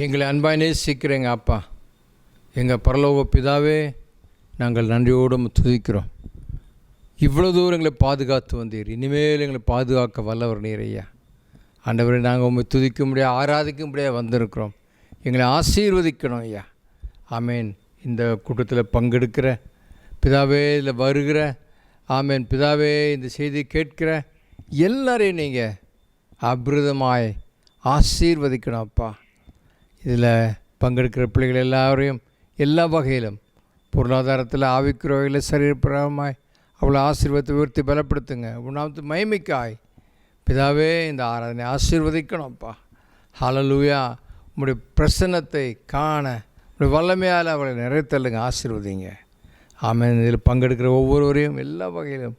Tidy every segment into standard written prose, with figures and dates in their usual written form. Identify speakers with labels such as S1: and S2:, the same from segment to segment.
S1: எங்களை அன்பாய் நேசிக்கிற எங்கள் அப்பா, எங்கள் பரலோக பிதாவே, நாங்கள் நன்றியோடு துதிக்கிறோம். இவ்வளோ தூரம் எங்களை பாதுகாத்து வந்தீர். இனிமேல் எங்களை பாதுகாக்க வல்லவர் நீர் ஐயா. ஆண்டவரை நாங்கள் உண்மை துதிக்க முடியாது, ஆராதிக்க முடியாது வந்திருக்கிறோம். எங்களை ஆசீர்வதிக்கணும் ஐயா. ஆமேன். இந்த கூட்டத்தில் பங்கெடுக்கிற பிதாவே, இதில் வருகிற ஆமேன் பிதாவே, இந்த செய்தி கேட்கிற எல்லாரையும் நீங்கள் அபிரதமாய் ஆசீர்வதிக்கணும் அப்பா. இதில் பங்கெடுக்கிற பிள்ளைகள் எல்லாரையும் எல்லா வகையிலும், பொருளாதாரத்தில், ஆவிக்கிற வகையில், சரீரப்பிரமாய் அவ்வளோ ஆசீர்வாதத்தை உயர்த்தி பலப்படுத்துங்க. உணாமத்து மகிமைக்காய் பிதாவே இந்த ஆராதனை ஆசீர்வதிக்கணும் அப்பா. ஹல்லேலூயா. உங்களுடைய பிரசன்னத்தை காண உங்களுடைய வல்லமையால் அவளை நிறைத்தல்லுங்க, ஆசீர்வதிங்க. ஆமேன். இதில் பங்கெடுக்கிற ஒவ்வொருவரையும் எல்லா வகையிலும்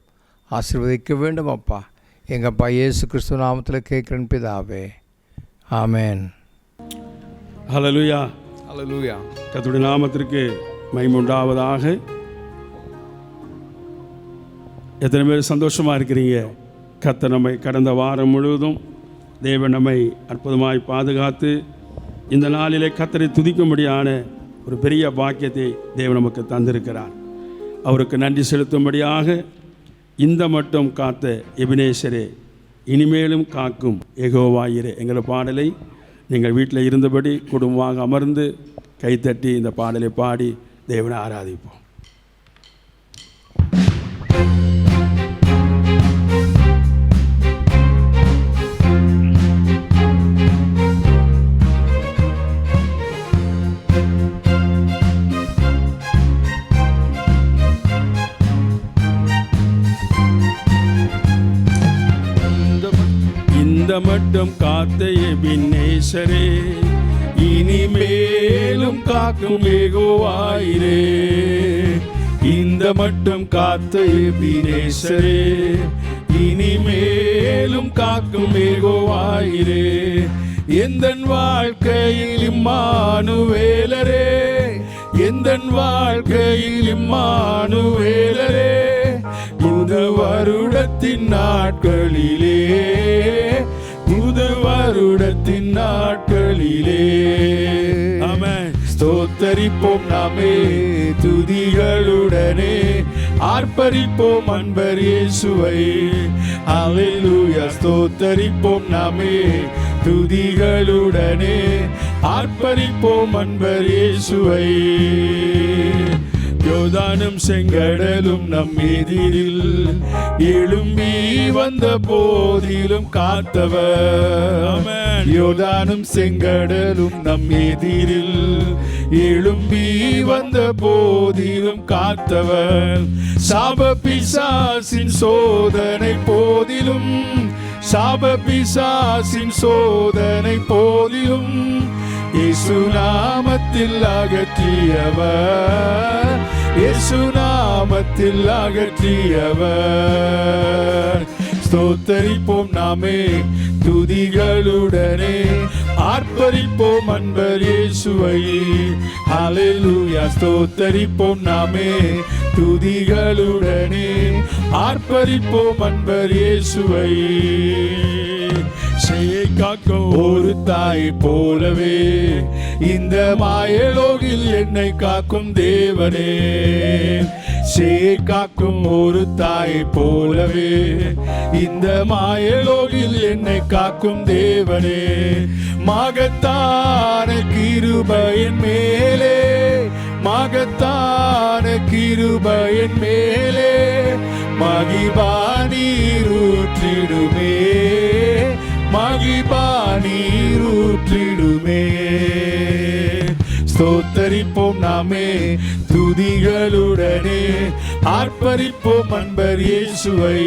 S1: ஆசீர்வதிக்க வேண்டும் அப்பா. எங்கள் அப்பா இயேசு கிறிஸ்துவ நாமத்தில் கேட்குறேன் பிதாவே, ஆமேன்.
S2: ஹல்லேலூயா.
S1: ஹல்லேலூயா.
S2: கர்த்தருடைய நாமத்திற்கு மகிமை உண்டாவதாக. எத்தனை பேர் சந்தோஷமாக இருக்கிறீங்க? கர்த்தர் நம்மை கடந்த வாரம் முழுவதும் தேவன் நம்மை அற்புதமாய் பாதுகாத்து இந்த நாளிலே கர்த்தரை துதிக்கும்படியான ஒரு பெரிய பாக்கியத்தை தேவன் நமக்கு தந்திருக்கிறார். அவருக்கு நன்றி செலுத்தும்படியாக இந்த மட்டும் காத்த எபினேசரே, இனிமேலும் காக்கும் யெகோவாயிரே என்கிற பாடலை நீங்கள் வீட்டில் இருந்தபடி குடும்பமாக அமர்ந்து கைத்தட்டி இந்த பாடலை பாடி தேவனை ஆராதிப்போம். இந்த மட்டும் காத்த எபினேசரே, இனிமேலும் காக்கும் யெகோவாயிரே. இந்த மட்டும் காத்த எபினேசரே, இனிமேலும் காக்கும் யெகோவாயிரே. எந்தன் வாழ்க்கையில் இம்மானுவேலரே, எந்தன் வாழ்க்கையில் இம்மானுவேலரே. புது வருடத்தின் நாட்களிலே, புது வருடத்தின் நாட்களிலே ஆமென். ஸ்தோத்தரிப்போம் நாமே துதிகளுடனே, ஆர்ப்பரிப்போம் அன்பர் இயேசுவை. ஹல்லேலூயா. ஸ்தோத்தரிப்போம் நாமே துதிகளுடனே, ஆர்ப்பரிப்போம் அன்பர் இயேசுவை. யோர்தானும் செங்கடலும் நம் எதிரில் எழும்பி வந்த போதிலும் காத்தவர். யோர்தானும் செங்கடலும் நம் எதிரில் எழும்பி வந்த போதிலும் காத்தவர். சாப பிசாசின் சோதனை போதிலும், சாப பிசாசின் சோதனை போதிலும் இயேசு நாமத்தில் அகற்றியவர், இயேசு நாமத்தில் அகற்றியவர். ஸ்தோத்தரிப்போம் நாமே துதிகளுடனே, ஆர்ப்பரிப்போம் அன்பர் இயேசுவை. ஹல்லேலூயா. ஸ்தோத்தரிப்போம் நாமே துதிகளுடனே, ஆர்ப்பரிப்போம் அன்பர் இயேசுவை. சேயை காக்கும் ஒரு தாய் போலவே இந்த மாயலோகில் என்னை காக்கும் தேவனே. சேயை காக்கும் ஒரு தாய் போலவே இந்த மாயலோகில் என்னை காக்கும் தேவனே. மகத்தான கிருபையின் மேலே, மகத்தான கிருபையின் மேலே மகிபா நீரூற்றிடுமே, மகிபா நீரூற்றிடுமே. ஸ்தோத்தரிப்போம் நாமே துதிகளுடனே, ஆர்ப்பரிப்போம் அன்பர் இயேசுவை.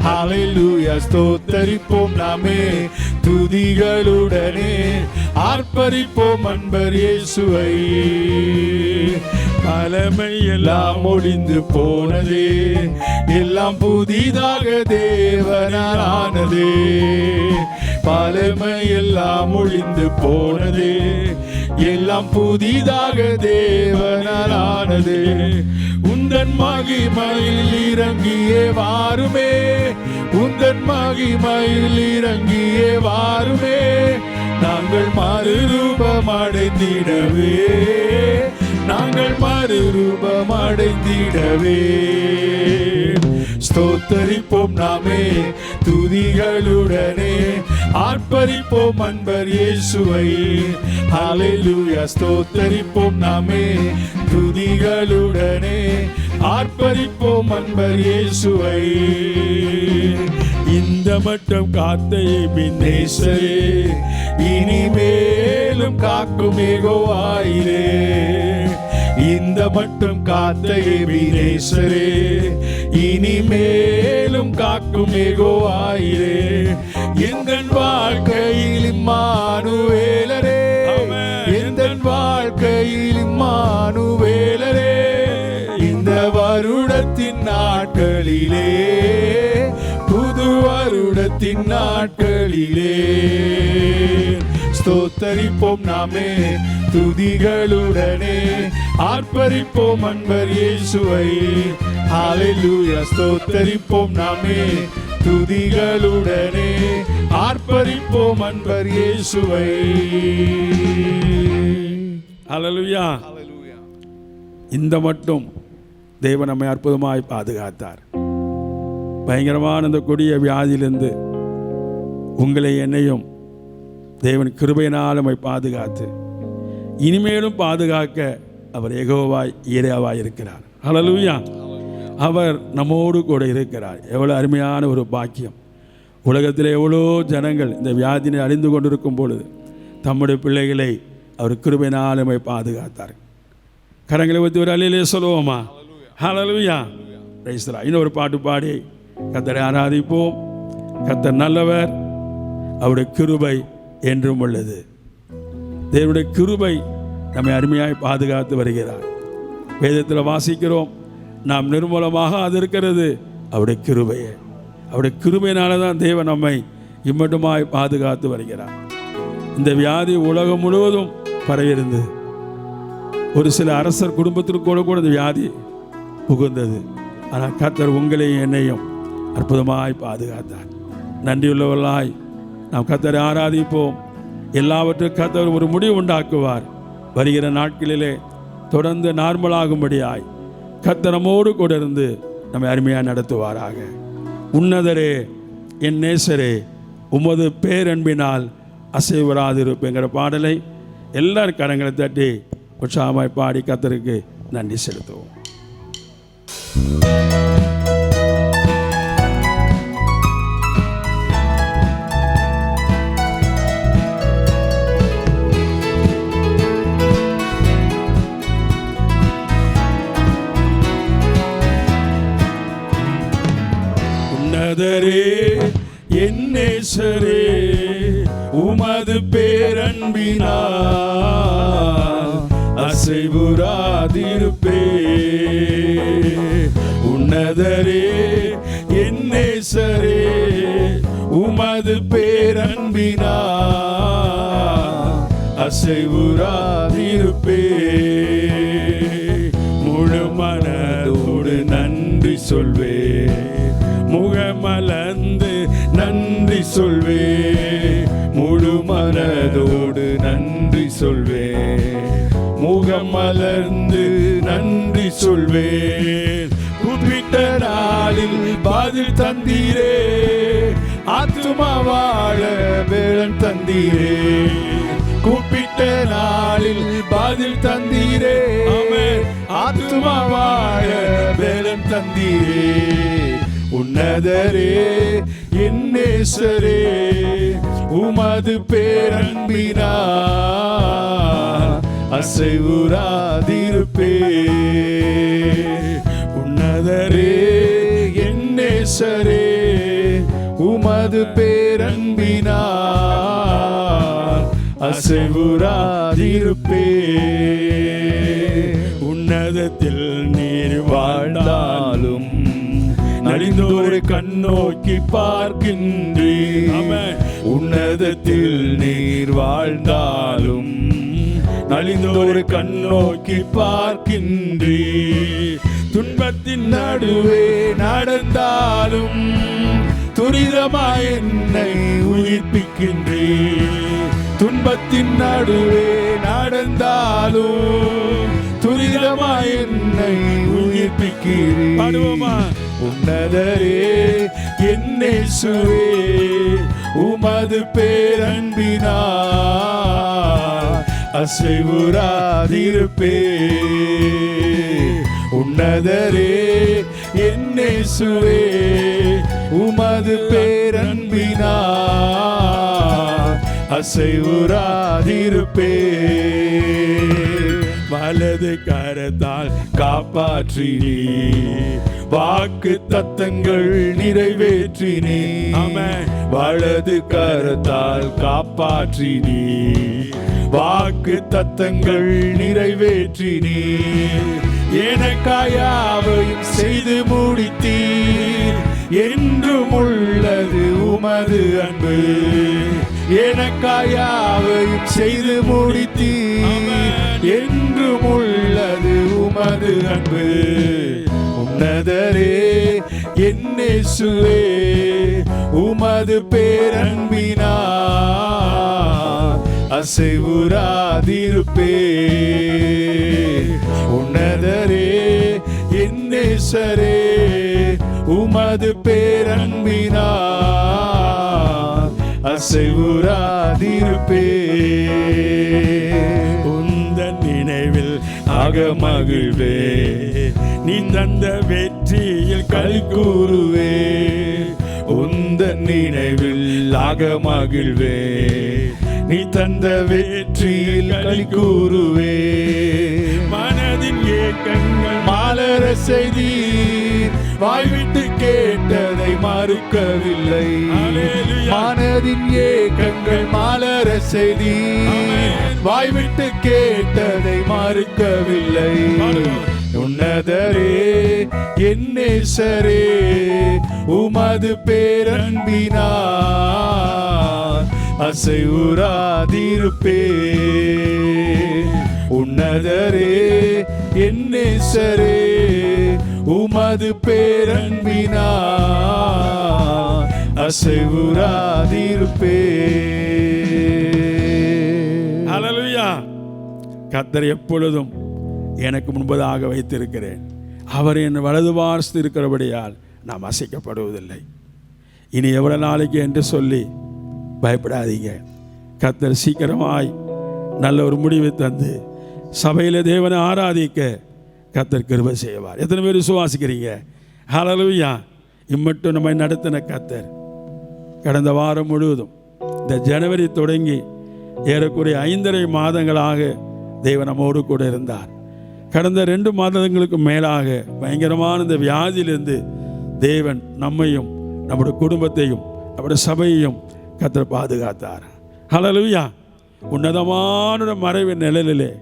S2: ஹல்லேலூயா. ஸ்தோத்தரிப்போம் நாமே துதிகளுடனே, ஆர்ப்பரிப்போம் அன்பர் இயேசுவை. பழமை எல்லாம் ஒழிந்து போனதே, எல்லாம் புதிதாக தேவனால் ஆனதே. பழமை எல்லாம் ஒழிந்து போனதே, எல்லாம் புதிதாக தேவனால் ஆனதே. உந்தன் மகிமையில் இறங்கியே வாருமே, உந்தன் மகிமையில் இறங்கியே வாருமே.
S3: நாங்கள் மறுரூபமடைந்திடவே, நாங்கள் மறுரூபமடைந்திடவே. ஸ்தோத்தரிப்போம் நாமே துதிகளுடனே, ஆர்ப்பரிப்போம் அன்பர் இயேசுவை. ஹல்லேலூயா. ஸ்தோத்தரிப்போம் நாமே துதிகளுடனே, ஆர்ப்பரிப்போம் அன்பர் இயேசுவை. இந்த மட்டும் காத்த எபினேசரே, இனிமேலும் காக்கும் யெகோவாயிரே. இந்த மட்டும் காத்த எபினேசரே, இனிமேலும் காக்கும் யெகோவாயிரே. எங்கள் வாழ்க்கையில் இம்மானுவேலரே, எங்கள் வாழ்க்கையில் இம்மானுவேலரே. இந்த வருடத்தின் நாட்களிலே, புது வருடத்தின் நாட்களிலே, ஸ்தோத்தரிப்போம் நாமே துதிகளுடனே, ஆர்ப்பரிப்போம் அன்பர் இயேசுவை. ஹல்லேலூயா. ஸ்தோத்தரிப்போம் நாமே துதிகளுடனே, ஆர்ப்பரிப்போம் அன்பர் இயேசுவை.
S2: ஹல்லேலூயா. இந்த மட்டும் தேவன் நம்மை அற்புதமாய் பாதுகாத்தார். பயங்கரமான இந்த கொடிய வியாதியிலிருந்து உங்களை என்னையும் தேவன் கிருபையினால் நம்மை பாதுகாத்து இனிமேலும் பாதுகாக்க அவர் யெகோவாய் ஈரேவாய் இருக்கிறார். ஹல்லேலூயா. அவர் நம்மோடு கூட இருக்கிறார். எவ்வளோ அருமையான ஒரு பாக்கியம். உலகத்தில் எவ்வளோ ஜனங்கள் இந்த வியாதினை அழிந்து கொண்டிருக்கும் பொழுது தம்முடைய பிள்ளைகளை அவர் கிருபையினால் நம்மை பாதுகாத்தார். கரங்களை வைத்து ஒரு அல்லேலூயா சொல்லுவோமா? ஹல்லேலூயா. Praise the Lord. இன்னொரு பாட்டு பாடி கர்த்தரை ஆராதிப்போம். கர்த்தர் நல்லவர், அவருடைய கிருபை என்றும் உள்ளது. தேவனுடைய கிருபை நம்மை அருமையாய் பாதுகாத்து வருகிறார். வேதத்தில் வாசிக்கிறோம், நாம் நிர்மூலமாக அது இருக்கிறது அவருடைய கிருபையை. அவருடைய கிருபையினால தான் தேவன் நம்மை இம்மட்டுமாய் பாதுகாத்து வருகிறார். இந்த வியாதி உலகம் முழுவதும் பரவியிருந்தது. ஒரு சில அரசர் குடும்பத்திற்கூட கூட இந்த வியாதி புகுந்தது. ஆனால் கர்த்தர் உங்களையும் என்னையும் அற்புதமாய் பாதுகாத்தார். நன்றியுள்ளவர்களாய் நாம் கர்த்தரை ஆராதிப்போம். எல்லாவற்றுக்கும் கர்த்தர் ஒரு முடிவு உண்டாக்குவார். வருகிற நாட்களிலே தொடர்ந்து நார்மலாகும்படியாய் கர்த்தர் நம்மோடு கூட இருந்து நம்மை அருமையாக நடத்துவாராக. உன்னதரே, என் நேசரே, உமது பேரன்பினால் அசைவராதிருப்புங்கிற பாடலை எல்லாரும் கரங்களை தட்டி உற்சாகமாய் பாடி கர்த்தருக்கு நன்றி செலுத்துவோம்.
S3: உன்னதரே, என் நேசரே, உமது பேரன்பினால் அசைவுறாதிருப்பே. உன்னதரே, என் நேசரே, உமது பேரன்பினால் அசைவுறாதிருப்பே. முழு மனதோடு நன்றி சொல்வே, முகமலர்ந்து நன்றி சொல்வே. முழு மனதோடு நன்றி சொல்வே, முகமலர்ந்து நன்றி சொல்வே. கூப்பிட்ட நாளில் பதில் தந்தீரே, ஆத்துமா வாழ வேளன் தந்தீரே. கூப்பிட்ட நாளில் பதில் தந்தீரே, ஆத்துமா வாழ வேளன் தந்தீரே. உன்னதரே, என் நேசரே, உமது பேரன்பினால் அசைவுறாதிருப்பே. உன்னதரே, என் நேசரே, உமது பேரன்பினால் அசைவுறாதிருப்பே. உன்னதத்தில் நீர் வாழ்ந்தாலும் நலிந்தோரை கண்ணோக்கி பார்க்கின்றீர். உன்னதத்தில் நீர் வாழ்ந்தாலும் நலிந்தோரை கண்ணோக்கி பார்க்கின்றீர். துன்பத்தின் நடுவே நடந்தாலும் துரிதமாய் என்னை உயிர்ப்பிக்கின்றீர். துன்பத்தின் நடுவே நடந்தாலும் துரிதமாய் என்னை உயிர்ப்பிக்கிறீர். உன்னதரே என் இயேசுவே, உமது பேரன்பினால் அசைவுறாதிருப்பே. உன்னதரே என் இயேசுவே, உமது பேரன்பினால் அசைவுறாதிருப்பே. வலது கரத்தால் காப்பாற்றினீ, வாக்கு தத்தங்கள் நிறைவேற்றினீ. வலது கரத்தால் காப்பாற்றினீ, வாக்கு தத்தங்கள் நிறைவேற்றினீ. எனக்காயாவையும் செய்து முடித்தீர், என்றும் உள்ளது உமது அன்பு. எனக்காயாவையும் செய்து முடித்தீர், என்றும் உள்ளது உமது அன்பு. உன்னதரே என் இயேசுவே, உமது பேரன்பினால் அசைவுறாதிருப்பே. உன்னதரே என் நேசரே, உமது பேரன்பினால் அசைவுறாதிருப்பே. உந்தன் நினைவில் அகமகிழ்வே, நீ தந்த வெற்றியில் களி கூறுவே. உந்தன் நினைவில் அகமகிழ்வே, நீ தந்த வெற்றியில் களி கூறுவே. மனதின் ஏக்கங்கள் மாலர செய்தீர், வாய்விட்டு கேட்டதை மறுக்கவில்லை. மனதின் ஏக்கங்கள் மாலர செய்தீர், வாய்விட்டு கேட்டதை மறுக்கவில்லை. உன்னதரே என் நேசரே, உமது பேரன்பினால் அசைவுறாதிருப்பே. உன்னதரே என் நேசரே, உமது பேரன்பினால் அசைவுறாதிருப்பே.
S2: ஹல்லேலூயா. கர்த்தர் எப்பொழுதும் எனக்கு முன்பதாக வைத்திருக்கிறேன். அவர் என் வலது பார்த்து இருக்கிறபடியால் நாம் அசைக்கப்படுவதில்லை. இனி எவ்வளவு நாளைக்கு என்று சொல்லி பயப்படாதீங்க. கர்த்தர் சீக்கிரமாய் நல்ல ஒரு முடிவை தந்து சபையில் தேவனை ஆராதிக்க கர்த்தர் கிருபை செய்வார். எத்தனை பேர் விசுவாசிக்கிறீங்க? ஹல்லேலூயா. இம்மட்டும் நம்மை நடத்தின கர்த்தர் கடந்த வாரம் முழுவதும் இந்த ஜனவரி தொடங்கி ஏறக்குறைய 5.5 மாதங்களாக தேவன் நம்மோடு கூட இருந்தார். கடந்த 2 மாதங்களுக்கு மேலாக பயங்கரமான இந்த வியாதியிலிருந்து தேவன் நம்மையும் நம்முடைய குடும்பத்தையும் நம்முடைய சபையையும் கர்த்தர் பாதுகாத்தார். ஹல்லேலூயா. உன்னதமான மறைவின் நிழலிலே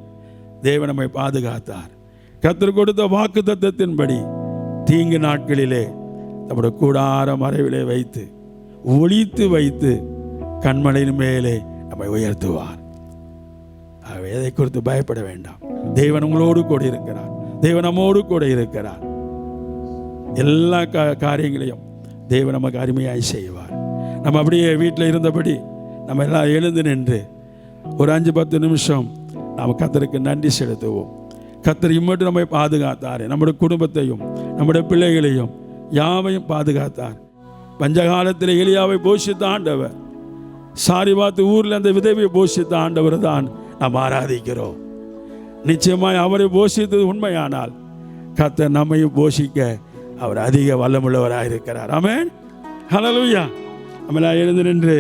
S2: தேவன் நம்மை பாதுகாத்தார். கர்த்தர் கொடுத்த வாக்கு தத்தத்தின்படி தீங்கு நாட்களிலே நம்முடைய கூடார மறைவிலே வைத்து ஒளித்து வைத்து கண்மலையின் மேலே நம்மை உயர்த்துவார். எதை குறித்து பயப்பட வேண்டாம். தேவன் உங்களோடு கூட இருக்கிறார். தேவன் நம்மோடு கூட இருக்கிறார். எல்லா காரியங்களையும் தேவன் நமக்கு அருமையாய் செய்வார். நம்ம அப்படியே வீட்டில் இருந்தபடி நம்ம எல்லாம் எழுந்து நின்று ஒரு 5-10 நிமிஷம் நாம் கர்த்தருக்கு நன்றி செலுத்துவோம். கர்த்தர் இம்மட்டும் நம்மை பாதுகாத்தார். நம்முடைய குடும்பத்தையும் நம்முடைய பிள்ளைகளையும் யாவையும் பாதுகாத்தார். பஞ்சகாலத்தில் எலியாவை போஷித்த ஆண்டவர், சாரிபாத்து ஊரில் அந்த விதவையை போஷித்த ஆண்டவர் தான் நாம் ஆராதிக்கிறோம். நிச்சயமாய் அவரை போஷித்தது உண்மையானால் கர்த்தர் நம்மையும் போஷிக்க அவர் அதிக வல்லமுள்ளவராக இருக்கிறார். ஆமென். ஹல்லேலூயா. நம்மளாம் எழுந்து நின்று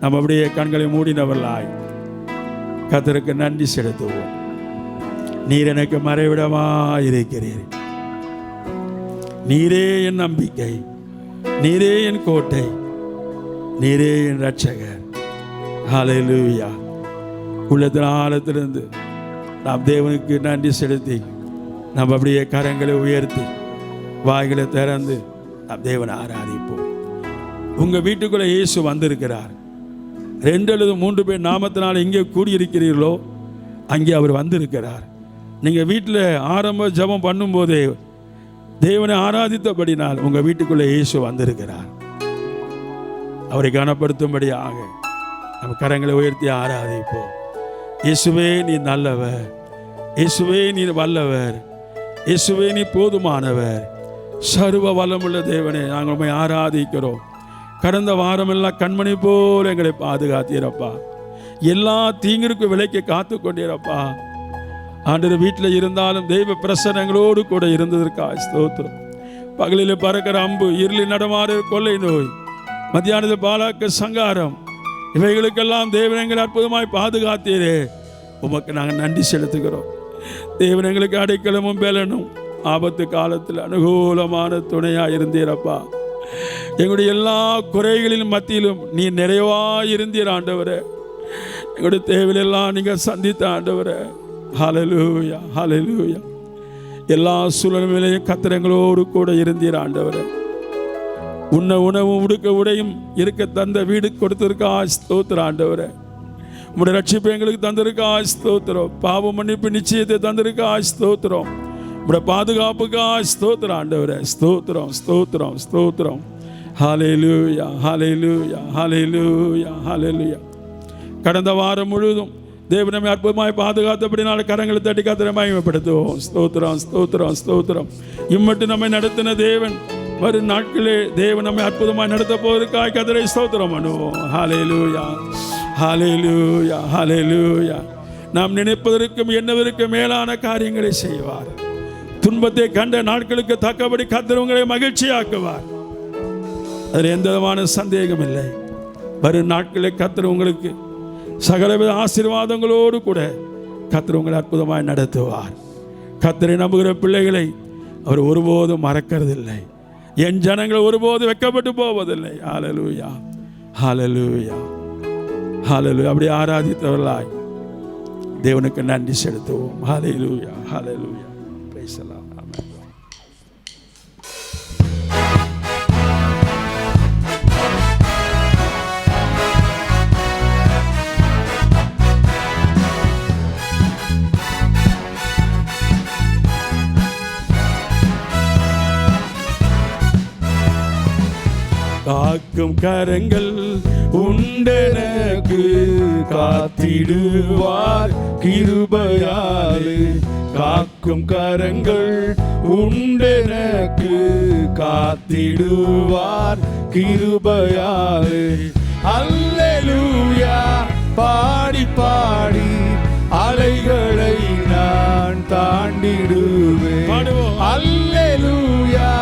S2: நம்ம அப்படியே கண்களை மூடினவர்களாய் கர்த்தருக்கு நன்றி செலுத்துவோம். நீர் எனக்கு மறைவிடமாக இருக்கிறீர். நீரே என் நம்பிக்கை, நீரே என் கோட்டை, நீரே என் ரட்சகர். ஹல்லேலூயா. உள்ளத்தின் ஆழத்திலிருந்து நாம் தேவனுக்கு நன்றி செலுத்தி நாம் அப்படியே கரங்களை உயர்த்தி வாய்களை திறந்து நாம் தேவனை ஆராதிப்போம். உங்கள் வீட்டுக்குள்ளே இயேசு வந்திருக்கிறார். 2 அல்லது 3 பேர் நாமத்தினால் எங்கே கூடியிருக்கிறீர்களோ அங்கே அவர் வந்திருக்கிறார். நீங்கள் வீட்டில் ஆரம்ப ஜெபம் பண்ணும்போதே தேவனை ஆராதித்தபடினால் உங்கள் வீட்டுக்குள்ளே இயேசு வந்திருக்கிறார். அவரை கனப்படுத்தும்படியாக நம்ம கரங்களை உயர்த்தி ஆராதிப்போம். இயேசுவே நீ நல்லவர், இயேசுவே நீ வல்லவர், இயேசுவே நீ போதுமானவர், சர்வ வல்லமுள்ள தேவனே நாங்கள் உம்மை ஆராதிக்கிறோம். கடந்த வாரமெல்லாம் கண்மணி போல் எங்களை பாதுகாத்தீரப்பா, எல்லா தீங்கிற்கு விலைக்கு காத்து கொண்டீரப்பா. ஆண்டவர் வீட்டில் இருந்தாலும் தெய்வ பிரசன்னம் எங்களோடு கூட இருந்ததற்காக ஸ்தோத்திரம். பகலில் பறக்கிற அம்பு, இருளில் நடமாறு கொள்ளை நோய், மத்தியானத்தில் பாலாக்க சங்காரம், இவைகளுக்கெல்லாம் தேவன் எங்களை அற்புதமாய் பாதுகாத்தீரே, உமக்கு நாங்கள் நன்றி செலுத்துகிறோம். தேவன் எங்களுக்கு அடைக்கலமும் பலனும், ஆபத்து காலத்தில் அனுகூலமான துணையாக இருந்தீரப்பா. எங்களுடைய எல்லா குறைகளின் மத்தியிலும் நீ நிறைவாக இருந்தீர் ஆண்டவரே. எங்களுடைய தேவையெல்லாம் நீங்கள் சந்தித்த ஆண்டவரே. ஹல்லேலூயா, ஹல்லேலூயா. எல்லா சூழ்நிலையிலையும் கர்த்தர் எங்களோடு கூட இருந்தீர் ஆண்டவரே. உண்ண உணவும் உடுக்க உடையும் இருக்க தந்த வீடு கொடுத்திருக்கா ஸ்தோத்திரம் ஆண்டவரே. உங்களுடைய ரட்சிப்பு எங்களுக்கு தந்திருக்கா ஸ்தோத்திரம். பாவ மன்னிப்பு நிச்சயத்தை தந்திருக்கா ஸ்தோத்திரம். உங்களுடைய பாதுகாப்புக்கா ஸ்தோத்திரம் ஆண்டவரே. ஸ்தோத்திரம், ஸ்தோத்திரம், ஸ்தோத்திரம். ஹல்லேலூயா, ஹல்லேலூயா, ஹல்லேலூயா, ஹல்லேலூயா. கடந்த வாரம் முழுவதும் தேவன் நம்மை அற்புதமாய் பாதுகாத்தபடினால கரங்களை தட்டி கர்த்தரை மகிமைப்படுத்துவோம். ஸ்தோத்திரம், ஸ்தோத்திரம், ஸ்தோத்திரம். இம்மட்டும் நம்மை நடத்தின தேவன் வரும் நாட்களே தேவன் நம்மை அற்புதமாய் நடத்த போவதற்காக கர்த்தரை ஸ்தோத்திரம் பண்ணுவோம். ஹல்லேலூயா, ஹல்லேலூயா, ஹல்லேலூயா. நாம் நினைப்பதற்கும் எண்ணவதற்கும் மேலான காரியங்களை செய்வார். துன்பத்தை கண்ட நாட்களுக்கு தக்கபடி கர்த்தர் உங்களை மகிழ்ச்சியாக்குவார். அதில் எந்த விதமான சந்தேகம் இல்லை. வரும் நாட்களில் கர்த்தர் உங்களுக்கு சகலவித ஆசீர்வாதங்களோடு கூட கர்த்தர் உங்களை அற்புதமாய் நடத்துவார். கர்த்தரை நம்புகிற பிள்ளைகளை அவர் ஒருபோதும் மறக்கிறதில்லை. என் ஜனங்கள் ஒருபோதும் வெட்கப்பட்டு போவதில்லை. ஹல்லேலூயா, ஹல்லேலூயா, ஹல்லேலூயா. அப்படி ஆராதித்தவர்களாய் தேவனுக்கு நன்றி செலுத்துவோம். ஹல்லேலூயா, ஹல்லேலூயா. Praise the Lord. ஆமென்.
S3: காக்கும் கரங்கள் உண்டெனக்கு காத்திடுவார் கிருபையாலே. காக்கும் கரங்கள் உண்டெனக்கு காத்திடுவார் கிருபையாலே. அல்லேலூயா பாடி பாடி அலைகளை நான் தாண்டிடுவேன். அல்லேலூயா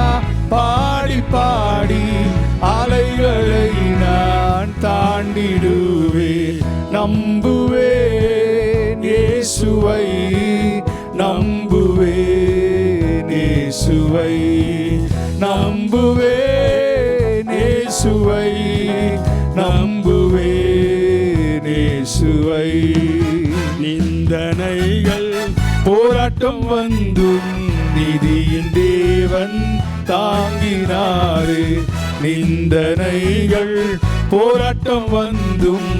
S3: பாடி பாடி அலைகளை நான் தாண்டிடுவேன். நம்புவேன் இயேசுவை, நம்புவேன் இயேசுவை, நம்புவேன் இயேசுவை, நம்புவேன் இயேசுவை. நிந்தனைகள் போராட்டம் வந்தும் நிதியின் தேவன் தாங்கினாரே. நிந்தனைகள் போராட்டம் வந்தும்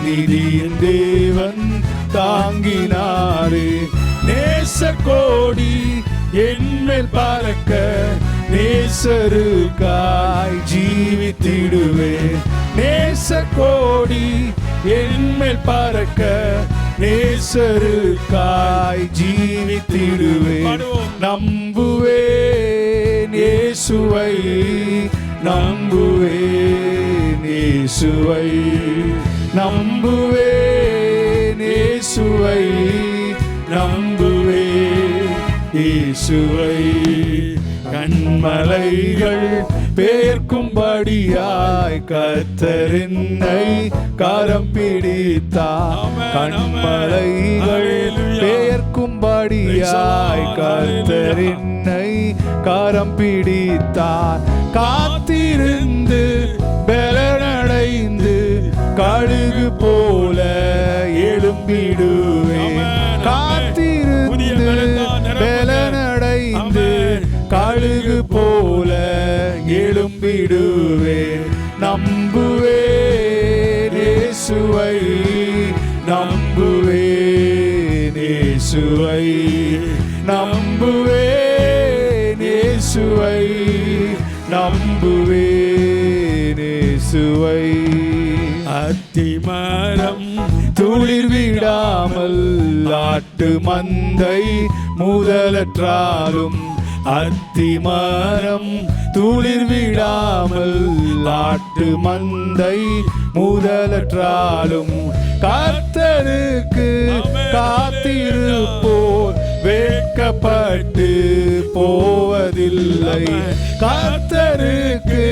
S3: நிதியின் தேவன் தாங்கினாரே. நேச கோடி என்மேல் பறக்க நேசருக்காய் ஜீவித்திடுவேன். நேச கோடி என்மேல் பறக்க நேசருக்காய் ஜீவித்திடுவேன். நம்புவேன் இயேசுவை, நம்புவேன் இயேசுவை, நம்புவேன் இயேசுவை, நம்புவேன் இயேசுவை. கண்மலைகள் பேர்க்கும்படியாய் கர்த்தர் என்னை கரம் பிடித்தார். கண்மலைகள் பேர்க்கும்படியாய் கர்த்தர் என்னை கரம் பிடித்தார். காத்திருந்து பலனடைந்து கழுகு போல எழும்பிடுவேன். காத்திருந்து பலனடைந்து கழுகு போல எழும்பிடுவேன். நம்புவேன் இயேசுவை, நம்புவேன் இயேசுவை, நம்புவேன் இயேசுவை, நம்புவேன் இயேசுவை. அத்திமரம் துளிர் விடாமல் ஆட்டு மந்தை முதலற்றாலும் அத்திமரம் துளிர் விடாமல் ஆட்டு மந்தை முதலற்றாலும் கர்த்தருக்கு காத்திருப்போர் வெட்கப்பட்டு போவதில்லை. கர்த்தருக்கு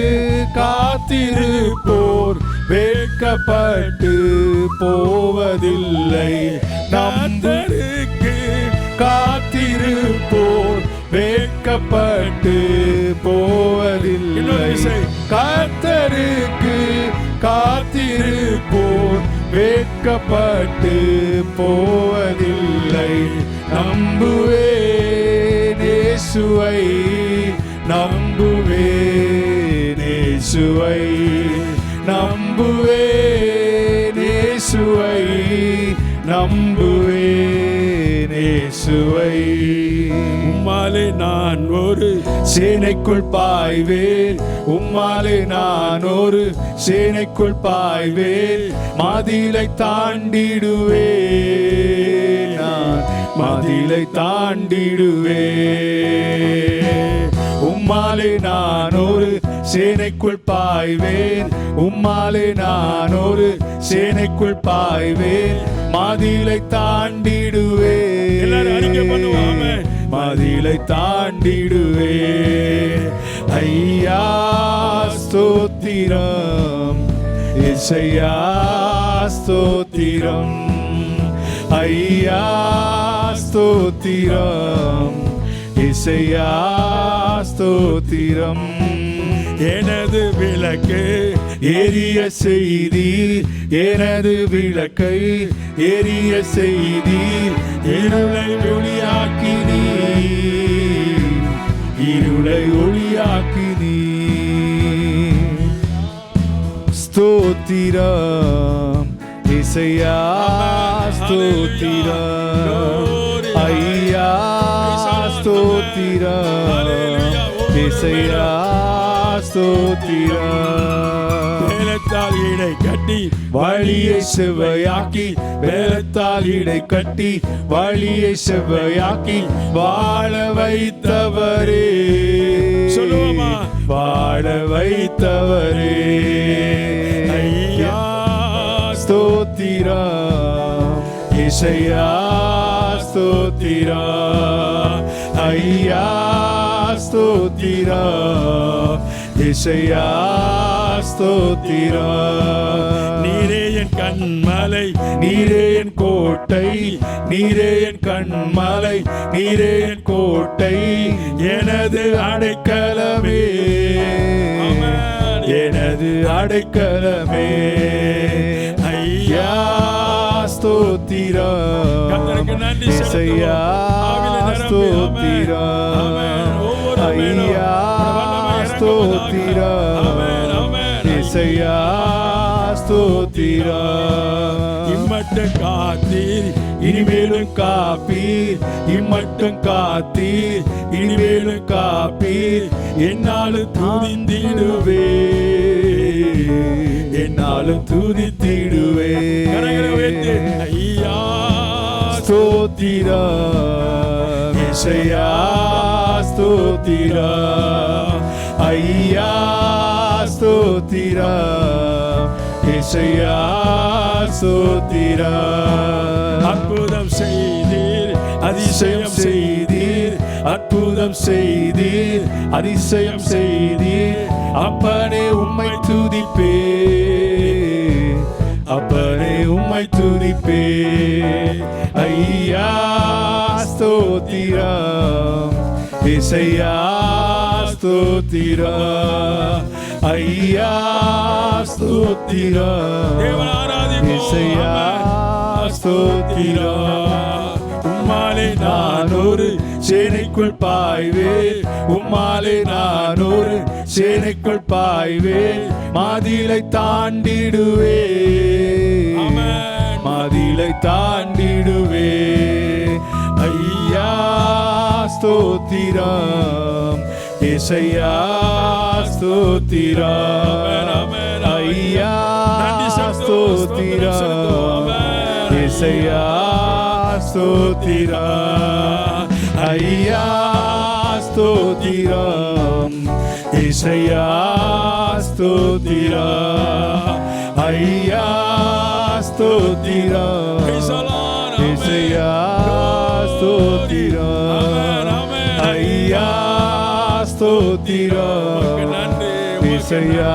S3: காத்திருப்போர் வெட்கப்பட்டு போவதில்லை. நம்பருக்கு காத்திருப்போர் வெட்கப்பட்டு போவதில்லை. கர்த்தருக்கு காத்திருப்போர் வெட்கப்பட்டு போவதில்லை. நம்புவேன் இயேசுவை, நம்புவேன் இயேசுவை, நம்புவேன் இயேசுவை, நம்புவேன் இயேசுவை. உம்மாலே நான் ஒரு சேனைக்குள் பாய்வேன், உம்மாலே நான் ஒரு சேனைக்குள் பாய்வேன், மதிலை தாண்டிடுவேன், நான் மதிலை தாண்டிடுவேன். உம்மாலே நான் ஒரு சேனைக்குள் பாய்வேன், உம்மாலே நான் ஒரு சேனைக்குள் பாய்வேன், மதிலை தாண்டிடுவேன், மதிலை தாண்டிடுவேன். ஐயா ஸ்தோத்திரம், இசையா ஸ்தோத்திரம், ஐயா ஸ்தோத்திரம், இசையா ஸ்தோத்திரம். எனது விளக்கு எரிய செய்தீர், எனது விளக்கை எரிய செய்தீர், இருளை ஒளியாக்கினீர், இருளை ஒளியாக்கினீர். ஸ்தோத்திரம் இசையா ஸ்தோத்திரம், ஐயா ஸ்தோத்திரம், இசையா ஸ்தோத்திரம். வேலத்தால் இடை கட்டி வழியை செவ்வையாக்கி, வேலத்தால் இடை கட்டி வழியை செவ்வையாக்கி வாழ வைத்தவரே, சொல்லுவோமா, வாழ வைத்தவரே. ஐயா ஸ்தோத்திரம், இசையா ஸ்தோத்திரம், ஐயா ஸ்தோத்திரம், இசையா ஸ்தோத்திரம். நீரே என் கண்மலை, நீரே என் கோட்டை, நீரே என் கண்மலை, நீரே என் கோட்டை, எனது அடைக்கலமே, எனது அடைக்கலமே. ஐயா ஸ்தோத்திரம், இசையா ஸ்தோத்திரம், ஐயா ஸ்தோத்திரம், இசையா ஸ்தோத்திரம். இம்மட்டும் காத்தீர் இனிமேலும் காப்பீர், இம்மட்டும் காத்தீர் இனிமேலும் காப்பீர், என்னாலும் துதித்திடுவே, என்னாலும் துதித்திடுவே. ஐயா ஸ்தோத்திரம், இசையா ஸ்தோத்திரம், ஐயா ஸ்தோத்திரம், இசையா ஸ்தோத்திரம். அற்புதம் செய்தீர், அதிசயம் செய்தீர், அற்புதம் செய்தீர், அதிசயம் செய்தீர், அப்பனே உம்மை துதிப்பே, அப்பனே உம்மை துதிப்பே. ஐயா ஸ்தோத்திரம், இசையா ஸ்தோத்திரம், ஐயா ஸ்தோத்திரம், இசையா ஸ்தோத்திரம். உம்மாலே நான் ஒரு சேனைக்குள் பாய்வேன், உம்மாலே நான் ஒரு சேனைக்குள் பாய்வேன், மதிலை தாண்டிடுவே, மதிலை தாண்டிடுவே. ஐயா ஸ்தோத்திரம், இசையா ஸ்தோத்திரம், ஐயா ஸ்தோத்திரம், ஸ்தோத்திரம் இசையா ஸ்தோத்திரம் ஐயா ஸ்தோத்திரம் இசையா ஸ்தோத்திரம் ஐயா ஸ்தோத்திரம் இசையா ஸ்தோத்திரம் ஐயா ஸ்தோத்திரம் இசையா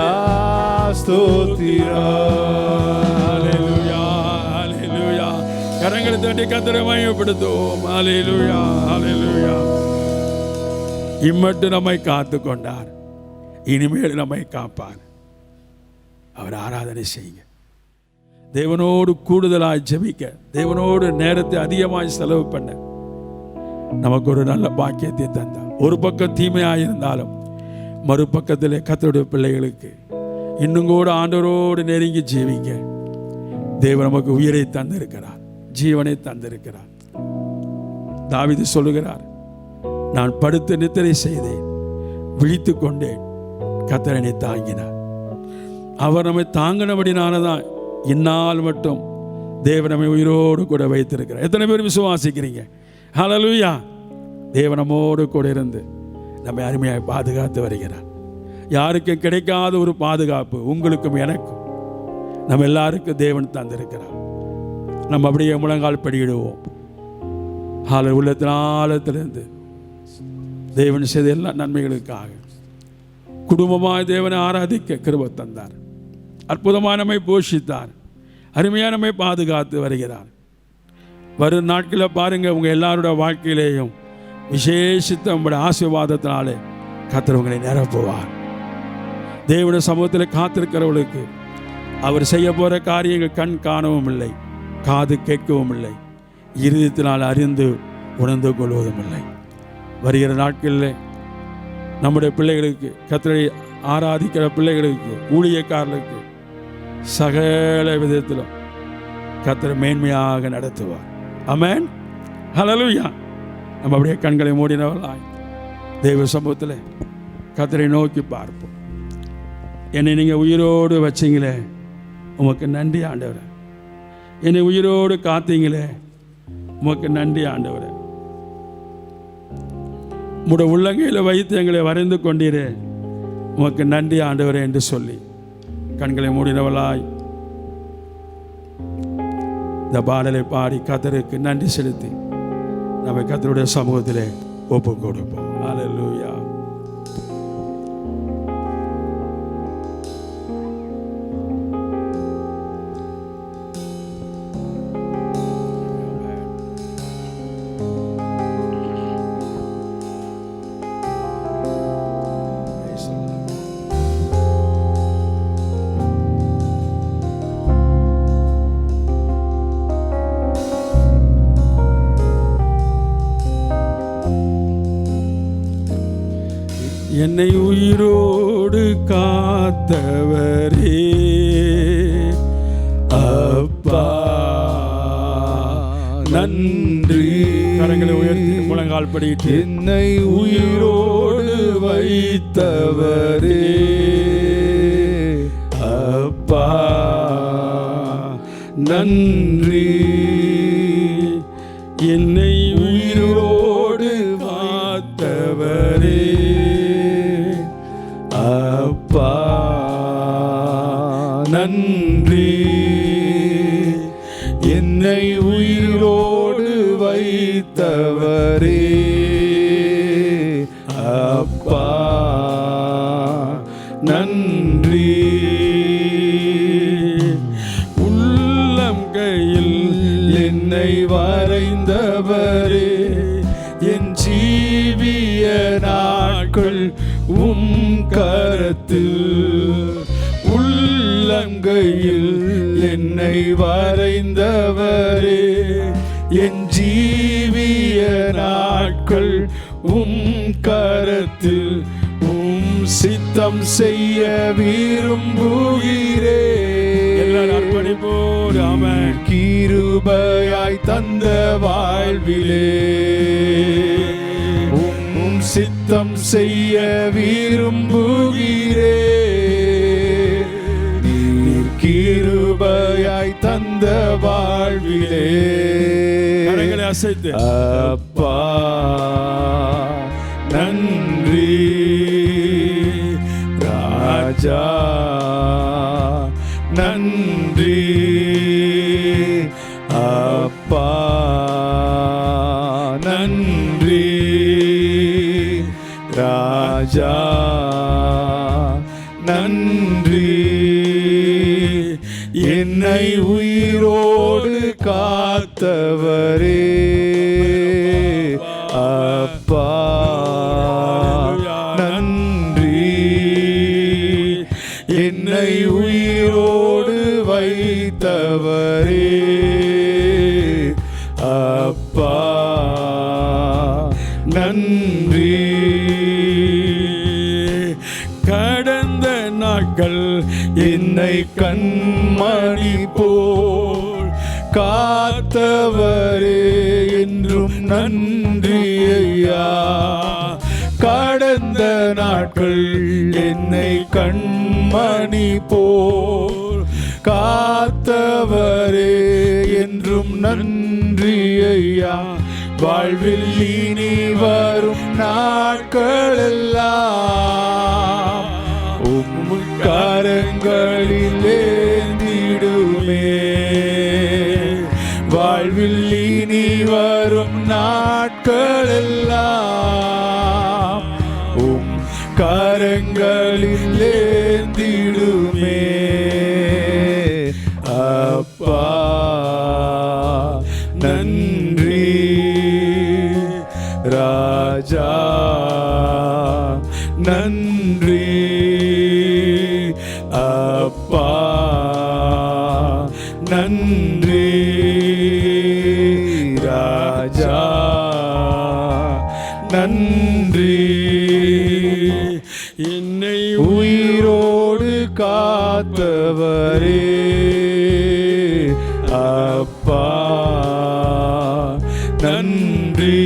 S3: ஸ்தோத்திரம்.
S2: ஹல்லேலூயா ஹல்லேலூயா. கரங்களை தட்டி கர்த்தரை மகிமைப்படுத்துவோம். ஹல்லேலூயா ஹல்லேலூயா. இம்மட்டு நம்மை காத்து கொண்டார், இனிமேல் நம்மை காப்பார். அவர் ஆராதனை செய்யுங்க. தேவனோடு கூடுதலாய் ஜெபிக்க, தேவனோடு நேரத்தை அதிகமாய் செலவு பண்ண நமக்கு ஒரு நல்ல பாக்கியத்தை தந்தார். ஒரு பக்கம் தீமையாக இருந்தாலும் மறுபக்கத்திலே கர்த்தருடைய பிள்ளைகளுக்கு இன்னும் கூட ஆண்டவரோடு நெருங்கி ஜீவிக்க தேவன் நமக்கு உயிரை தந்திருக்கிறார், ஜீவனை தந்திருக்கிறார். தாவீது சொல்லுகிறார், நான் படுத்து நித்திரை செய்தேன், விழித்து கொண்டேன், கர்த்தர் என்னை தாங்கினார். அவர் நம்மை தாங்கினபடினால்தான் இந்நாள் மட்டும் தேவன் நம்மை உயிரோடு கூட வைத்திருக்கிறார். எத்தனை பேர் விசுவாசிக்கிறீங்க? ஹல்லேலூயா. தேவன் நம்மோடு கூட இருந்து நம்மை அருமையாக பாதுகாத்து வருகிறார். யாருக்கும் கிடைக்காத ஒரு பாதுகாப்பு உங்களுக்கும் எனக்கும் நம்ம எல்லாருக்கும் தேவன் தந்திருக்கிறார். நம்ம அப்படியே முழங்கால் படியிடுவோம். உள்ளத்தின் ஆழத்திலிருந்து தேவன் செய்த எல்லா நன்மைகளுக்காக குடும்பமாக தேவனை ஆராதிக்க கிருபை தந்தார். அற்புதமாக நம்மை போஷித்தார், அருமையாக நம்மை பாதுகாத்து வருகிறார். வரும் நாட்களில் பாருங்கள், உங்கள் எல்லாரோட வாழ்க்கையிலேயும் விசேஷித்த உங்களுடைய ஆசீர்வாதத்தினாலே கர்த்தர் உங்களை நிரப்புவார். தேவனுடைய சமூகத்தில் காத்திருக்கிறவர்களுக்கு அவர் செய்ய போகிற காரியங்கள் கண் காணவும் இல்லை, காது கேட்கவும் இல்லை, இருதயத்தினால் அறிந்து உணர்ந்து கொள்வதும் இல்லை. வருகிற நாட்களில் நம்முடைய பிள்ளைகளுக்கு, கர்த்தரை ஆராதிக்கிற பிள்ளைகளுக்கு, ஊழியக்காரர்களுக்கு சகல விதத்திலும் கர்த்தர் மேன்மையாக நடத்துவார். ஆமென் ஹல்லேலூயா. நம்ம அப்படியே கண்களை மூடினவர்களாய் தெய்வ சமூகத்தில் கர்த்தரை நோக்கி பார்ப்போம். என்னை நீங்கள் உயிரோடு வச்சிங்களே, உமக்கு நன்றி ஆண்டவரே. என்னை உயிரோடு காத்தீங்களே, உமக்கு நன்றி ஆண்டவரே. உம்முடைய உள்ளங்கையில் வைத்து எங்களை வரைந்து கொண்டீரே, உமக்கு நன்றி ஆண்டவரே என்று சொல்லி கண்களை மூடினவளாய் இந்த பாடலை பாடி கர்த்தருக்கு நன்றி செலுத்தி நம்ம கர்த்தருடைய சமூகத்திலே ஒப்பு கொடுப்போம். ஹல்லேலூயா. என்னை உயிரோடு காத்தவரே அப்பா நன்றி. கரங்களை உயர்த்தி முழங்கால் படிட்டு,
S3: என்னை உயிரோடு வைத்தவரே அப்பா நன்றி.
S2: என்னை உயிரோடு காத்தவரே
S3: அப்பா நன்றி. என்னை உயிரோடு வைத்தவரே அப்பா நன்றி.
S2: உள்ளம் கையில்
S3: என்னை வரைந்தவரே, என் ஜீவிய நாட்கள் உம் கரத்தில். உள்ளங்கையில் என்னை வரைந்தவரே, என் ஜீவிய நாட்கள் உம் கரத்தில். உம் சித்தம் செய்ய விரும்புகிறே.
S2: அர்ப்பணிப்போடு ஆமென்.
S3: கிருபையாய் தந்த வாழ்விலே உம் சித்தம் செய்ய விரும்புகிறே. நீர் கிருபையாய் கிருபையாய் தந்த வாழ்விலே
S2: கரங்களை அசைத்து
S3: அப்பா நன்றி ராஜா நன்றி அப்பா நன்றி ராஜா நன்றி என்னை உயிரோடு காத்தவரே அப்பா நன்றி என்னை உயிரோடு வைத்தவரே அப்பா நன்றி கடந்த நாட்கள் என்னை கண்மணி போல் காத்தவரே என்றும் நன்றி ஐயா கடந்த நாட்கள் என்னை கண்மணி போல் காத்தவரே என்றும் நன்றி ஐயா வாழ்வில் இனி வரும் நாட்களெல்லாம் உம் கரங்களில் ஏந்திடுமே வாழ்வில் இனி வரும் நாட்களெல்லாம் உம் கரங்களில் ஏந்திடுமே அப்பா நன்றி ராஜா நன்றி அப்பா நன்றி ராஜா நன்றி என்னை உயிரோடு காத்தவரே அப்பா நன்றி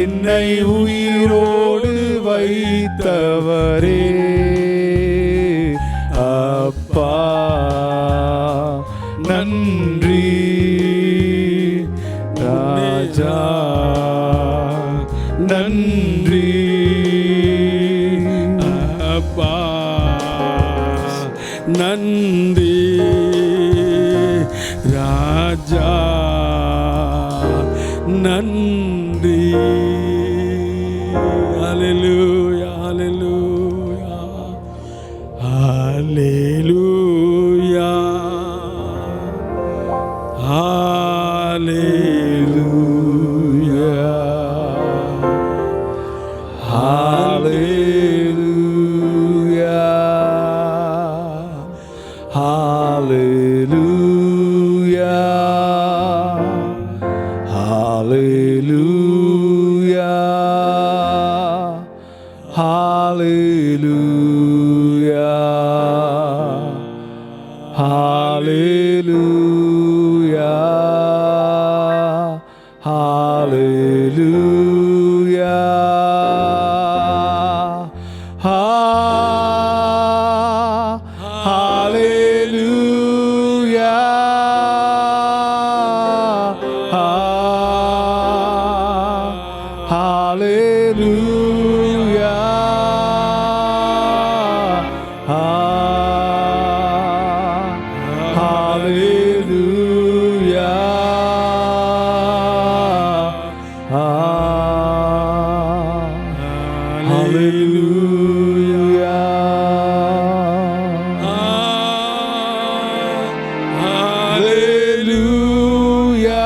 S3: என்னை உயிரோடு வைத்தவரே அப்பா நன்றி ராஜா நன்றி
S2: அப்பா நன்றி ராஜா நன்றி ஹல்லேலூயா ஹல்லேலூயா ஹல்லேலூயா ஹல்லேலூயா ஹல்லேலூயா ஹல்லேலூயா ஹல்லேலூயா ஹல்லேலூயா ஹல்லேலூயா ஹல்லேலூயா ஹல்லேலூயா ஹல்லேலூயா ஹல்லேலூயா ஹல்லேலூயா ஹல்லேலூயா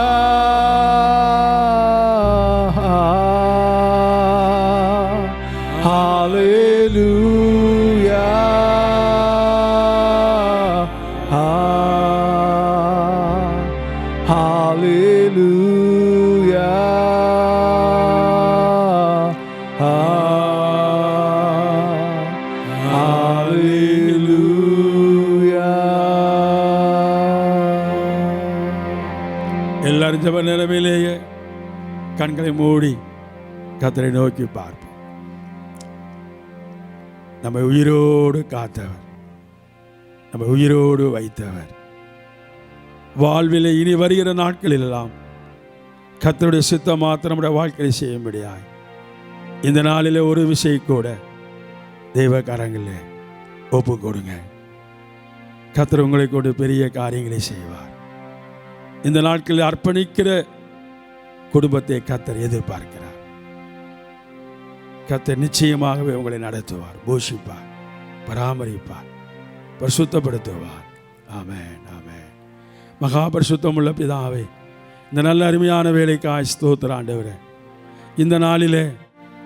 S2: ஹல்லேலூயா ஹல்லேலூயா ஹல்லேலூயா. எல்லாரும் ஜெப நிலைமையிலேயே கண்களை மூடி கர்த்தரை நோக்கி பார்ப்போம். நம்மை உயிரோடு காத்தவர், நம்ம உயிரோடு வைத்தவர். வாழ்விலே இனி வருகிற நாட்களெல்லாம் கர்த்தருடைய சித்தம் மாத்திரம் நம்முடைய வாழ்க்கையை செய்யும்படியாய் இந்த நாளில் ஒரு விஷயம் கூட தெய்வ கரங்களில் ஒப்பு கொடுங்க. கர்த்தர் உங்களை கொண்டு பெரிய காரியங்களை செய்வார். இந்த நாட்களில் அர்ப்பணிக்கிற குடும்பத்தை கர்த்தர் எதிர்பார்க்கிறார். கர்த்தர் நிச்சயமாகவே உங்களை நடத்துவார், போஷிப்பார், பராமரிப்பார், பரிசுத்தப்படுத்துவார். ஆமென், ஆமென். மகா பரிசுத்தமுள்ள பிதாவே, இந்த நல்ல அருமையான வேலைக்காய் ஸ்தோத்திரம் ஆண்டவரே. இந்த நாளிலே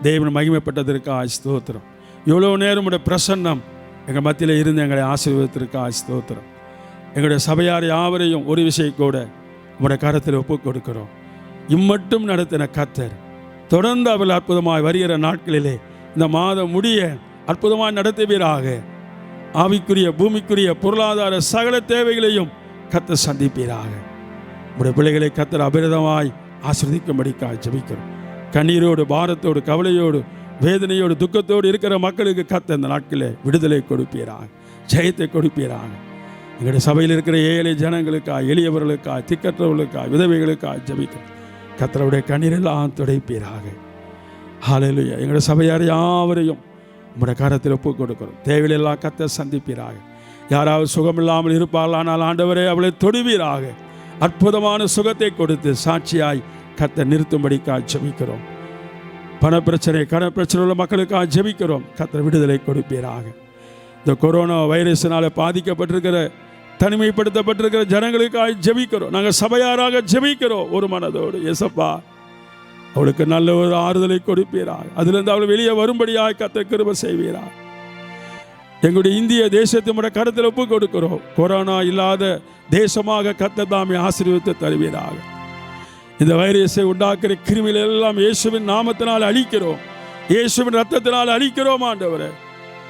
S2: தேவன் மகிமைப்பட்டதற்காய் ஸ்தோத்திரம். எவ்வளோ நேரம் உடைய பிரசன்னம் எங்கள் மத்தியில் இருந்து எங்களை ஆசீர்வதித்திற்காய் ஸ்தோத்திரம். எங்களுடைய சபையார் யாவரையும் ஒரு விஷயம் கூட உங்களுடைய கரத்தில் ஒப்புக் கொடுக்கிறோம். இம்மட்டும் நடத்தின கர்த்தர் தொடர்ந்து அவள் அற்புதமாய் வருகிற நாட்களிலே இந்த மாதம் முடிய அற்புதமாய் நடத்துவீராக. ஆவிக்குரிய பூமிக்குரிய பொருளாதார சகல தேவைகளையும் கர்த்தர் சந்திப்பீராக. உடைய பிள்ளைகளை கர்த்தர் அபிரதமாய் ஆசீர்வதிக்கும்படிக்காய் ஜெபிக்கிறோம். கண்ணீரோடு, பாரத்தோடு, கவலையோடு, வேதனையோடு, துக்கத்தோடு இருக்கிற மக்களுக்கு கர்த்தர் இந்த நாட்களில் விடுதலை கொடுப்பீராக, ஜெயத்தை கொடுப்பீராக. எங்களுடைய சபையில் இருக்கிற ஏழை ஜனங்களுக்காக, எளியவர்களுக்காக, திக்கற்றவர்களுக்காக, விதவைகளுக்காக ஜெபிக்கிறோம். கர்த்தருடைய கண்ணீரெல்லாம் துடைப்பீராக. ஹல்லேலூயா. எங்களுடைய சபையார் யாவரையும் உங்களுடைய கரத்தில் ஒப்புக் கொடுக்கிறோம். தேவையில்லெல்லாம் கர்த்தர் சந்திப்பீராக. யாராவது சுகமில்லாமல் இருப்பார்கள், ஆனால் ஆண்டவரே அவளை தொடுவீராக. அற்புதமான சுகத்தை கொடுத்து சாட்சியாய் கர்த்தர் நிறுத்தும்படிக்காக ஜெபிக்கிறோம். பணப்பிரச்சனை, கணப்பிரச்சனை உள்ள மக்களுக்காக ஜெபிக்கிறோம். கர்த்தர் விடுதலை கொடுப்பீராக. இந்த கொரோனா வைரஸினால் பாதிக்கப்பட்டிருக்கிற, தனிமைப்படுத்தப்பட்டிருக்கிற ஜனங்களுக்காக ஜெபிக்கிறோம். நாங்கள் சபையாராக ஜெபிக்கிறோம் ஒரு மனதோடு. ஏசப்பா, அவளுக்கு நல்ல ஒரு ஆறுதலை கொடுப்பீராக. அதிலிருந்து அவள் வெளியே வரும்படியாக கர்த்தர் கிருபை செய்வீராக. எங்களுடைய இந்திய தேசத்தை உடைய கருத்தில் ஒப்புக் கொடுக்கிறோம். கொரோனா இல்லாத தேசமாக கர்த்தர் தாமே ஆசீர்வதித்து தருவீராக. இந்த வைரஸை உண்டாக்குற கிருமிகள் எல்லாம் இயேசுவின் நாமத்தினால் அழிக்கிறோம், இயேசுவின் ரத்தத்தினால் அழிக்கிறோம் ஆண்டவரே.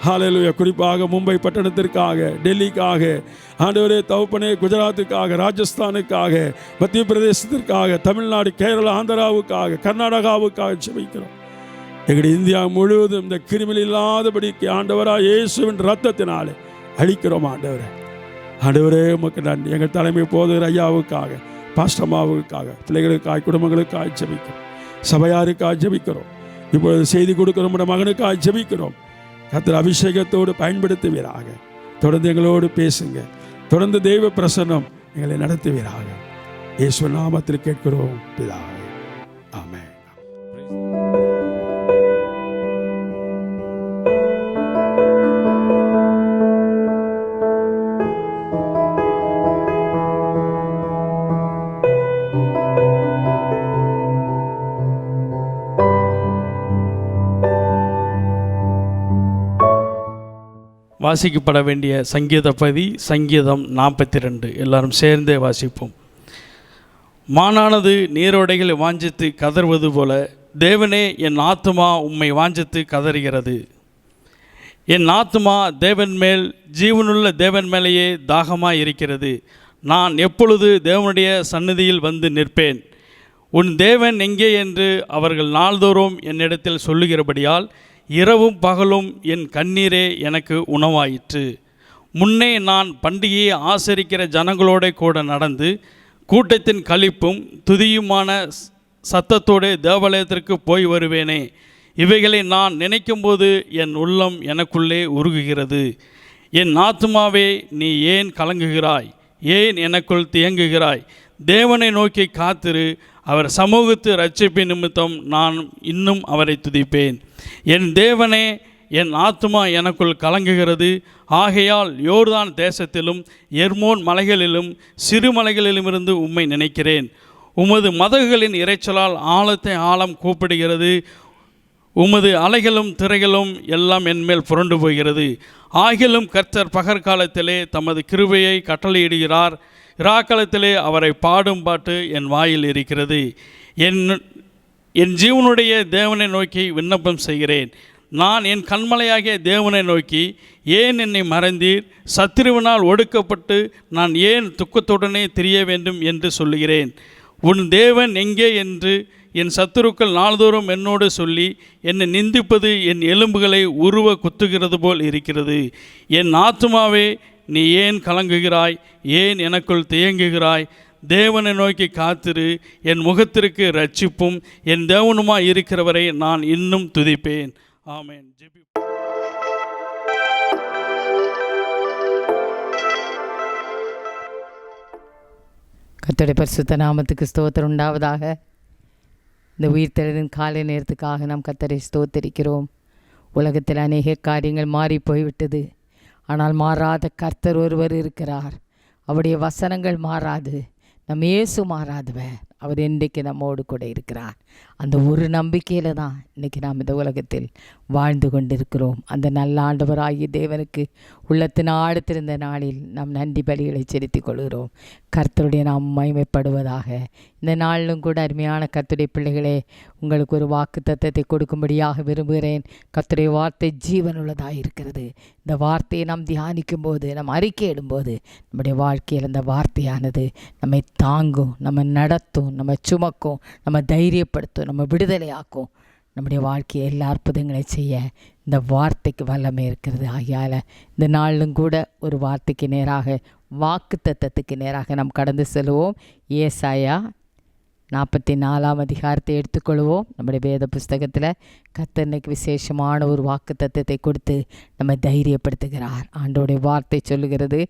S2: ஹல்லேலூயா. குறிப்பாக மும்பை பட்டணத்திற்காக, டெல்லிக்காக ஆண்டவரே, தகப்பனே, குஜராத்துக்காக, ராஜஸ்தானுக்காக, மத்திய பிரதேசத்திற்காக, தமிழ்நாடு, கேரளா, ஆந்திராவுக்காக, கர்நாடகாவுக்காக ஜெபிக்கிறோம். எங்களுடைய இந்தியா முழுவதும் இந்த கிருமிகள் இல்லாதபடிக்கு ஆண்டவராக இயேசுவின் ரத்தத்தினாலே அழிக்கிறோம் ஆண்டவரே. ஆண்டவரே உமக்கு நன்றி. எங்கள் தலைமை போதுகிற ஐயாவுக்காக, பாஸ்டம்மாவுக்காக, பிள்ளைகளுக்காக, குடும்பங்களுக்காக ஜெபிக்கிறோம். சபையாருக்காக ஜெபிக்கிறோம். இப்பொழுது செய்தி கொடுக்கிற நம்முடைய மகனுக்காக ஜெபிக்கிறோம். கர்த்தர் அபிஷேகத்தோடு பயன்படுத்துவீராக. தொடர்ந்து எங்களோடு பேசுங்க. தொடர்ந்து தெய்வ பிரசன்னம் எங்களை நடத்துவீராக. இயேசுவின் நாமத்தில் கேட்கிறோம் பிதாவே. ஆமென்.
S4: வாசிக்கப்பட வேண்டிய சங்கீத பகுதி சங்கீதம் 42. எல்லாரும் சேர்ந்தே வாசிப்போம். மானானது நீரோடைகளை வாஞ்சித்து கதறுவது போல தேவனே, என் ஆத்துமா உம்மை வாஞ்சித்து கதறுகிறது. என் ஆத்துமா தேவன் மேல், ஜீவனுள்ள தேவன் மேலேயே தாகமாக இருக்கிறது. நான் எப்பொழுது தேவனுடைய சந்நிதியில் வந்து நிற்பேன்? உன் தேவன் எங்கே என்று அவர்கள் நாள்தோறும் என்னிடத்தில் சொல்லுகிறபடியால் இரவும் பகலும் என் கண்ணீரே எனக்கு உணவாயிற்று. முன்னே நான் பண்டிகையை ஆசரிக்கிற ஜனங்களோட கூட நடந்து கூட்டத்தின் களிப்பும் துதியுமான சத்தத்தோடு தேவாலயத்திற்கு போய் வருவேனே. இவைகளை நான் நினைக்கும்போது என் உள்ளம் எனக்குள்ளே உருகுகிறது. என் ஆத்துமாவே, நீ ஏன் கலங்குகிறாய்? ஏன் எனக்குள் தியங்குகிறாய்? தேவனை நோக்கி காத்திரு. அவர் சமூகத்து இரட்சிப்பின் நிமித்தம் நான் இன்னும் அவரை துதிப்பேன். என் தேவனே, என் ஆத்துமா எனக்குள் கலங்குகிறது. ஆகையால் யோர்தான் தேசத்திலும் எர்மோன் மலைகளிலும் சிறு மலைகளிலுமிருந்து உம்மை நினைக்கிறேன். உமது மதகுகளின் இரைச்சலால் ஆழத்தை ஆழம் கூப்பிடுகிறது. உமது அலைகளும் திரைகளும் எல்லாம் என்மேல் புரண்டு போகிறது. ஆகிலும் கர்த்தர் பகற்காலத்திலே தமது கிருபையை கட்டளையிடுகிறார். இராக்காலத்திலே அவரை பாடும் பாட்டு என் வாயில் இருக்கிறது. என் ஜீவனுடைய தேவனை நோக்கி விண்ணப்பம் செய்கிறேன். நான் என் கண்மலையாகிய தேவனை நோக்கி, ஏன் என்னை மறந்தீர்? சத்துருவினால் ஒடுக்கப்பட்டு நான் ஏன் துக்கத்துடனே திரிய வேண்டும் என்று சொல்லுகிறேன். உன் தேவன் எங்கே என்று என் சத்துருக்கள் நாள்தோறும் என்னோடு சொல்லி என்னை நிந்திப்பது என் எலும்புகளை உருவ குத்துகிறது போல் இருக்கிறது. என் ஆத்துமாவே, நீ ஏன் கலங்குகிறாய்? ஏன் எனக்குள் தியங்குகிறாய்? தேவனை நோக்கி காத்திரு. என் முகத்திற்கு இரட்சிப்பும் என் தேவனுமாய் இருக்கிறவரை நான் இன்னும் துதிப்பேன். ஆமென்.
S5: கர்த்தருடைய பரிசுத்த நாமத்துக்கு ஸ்தோத்திரம் உண்டாவதாக. இந்த உயிர்த்தெழுதின் காலை நேரத்துக்காக நாம் கர்த்தரை ஸ்தோத்தரிக்கிறோம். உலகத்தில் அநேக காரியங்கள் மாறி போய்விட்டது. ஆனால் மாறாத கர்த்தர் ஒருவர் இருக்கிறார். அவருடைய வசனங்கள் மாறாது. நம் இயேசு மாறாதவர். அவர் இன்றைக்கு நம்மோடு கூட இருக்கிறார். அந்த ஒரு நம்பிக்கையில் தான் இன்றைக்கி நாம் இந்த உலகத்தில் வாழ்ந்து கொண்டிருக்கிறோம். அந்த நல்ல ஆண்டவராகிய தேவனுக்கு உள்ளத்தின் ஆழத்திருந்த நாளில் நாம் நன்றி பலிகளை செலுத்திக் கொள்கிறோம். கர்த்தருடைய நாம் மகிமைப்படுவதாக. இந்த நாளிலும் கூட அருமையான கர்த்தருடைய பிள்ளைகளே, உங்களுக்கு ஒரு வாக்கு தத்தத்தை கொடுக்கும்படியாக விரும்புகிறேன். கர்த்தருடைய வார்த்தை ஜீவனுள்ளதாக இருக்கிறது. இந்த வார்த்தையை நாம் தியானிக்கும் போது, நாம் அறிக்கையிடும்போது, நம்முடைய வாழ்க்கையில் இந்த வார்த்தையானது நம்மை தாங்கும், நம்ம நடத்தும், நம்ம சுமக்கும், நம்ம தைரியப்படுத்தும், நம்ம விடுதலையாக்கும். நம்முடைய வாழ்க்கையை எல்லா அற்புதங்களை செய்ய இந்த வார்த்தைக்கு வல்லமை இருக்கிறது. ஆகையால் இந்த நாளிலும் கூட ஒரு வார்த்தைக்கு நேராக, வாக்கு தத்தத்துக்கு நேராக நாம் கடந்து செல்வோம். ஏசாயா 44 அதிகாரத்தை எடுத்துக்கொள்வோம். நம்முடைய வேத புஸ்தகத்தில் கர்த்தருக்கு விசேஷமான ஒரு வாக்கு தத்தத்தை கொடுத்து நம்ம தைரியப்படுத்துகிறார். ஆண்டோடைய வார்த்தை சொல்லுகிறது.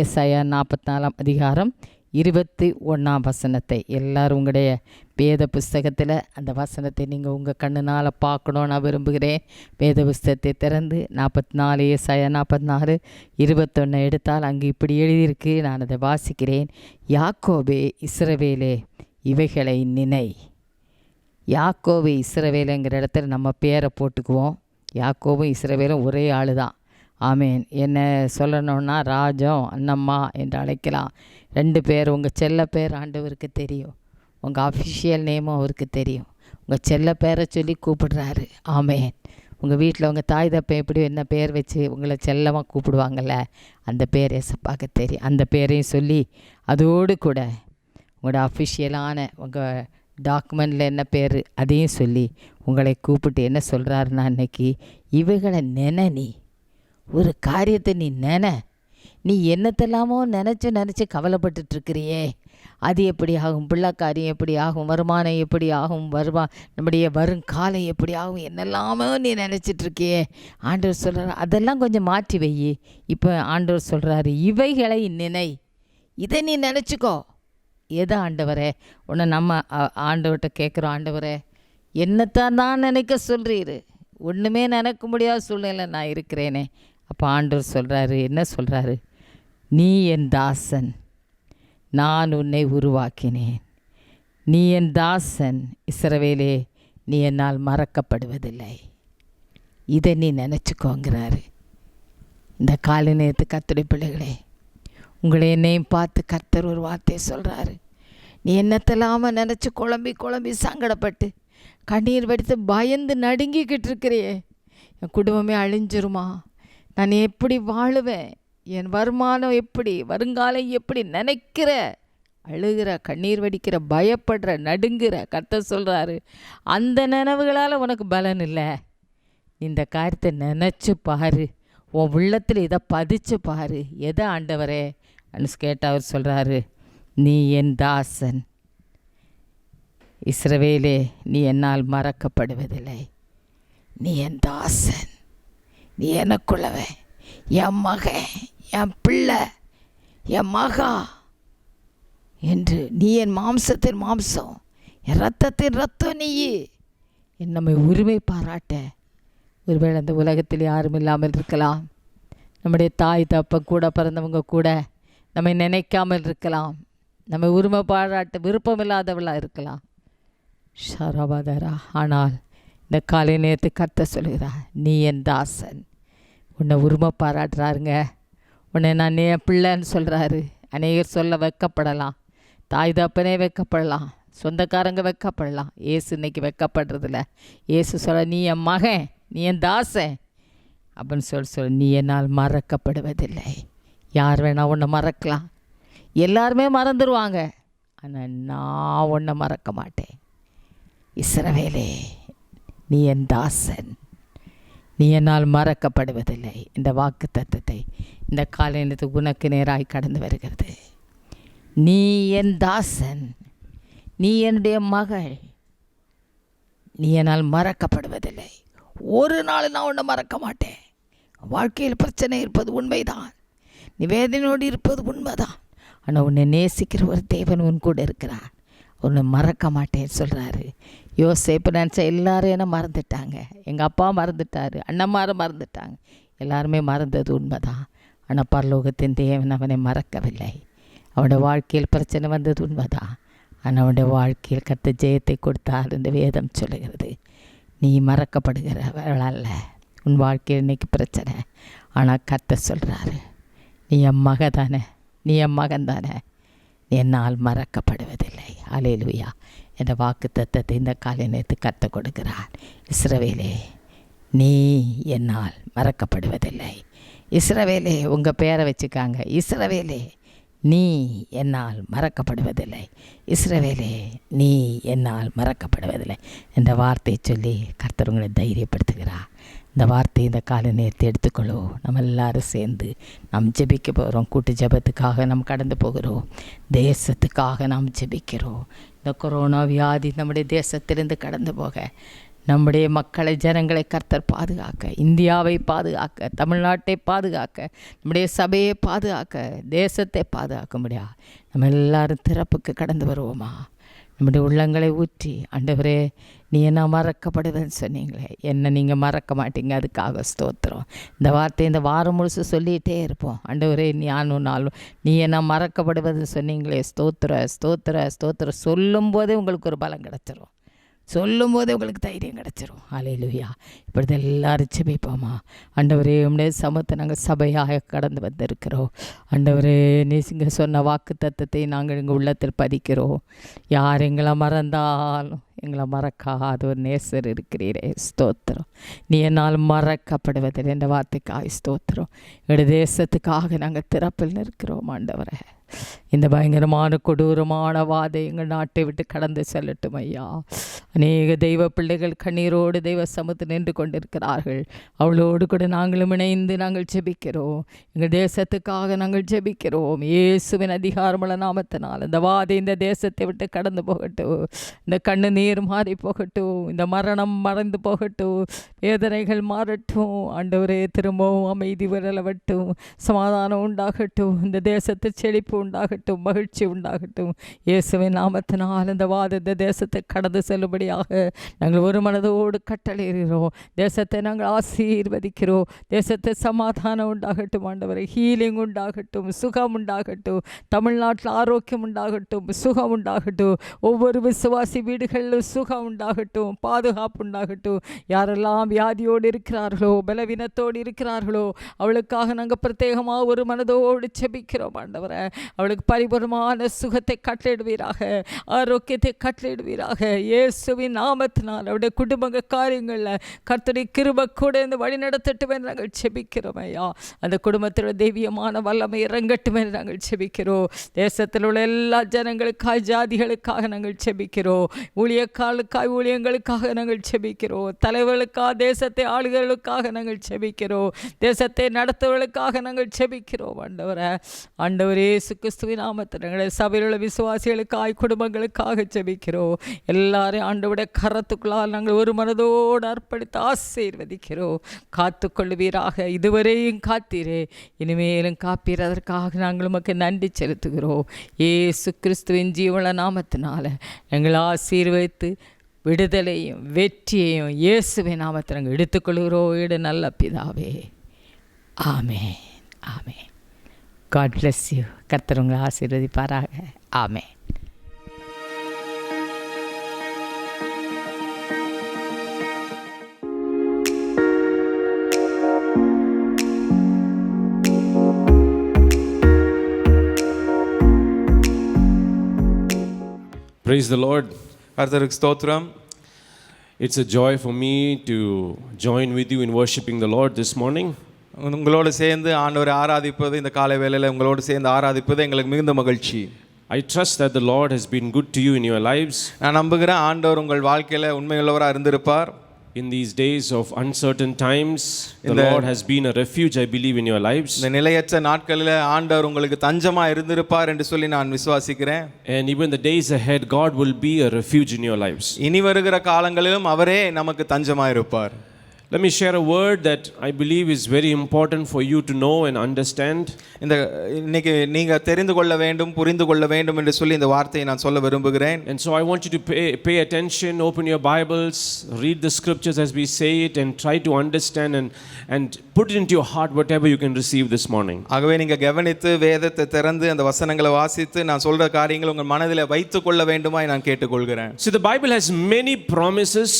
S5: ஏசாயா 44 அதிகாரம் 21 வசனத்தை எல்லாரும் உங்களுடைய வேத புஸ்தகத்தில் அந்த வசனத்தை நீங்கள் உங்கள் கண்ணுனால் பார்க்கணும் நான் விரும்புகிறேன். வேத புஸ்தகத்தை திறந்து 44 ஏசாயா 44 21 எடுத்தால் அங்கு இப்படி எழுதியிருக்கு. நான் அதை வாசிக்கிறேன். யாக்கோபே இஸ்ரவேலே இவைகளை நினை. யாக்கோபு இஸ்ரவேலுங்கிற இடத்துல நம்ம பேரை போட்டுக்குவோம். யாக்கோபும் இஸ்ரவேலும் ஒரே ஆள் தான். ஆமேன். என்ன சொல்லணும்னா ராஜம் அண்ணம்மா என்று அழைக்கலாம். 2 பேர். உங்கள் செல்ல பேர் ஆண்டவருக்கு தெரியும். உங்கள் அஃபிஷியல் நேமும் அவருக்கு தெரியும். உங்கள் செல்ல பேரை சொல்லி கூப்பிடுறாரு. ஆமேன். உங்கள் வீட்டில் உங்கள் தாய் தப்பை எப்படி என்ன பேர் வச்சு உங்களை செல்லமாக கூப்பிடுவாங்கள்ல, அந்த பேர் ஏசப்பாக்கு தெரியும். அந்த பேரையும் சொல்லி அதோடு கூட உங்களோட அஃபிஷியலான உங்கள் டாக்குமெண்ட்டில் என்ன பேர் அதையும் சொல்லி உங்களை கூப்பிட்டு என்ன சொல்கிறாருன்னா, அன்னைக்கு இவைகளை நீ ஒரு காரியத்தை நீ நீ என்னத்தெல்லாமோ நினச்சி கவலைப்பட்டுருக்கிறியே. அது எப்படி ஆகும், பிள்ளை காரியம் எப்படி ஆகும், வருமானம் எப்படி ஆகும், நம்முடைய வருங்காலம் எப்படி ஆகும், என்னெல்லாமோ நீ நினச்சிட்ருக்கியே. ஆண்டவர் சொல்கிறார், அதெல்லாம் கொஞ்சம் மாற்றி வை. இப்போ ஆண்டவர் சொல்கிறாரு, இவைகளை நினை. இதை நீ நினச்சிக்கோ. எதை ஆண்டவரே? உன்னை நம்ம ஆண்டவர்கிட்ட கேட்குறோம். ஆண்டவரே, என்னத்தான் நான் நினைக்க சொல்கிறீரு? ஒன்றுமே நினைக்க முடியாத சூழ்நிலை நான் இருக்கிறேனே. அப்போ ஆண்டவர் சொல்கிறாரு, என்ன சொல்கிறாரு? நீ என் தாசன், நான் உன்னை உருவாக்கினேன். நீ என் தாசன் இஸ்ரவேலே, நீ என்னால் மறக்கப்படுவதில்லை. இதை நீ நினச்சிக்கோங்கிறாரு. இந்த காலை நேரத்து கர்த்தருடைய பிள்ளைகளே, உங்களை என்னையும் பார்த்து கர்த்தர் ஒரு வார்த்தையை சொல்கிறாரு. நீ என்னத்தெல்லாமல் நினச்சி குழம்பி சங்கடப்பட்டு கண்ணீர் வடித்து பயந்து நடுங்கிக்கிட்டு இருக்கிறியே. என் குடும்பமே அழிஞ்சிருமா? நான் எப்படி வாழுவேன்? என் வருமானம் எப்படி, வருங்காலம் எப்படி நினைக்கிற, அழுகிற, கண்ணீர் வடிக்கிற, பயப்படுற, நடுங்குற. கர்த்தர் சொல்கிறாரு, அந்த நினைவுகளால் உனக்கு பலன் இல்லை. இந்த காரியத்தை நினச்சி பாரு. உன் உள்ளத்தில் இதை பதிச்சு பாரு. எதை ஆண்டவரே அனுசு கேட்ட அவர் சொல்கிறாரு, நீ என் தாசன் இஸ்ரவேலே, நீ என்னால் மறக்கப்படுவதில்லை. நீ என் தாசன், நீ எனக்குள்ளவன், என் மகன், என் பிள்ளை, என் மகா என்று. நீ என் மாம்சத்தின் மாம்சம், என் இரத்தத்தின் இரத்தம். நீ என் நம்மை உரிமை பாராட்ட. ஒருவேளை அந்த உலகத்தில் யாரும் இல்லாமல் இருக்கலாம். நம்முடைய தாய் தப்ப கூட பிறந்தவங்க கூட நம்மை நினைக்காமல் இருக்கலாம். நம்மை உரிமை பாராட்ட விருப்பமில்லாதவளாக இருக்கலாம். ஷரபாதரா. ஆனால் இந்த காலை நேரத்து கர்த்தர் சொல்கிறார், நீ என் தாசன். உன்னை உரிமை பாராட்டுறாருங்க. உன்னை நான் என் பிள்ளைன்னு சொல்கிறாரு. அநேகர் சொல்ல வெக்கப்படலாம். தாய் தப்பனே வெக்கப்படலாம். சொந்தக்காரங்க வெக்கப்படலாம். ஏசு இன்னைக்கு வெக்கப்படுறதில்ல. ஏசு சொல்ல, நீ என் மகன், நீ என் தாசன் அப்படின்னு சொல்ல, நீ என்னால் மறக்கப்படுவதில்லை. யார் வேணால் உன்னை மறக்கலாம். எல்லாருமே மறந்துடுவாங்க. ஆனால் நான் உன்னை மறக்க மாட்டேன். இஸ்ரவேலே, நீ என் தாசன், நீ என்னால் மறக்கப்படுவதில்லை. இந்த வாக்கு தத்தத்தை இந்த காலை நேரத்துக்கு உனக்கு நேராய் கடந்து வருகிறது. நீ என் தாசன், நீ என்னுடைய மகள், நீ என்னால் மறக்கப்படுவதில்லை. ஒரு நாள் நான் உன்னை மறக்க மாட்டேன். வாழ்க்கையில் பிரச்சனை இருப்பது உண்மைதான், நீ வேதனையோடு இருப்பது உண்மைதான். ஆனால் உன்னை நேசிக்கிற ஒரு தேவன் உன் கூட இருக்கிறார். உன்னை மறக்க மாட்டேன்னு சொல்கிறாரு. யோசேப்பு நினச்ச எல்லாரும் என்ன மறந்துட்டாங்க. எங்கள் அப்பா மறந்துட்டார், அண்ணன்மாரை மறந்துட்டாங்க, எல்லாருமே மறந்தது உண்மைதான். ஆனால் பரலோகத்தின் தேவன் அவனை மறக்கவில்லை. அவனுடைய வாழ்க்கையில் பிரச்சனை வந்தது உண்மைதான். ஆனால் அவனுடைய வாழ்க்கையில் கர்த்தர் ஜெயத்தை கொடுத்தார் என்று வேதம் சொல்லுகிறது. நீ மறக்கப்படுகிறவள் அல்ல. உன் வாழ்க்கையில் இன்றைக்கி பிரச்சனை, ஆனால் கர்த்தர் சொல்கிறாரு, நீ என் மக தானே, நீ என் மகன் தானே, என்னால் மறக்கப்படுவதில்லை. அல்லேலூயா. என்ற வாக்கு தத்தத்தை இந்த காலை நேரத்து கர்த்தர் கொடுக்கிறார். இஸ்ரவேலே, நீ என்னால் மறக்கப்படுவதில்லை. இஸ்ரவேலே, உங்கள் பேரை வச்சுக்காங்க. இஸ்ரவேலே, நீ என்னால் மறக்கப்படுவதில்லை. இஸ்ரவேலே, நீ என்னால் மறக்கப்படுவதில்லை என்ற வார்த்தையை சொல்லி கர்த்தர் உங்களை தைரியப்படுத்துகிறார். இந்த வார்த்தையை இந்த காலை நேரத்தை எடுத்துக்கொள்ளும். நம்ம எல்லாரும் சேர்ந்து நாம் ஜெபிக்க போகிறோம். கூட்டு ஜெபத்துக்காக நாம் கடந்து போகிறோம். தேசத்துக்காக நாம் ஜெபிக்கிறோம். இந்த கொரோனா வியாதி நம்முடைய தேசத்திலிருந்து கடந்து போக, நம்முடைய மக்களை, ஜனங்களை கர்த்தர் பாதுகாக்க, இந்தியாவை பாதுகாக்க, தமிழ்நாட்டை பாதுகாக்க, நம்முடைய சபையை பாதுகாக்க, தேசத்தை பாதுகாக்க முடியாது. நம்ம எல்லாரும் திறப்புக்கு கடந்து வருவோமா? நம்முடைய உள்ளங்களை ஊற்றி, ஆண்டவரே நீ என்ன மறக்கப்படுவேன்னு சொன்னீங்களே, என்ன நீங்கள் மறக்க மாட்டீங்க, அதுக்காக ஸ்தோத்திரம். இந்த வார்த்தை இந்த வாரம் முழுசு சொல்லிகிட்டே இருப்போம். ஆண்டவரே ஞானும் நாளும் நீ என்ன மறக்கப்படுவதுன்னு சொன்னீங்களே, ஸ்தோத்திர ஸ்தோத்திர ஸ்தோத்திரம். சொல்லும்போதே உங்களுக்கு ஒரு பலம் கிடச்சிரும், சொல்லும்போதே உங்களுக்கு தைரியம் கிடச்சிரும். அல்லேலூயா. இப்படி எல்லாரும் ஜெபிப்போமா? ஆண்டவரே, உம்முடைய சமூகத்தை நாங்கள் சபையாக கடந்து வந்திருக்கிறோம். ஆண்டவரே, நீங்க சொன்ன வாக்கு தத்தத்தை நாங்கள் எங்கள் உள்ளத்தில் பதிக்கிறோம். யார் எங்களை மறந்தாலும் எங்களை மறக்காத ஒரு நேசர் இருக்கிறீரே, ஸ்தோத்திரம். நீ என்னால் மறக்கப்படுவதில் என்ற வார்த்தைக்காக ஸ்தோத்திரம். எங்களுடைய தேசத்துக்காக நாங்கள் திறப்பில் நிற்கிறோம். ஆண்டவரே, இந்த பயங்கரமான கொடூரமான வாதை எங்கள் நாட்டை விட்டு கடந்து செல்லட்டும் ஐயா. அநேக தெய்வ பிள்ளைகள் கண்ணீரோடு தெய்வ சமூகத்தில் நின்று கொண்டிருக்கிறார்கள். அவளோடு கூட நாங்களும் இணைந்து நாங்கள் ஜெபிக்கிறோம். எங்கள் தேசத்துக்காக நாங்கள் ஜெபிக்கிறோம். இயேசுவின் அதிகாரமுள்ள நாமத்தினால் இந்த வாதை இந்த தேசத்தை விட்டு கடந்து போகட்டும். இந்த கண்ணீர் மாறி போகட்டும். இந்த மரணம் மறைந்து போகட்டும். வேதனைகள் மாறட்டும். ஆண்டவரே, திரும்பவும் அமைதி விரலவட்டும். சமாதானம் உண்டாகட்டும். இந்த தேசத்து செழிப்பு உண்டாகட்டும். மகிழ்ச்சி உண்டாகட்டும். இயேசுவின் நாமத்தினால் இந்த வாத தேசத்தை கடந்து செல்லும்படியாக நாங்கள் ஒரு மனதோடு கட்டளையிடுகிறோம். தேசத்தை நாங்கள் ஆசீர்வதிக்கிறோம். தேசத்தை சமாதானம் உண்டாகட்டும். ஆண்டவரை, ஹீலிங் உண்டாகட்டும், சுகம் உண்டாகட்டும். தமிழ்நாட்டில் ஆரோக்கியம் உண்டாகட்டும், சுகம் உண்டாகட்டும். ஒவ்வொரு விசுவாசி வீடுகளிலும் சுகம் உண்டாகட்டும், பாதுகாப்பு உண்டாகட்டும். யாரெல்லாம் வியாதியோடு இருக்கிறார்களோ, பலவீனத்தோடு இருக்கிறார்களோ, அவளுக்காக நாங்கள் பிரத்யேகமாக ஒரு மனதோடு செபிக்கிறோம். ஆண்டவரை, அவளுக்கு பரிபூர்ணமான சுகத்தை கட்டளிடுவீராக, ஆரோக்கியத்தை கட்டளிடுவீராக. இயேசுவின் நாமத்தினால் அவருடைய குடும்ப காரியங்களில் கர்த்தருடைய கிருபை கூட இந்த வழி நடத்தட்டும் என்று நாங்கள் செபிக்கிறோம் ஐயா. அந்த குடும்பத்தில் தெய்வீகமான வல்லமை இறங்கட்டும் என்று நாங்கள் செபிக்கிறோம். தேசத்தில் உள்ள எல்லா ஜனங்களுக்காக, ஜாதிகளுக்காக நாங்கள் செபிக்கிறோம். ஊழியக்காலுக்காக, ஊழியங்களுக்காக நாங்கள் செபிக்கிறோம். தலைவர்களுக்காக, தேசத்தை ஆளுகளுக்காக நாங்கள் செபிக்கிறோம். தேசத்தை நடத்துவர்களுக்காக நாங்கள் செபிக்கிறோம். ஆண்டவரே, இயேசு கிறிஸ்துவின் நாமத்தில் எங்களுடைய சபையில் உள்ள விசுவாசிகளுக்காக, குடும்பங்களுக்காக ஜெபிக்கிறோம். எல்லாரையும் ஆண்டவருடைய கரத்துக்குள்ளால் நாங்கள் ஒரு மனதோடு அர்ப்பணித்து ஆசீர்வதிக்கிறோம். காத்துக்கொள்ளுவீராக. இதுவரையும் காத்தீரே, இனிமேலும் காப்பீர். அதற்காக நாங்கள் உமக்கு நன்றி செலுத்துகிறோம். இயேசு கிறிஸ்துவின் ஜீவன நாமத்தினால எங்களை ஆசீர்வதித்து விடுதலையும் வெற்றியையும் இயேசுவின் நாமத்தில் நாங்கள் எடுத்துக்கொள்கிறோம். இடு நல்ல பிதாவே. ஆமென், ஆமென். God bless you. கர்த்தர் உங்களை ஆசீர்வதிப்பாராக. ஆமென்.
S6: Praise the Lord.
S3: கர்த்தருக்கு ஸ்தோத்திரம்.
S6: It's a joy for me to join with you in worshiping the Lord this morning.
S3: உங்களோடு சேர்ந்து ஆண்டவரை ஆராதிப்பது, இந்த காலை வேளையில் உங்களோடு சேர்ந்து ஆராதிப்பது எங்களுக்கு மிகுந்த மகிழ்ச்சி.
S6: I trust that the Lord has been good to you in your lives.
S3: நான் நம்புகிறேன் ஆண்டவர் உங்கள் வாழ்க்கையில் உண்மையுள்ளவராக இருந்திருப்பார்.
S6: In these days of uncertain times, the Lord has been a refuge, I believe, in your lives.
S3: இந்த நிலையற்ற நாட்களில் ஆண்டவர் உங்களுக்கு தஞ்சமா இருந்திருப்பார் என்று சொல்லி நான் விசுவாசிக்கிறேன்.
S6: And even the days ahead, God will be a refuge in your lives.
S3: இனி வருகிற காலங்களிலும் அவரே நமக்கு தஞ்சமா இருப்பார்.
S6: Let me share a word that I believe is very important for you to know and understand.
S3: இன்னைக்கு நீங்க தெரிந்து கொள்ள வேண்டும், புரிந்து கொள்ள வேண்டும் என்று சொல்லி இந்த வார்த்தையை நான் சொல்ல விரும்புகிறேன்.
S6: And so I want you to pay attention, open your Bibles, read the scriptures as we say it, and try to understand and put it into your heart whatever you can receive this morning.
S3: ஆகவே நீங்க கவனித்து வேதத்தை திறந்து அந்த வசனங்களை வாசித்து நான் சொல்ற காரியங்களை உங்கள் மனதில் வைத்துக் கொள்ள வேண்டுமாய் நான் கேட்டுக்கொள்கிறேன்.
S6: See, the Bible has many promises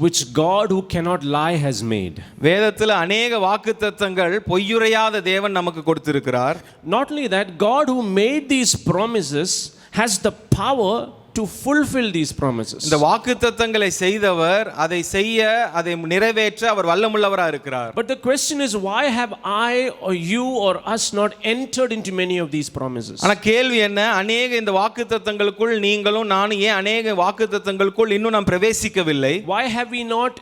S6: which God who cannot lie has made.
S3: வேதத்தில் அநேக வாக்குத்தத்தங்கள் பொய்யுரையாத தேவன் நமக்கு கொடுத்திருக்கிறார்.
S6: Not only that, God who made these promises has the power to fulfill these promises.
S3: இந்த வாக்குத்தத்தங்களை செய்தவர் அதை செய்ய அதை நிறைவேற்ற அவர் வல்லமுள்ளவராக இருக்கிறார்.
S6: But the question is, why have I or you or us not entered into many of these promises?
S3: ஆனா கேள்வி என்ன, அநேக இந்த வாக்குத்தத்தங்களுக்குள் நீங்களும் நானும் ஏன் அநேக வாக்குத்தத்தங்களுக்குள் இன்னும் நாம் பிரவேசிக்கவில்லை?
S6: Why have we not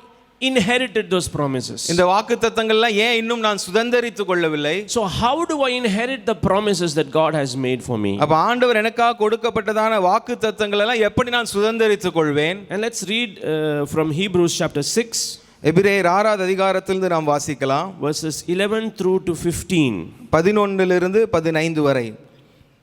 S6: inherited those promises?
S3: இந்த வாக்குத்தத்தங்கள்லாம் ஏன் இன்னும் நான் சுதந்தரித்துக் கொள்ளவில்லை?
S6: So how do I inherit the promises that God has made for me?
S3: அப்ப ஆண்டவர் எனக்காக கொடுக்கப்பட்டதான வாக்குத்தத்தங்கள் எல்லாம் எப்படி நான் சுதந்தரித்துக் கொள்வேன்?
S6: And let's read from Hebrews chapter 6,
S3: எபிரேயர் 6வது அதிகாரத்திலிருந்து நாம் வாசிக்கலாம்.
S6: verses 11 through to 15.
S3: 11 15 வரை.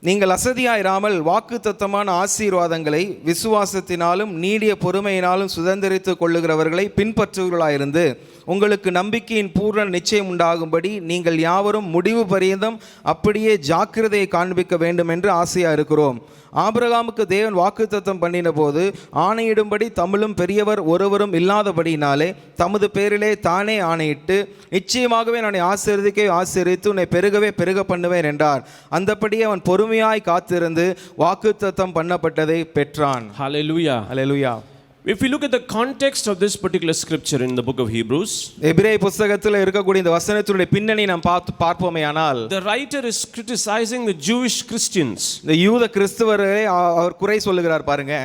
S3: நீங்கள் அசதியாயிராமல் வாக்குத்தத்தமான ஆசீர்வாதங்களை விசுவாசத்தினாலும் நீடிய பொறுமையினாலும் சுதந்திரித்துக் கொள்ளுகிறவர்களை பின்பற்றுவர்களாயிருந்து உங்களுக்கு நம்பிக்கையின் பூர்ண நிச்சயம் உண்டாகும்படி நீங்கள் யாவரும் முடிவு பரியந்தம் அப்படியே ஜாக்கிரதையை காண்பிக்க வேண்டும் என்று ஆசையா இருக்கிறோம். ஆபிரகாமுக்கு தேவன் வாக்குத்தத்தம் பண்ணின போது ஆணையிடும்படி தமிழும் பெரியவர் ஒருவரும் இல்லாதபடினாலே தமது பேரிலே தானே ஆணையிட்டு நிச்சயமாகவே நான் ஆசீர்வதித்து உன்னை பெருகவே பெருக பண்ணுவேன் என்றார். அந்தபடியே அவன் பொறுமையாய் காத்திருந்து வாக்குத்தத்தம் பண்ணப்பட்டதை பெற்றான்.
S6: Hallelujah.
S3: Hallelujah.
S6: If we look at the context of this particular scripture in the book of Hebrews,
S3: எபிரேய புத்தகத்தில் இருக்கக்கூடிய இந்த வசனத்தினுடைய பின்னணி நாம் பார்ப்போமேயானால்,
S6: the writer is criticizing the Jewish Christians.
S3: இந்த யூத கிறிஸ்தவரை அவர் குறை சொல்லுகிறார் பாருங்க.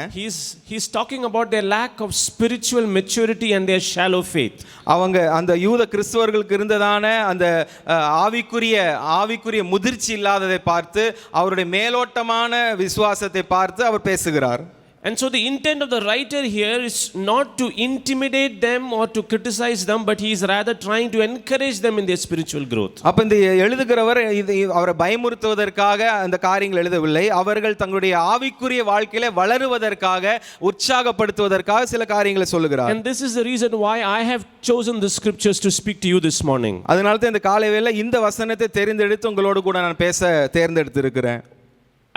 S6: He's talking about their lack of spiritual maturity and their shallow faith.
S3: அவங்க அந்த யூத கிறிஸ்தவர்களுக்கு இருந்ததான அந்த ஆவிக்குரிய முதிர்ச்சி இல்லாததை பார்த்து அவருடைய மேலோட்டமான விசுவாசத்தை பார்த்து அவர் பேசுகிறார்.
S6: And so the intent of the writer here is not to intimidate them or to criticize them, but he is rather trying to encourage them in their spiritual growth.
S3: அப்ப இந்த எழுதுகிறவர் அவரை பயமுறுத்துவதற்காக அந்த காரியங்கள் எழுதவில்லை, அவர்கள் தங்களுடைய ஆவிக்குரிய வாழ்க்கையில வளருவதற்காக உற்சாகப்படுத்துவதற்காக சில காரியங்களை சொல்லுகிறார்.
S6: And this is the reason why I have chosen the scriptures to speak to you this morning.
S3: அதனால தான் இந்த காலை வேளையில இந்த வசனத்தை தெரிந்தெடுத்து உங்களோடு கூட நான் பேச தேர்ந்தெடுத்து இருக்கிறேன்.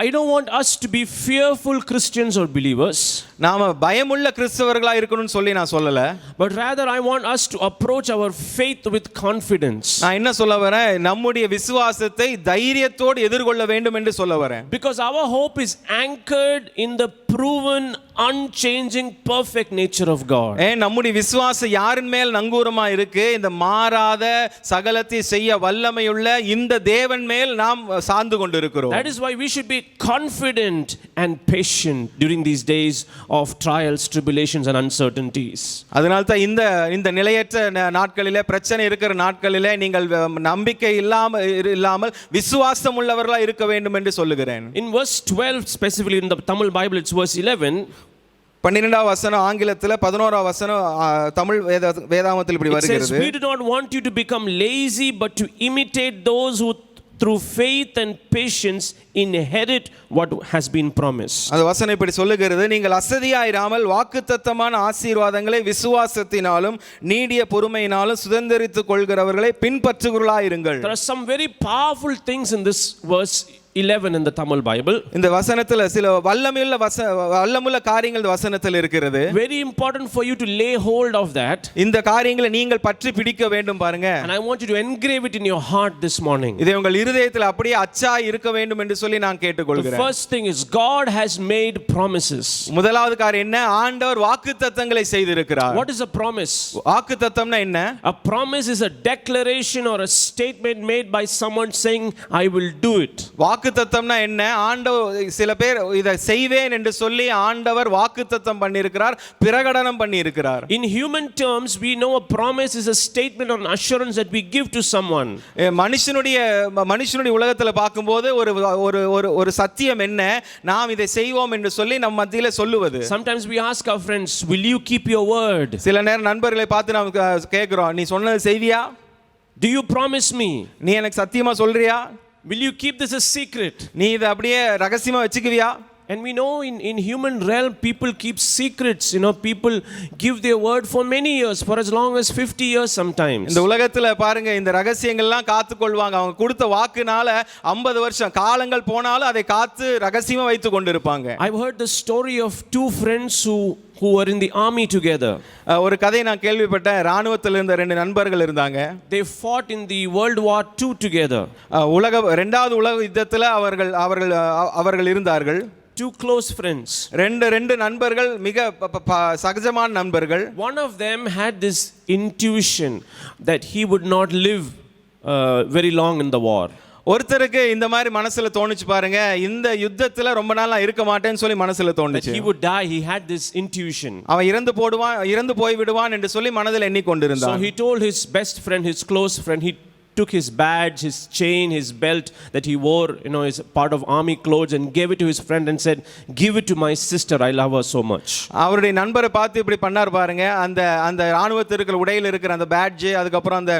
S6: I don't want us to be fearful Christians or believers.
S3: நாம பயமுள்ள கிறிஸ்தவர்களா இருக்கணும்னு சொல்லி நான் சொல்லல.
S6: But rather I want us to approach our faith with confidence.
S3: நான் என்ன சொல்ல வரேன், நம்முடைய விசுவாசத்தை தைரியத்தோடு எதிர்கொள்ள வேண்டும் என்று சொல்ல வரேன்.
S6: Because our hope is anchored in the proven unchanging perfect nature of God.
S3: நம்முடைய விசுவாசம் யாரின் மேல் நங்கூரமா இருக்கு? இந்த மாறாத சகலத்தை செய்ய வல்லமையுள்ள இந்த தேவன் மேல் நாம் சார்ந்து கொண்டிருக்கிறோம்.
S6: That is why we should be confident and patient during these days of trials, tribulations and uncertainties.
S3: அதனால தான் இந்த நிலையற்ற நாட்களிலே, பிரச்சனை இருக்கிற நாட்களிலே நீங்கள் நம்பிக்கை இல்லாமல் விசுவாசம் உள்ளவர்களா இருக்க வேண்டும் என்று சொல்லுகிறேன்.
S6: In verse 12, specifically in the Tamil Bible, it's verse 11.
S3: 12வது வசனம் ஆங்கிலத்தில், 11வது வசனம் தமிழ் வேதாகமத்தில் இப்படி வருகிறது.
S6: We do not want you to become lazy, but to imitate those who through faith and patience inherit what has been promised.
S3: அந்த வசனம் இப்படி சொல்லுகிறது, நீங்கள் அசதியாயிராமல் வாக்குத்தத்தமான ஆசீர்வாதங்களை விசுவாசத்தினாலும் நீடிய பொறுமையினாலும் சுதந்தரித்துக் கொள்கிறவர்களை பின்பற்றுகிறவர்களாயிருங்கள்.
S6: There are some very powerful things in this verse 11 in the Tamil Bible.
S3: இந்த வசனத்துல சில வல்லமுள்ள காரியங்கள் இந்த வசனத்தில் இருக்கிறது.
S6: Very important for you to lay hold of that.
S3: இந்த காரியங்களை நீங்கள் பற்றி பிடிக்க வேண்டும் பாருங்க.
S6: And I want you to engrave it in your heart this morning.
S3: இதை உங்கள் இருதயத்தில் அப்படியே அச்சாய் இருக்க வேண்டும் என்று சொல்லி நான் கேட்டுக்கொள்கிறேன்.
S6: The first thing is God has made promises.
S3: முதலாவது காரியம் என்ன? ஆண்டவர் வாக்குத்தத்தங்களை செய்திருக்கிறார்.
S6: What is a promise?
S3: வாக்குத்தத்தம்னா என்ன?
S6: A promise is a declaration or a statement made by someone saying I will do it.
S3: வாக்குத்தத்தம்னா என்ன? ஆண்டவர் சில பேர் இதை செய்வேன் என்று சொல்லி ஆண்டவர் வாக்குத்தத்தம் பண்ணியிருக்கிறார், பிரகடனம் பண்ணியிருக்கிறார்.
S6: In human terms, we know a promise is a statement or an assurance that we give to someone.
S3: மனுஷனுடைய உலகத்துல பார்க்கும்போது ஒரு ஒரு ஒரு ஒரு சத்தியம் என்ன, நாம் இதை செய்வோம் என்று சொல்லி நம்ம மத்தியில சொல்லுவது.
S6: Sometimes we ask our friends, will you keep your word?
S3: சில நேரம் நண்பர்களை பார்த்து நாம் கேட்கிறோம், நீ சொன்னது செய்வியா?
S6: Do you promise me?
S3: நீ எனக்கு சத்தியமா சொல்றியா?
S6: Will you keep this a secret?
S3: நீ இதை அப்படியே ரகசியமா வச்சுக்குவியா?
S6: And we know in human realm people keep secrets, people give their word for many years, for as long as 50 years sometimes.
S3: இந்த உலகத்துல பாருங்க, இந்த ரகசியங்கள்லாம் காத்துக்கொள்வாங்க. அவங்க கொடுத்த வாக்குனால 50 வருஷம் காலங்கள் போனாலும் அதை காத்து ரகசியமா வைத்து கொண்டிருப்பாங்க.
S6: I've heard the story of two friends who were in the army together.
S3: ஒரு கதை நான் கேள்விப்பட்டேன். ராணுவத்தில் இருந்த ரெண்டு நண்பர்கள் இருந்தாங்க.
S6: They fought in the World War II together.
S3: இரண்டாவது உலக யுத்தத்தில் அவர்கள் இருந்தார்கள்.
S6: Two close friends.
S3: ரெண்டு நண்பர்கள், மிக சகஜமான நண்பர்கள்.
S6: One of them had this intuition that he would not live very long in the war.
S3: ஒருத்தருக்கு இந்த மாதிரி மனசுல தோணுச்சு பாருங்க, இந்த யுத்தத்துல ரொம்ப நாளா இருக்க மாட்டேன்னு சொல்லி மனசுல தோணுச்சு.
S6: He would die. He had this intuition.
S3: அவன் இறந்து போய் விடுவான் என்று சொல்லி மனதில் எண்ணிக்கொண்டிருந்தான்.
S6: So he told his best friend, his close friend, he took his badge, his chain, his belt that he wore, his part of army clothes, and gave it to his friend and said, give it to my sister, I love her so much.
S3: அவருடைய நண்பரை பார்த்து இப்படி பண்ணார் பாருங்க. அந்த ராணுவத்தில் இருக்கிற உடையில் இருக்கிற அந்த பேட்ஜ், அதுக்கப்புறம் அந்த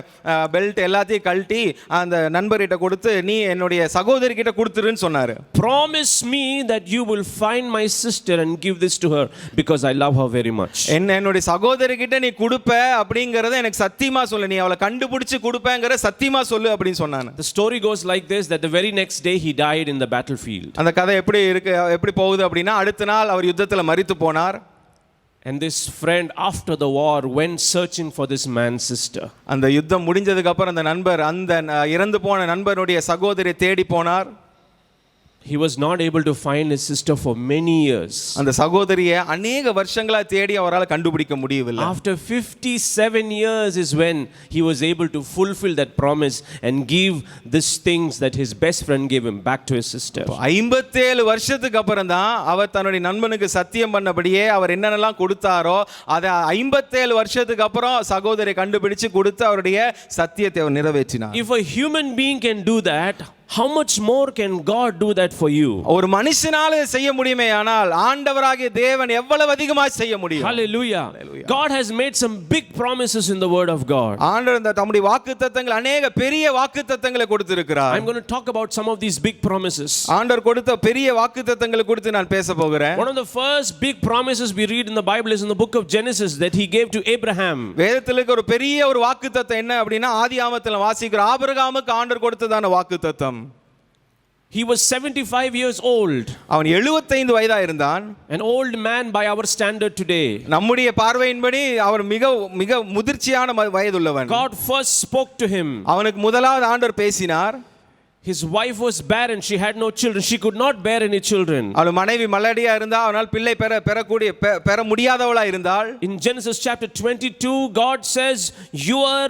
S3: பெல்ட் எல்லாத்தையும் கழட்டி அந்த நண்பர்கிட்ட கொடுத்து, நீ என்னுடைய சகோதரி கிட்ட கொடுத்துருன்னு சொன்னாரு.
S6: Promise me that you will find my sister and give this to her because I love her very much.
S3: என்னுடைய சகோதரி கிட்ட நீ கொடுப்ப அப்படிங்கறத எனக்கு சத்தியமா சொல்லு, நீ அவளை கண்டுபிடிச்சு கொடுப்பேங்கற சத்தியமா சொல்லு அப்படின்னு சொன்னான்.
S6: The story goes like this, that the very next day he died in the battlefield.
S3: அந்த கதை எப்படி போகுது அப்படினா, அடுத்த நாள் அவர் யுத்தத்துல மரித்து போனார்.
S6: And this friend after the war went searching for this man's sister.
S3: அந்த யுத்தம் முடிஞ்சதுக்கு அப்புறம் அந்த நண்பர் அந்த இறந்து போன நண்பருடைய சகோதரியை தேடி போனார்.
S6: He was not able to find his sister for many years.
S3: அந்த சகோதரியை अनेक வருஷங்களா தேடி அவரால் கண்டுபிடிக்க முடியவில்லை.
S6: After 57 years is when he was able to fulfill that promise and give these things that his best friend gave him back to his sister.
S3: 57 வருஷத்துக்கு அப்புறம் தான் அவர் தன்னுடைய நண்பனுக்கு சத்தியம் பண்ணபடியே அவர் என்னென்னலாம் கொடுத்தாரோ அதை 57 வருஷத்துக்கு அப்புறம் சகோதரியை கண்டுபிடிச்சு கொடுத்து அவருடைய சத்தியத்தை அவர் நிறைவேற்றினார்.
S6: If a human being can do that, how much more can God do that for you?
S3: ஒரு மனுஷனால செய்ய முடியுமே, ஆனால் ஆண்டவராகிய தேவன் எவ்வளவு அதிகமாக செய்ய முடியும்.
S6: Hallelujah. God has made some big promises in the word of God.
S3: ஆண்டவர் தம்முடைய வாக்குத்தத்தங்கள் अनेक பெரிய வாக்குத்தத்தங்களை கொடுத்திருக்கிறார்.
S6: I'm going to talk about some of these big promises.
S3: ஆண்டவர் கொடுத்த பெரிய வாக்குத்தத்தங்களை குறித்து நான் பேச போகிறேன்.
S6: One of the first big promises we read in the Bible is in the book of Genesis that he gave to Abraham.
S3: வேதத்தில் ஒரு பெரிய ஒரு வாக்குத்தத்தம் என்ன அப்படினா, ஆதியாகமத்தில் வாசிக்கிறோம், ஆபிரகாமுக்கு ஆண்டவர் கொடுத்ததான வாக்குத்தத்தம்.
S6: He was 75 years old.
S3: அவன் 75 வயதா இருந்தான்.
S6: An old man by our standard today.
S3: நம்முடைய பார்வையின்படி அவர் மிக முதிர்ச்சியான வயதுள்ளவன்.
S6: God first spoke to him.
S3: அவனுக்கு முதலாவது ஆண்டவர் பேசினார்.
S6: His wife was barren, she had no children, she could not bear any children.
S3: அவள் மனைவி மலடியா இருந்தா, அவனால் பிள்ளை பெற முடியாதவளா இருந்தாள்.
S6: In Genesis chapter 22, God says, your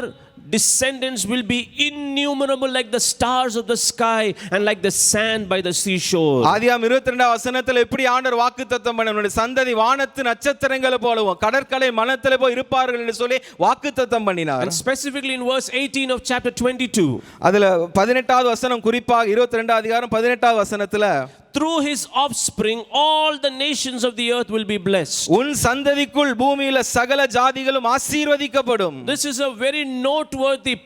S6: descendants will be innumerable like the stars of the sky and like the sand by the seashore.
S3: ஆதியாகமம் 22 வசனத்தில் எப்படி ஆண்டவர் வாக்குத்தத்தம் பண்ணார், சந்ததி வானத்து நட்சத்திரங்களை போலவும் கடற்கரை மணத்திலே போய் இருப்பார்கள் என்று சொல்லி வாக்குத்தத்தம் பண்ணினார்.
S6: And specifically in verse 18 of chapter 22,
S3: அதுல 18வது வசனம், குறிப்பாக 22 அதிகாரம் 18வது வசனத்துல,
S6: through his offspring all the nations of the earth will be blessed.
S3: உன் சந்ததிக்குள் பூமியில சகல ஜாதிகளும் ஆசீர்வதிக்கப்படும்.
S6: This is a very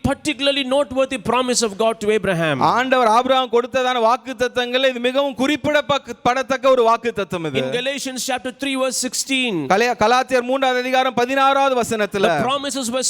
S6: particularly noteworthy promise of God to Abraham.
S3: ஆண்டவர் ஆபிரகாம் கொடுத்ததான வாக்குத்தத்தங்கள் இது மிகவும் குறிப்பிடப்படத்தக்க ஒரு வாக்குத்தத்தம் இது.
S6: In Galatians chapter 3 verse 16,
S3: கலாத்தியர் 3வது அதிகாரம் 16வது வசனத்துல,
S6: the promises were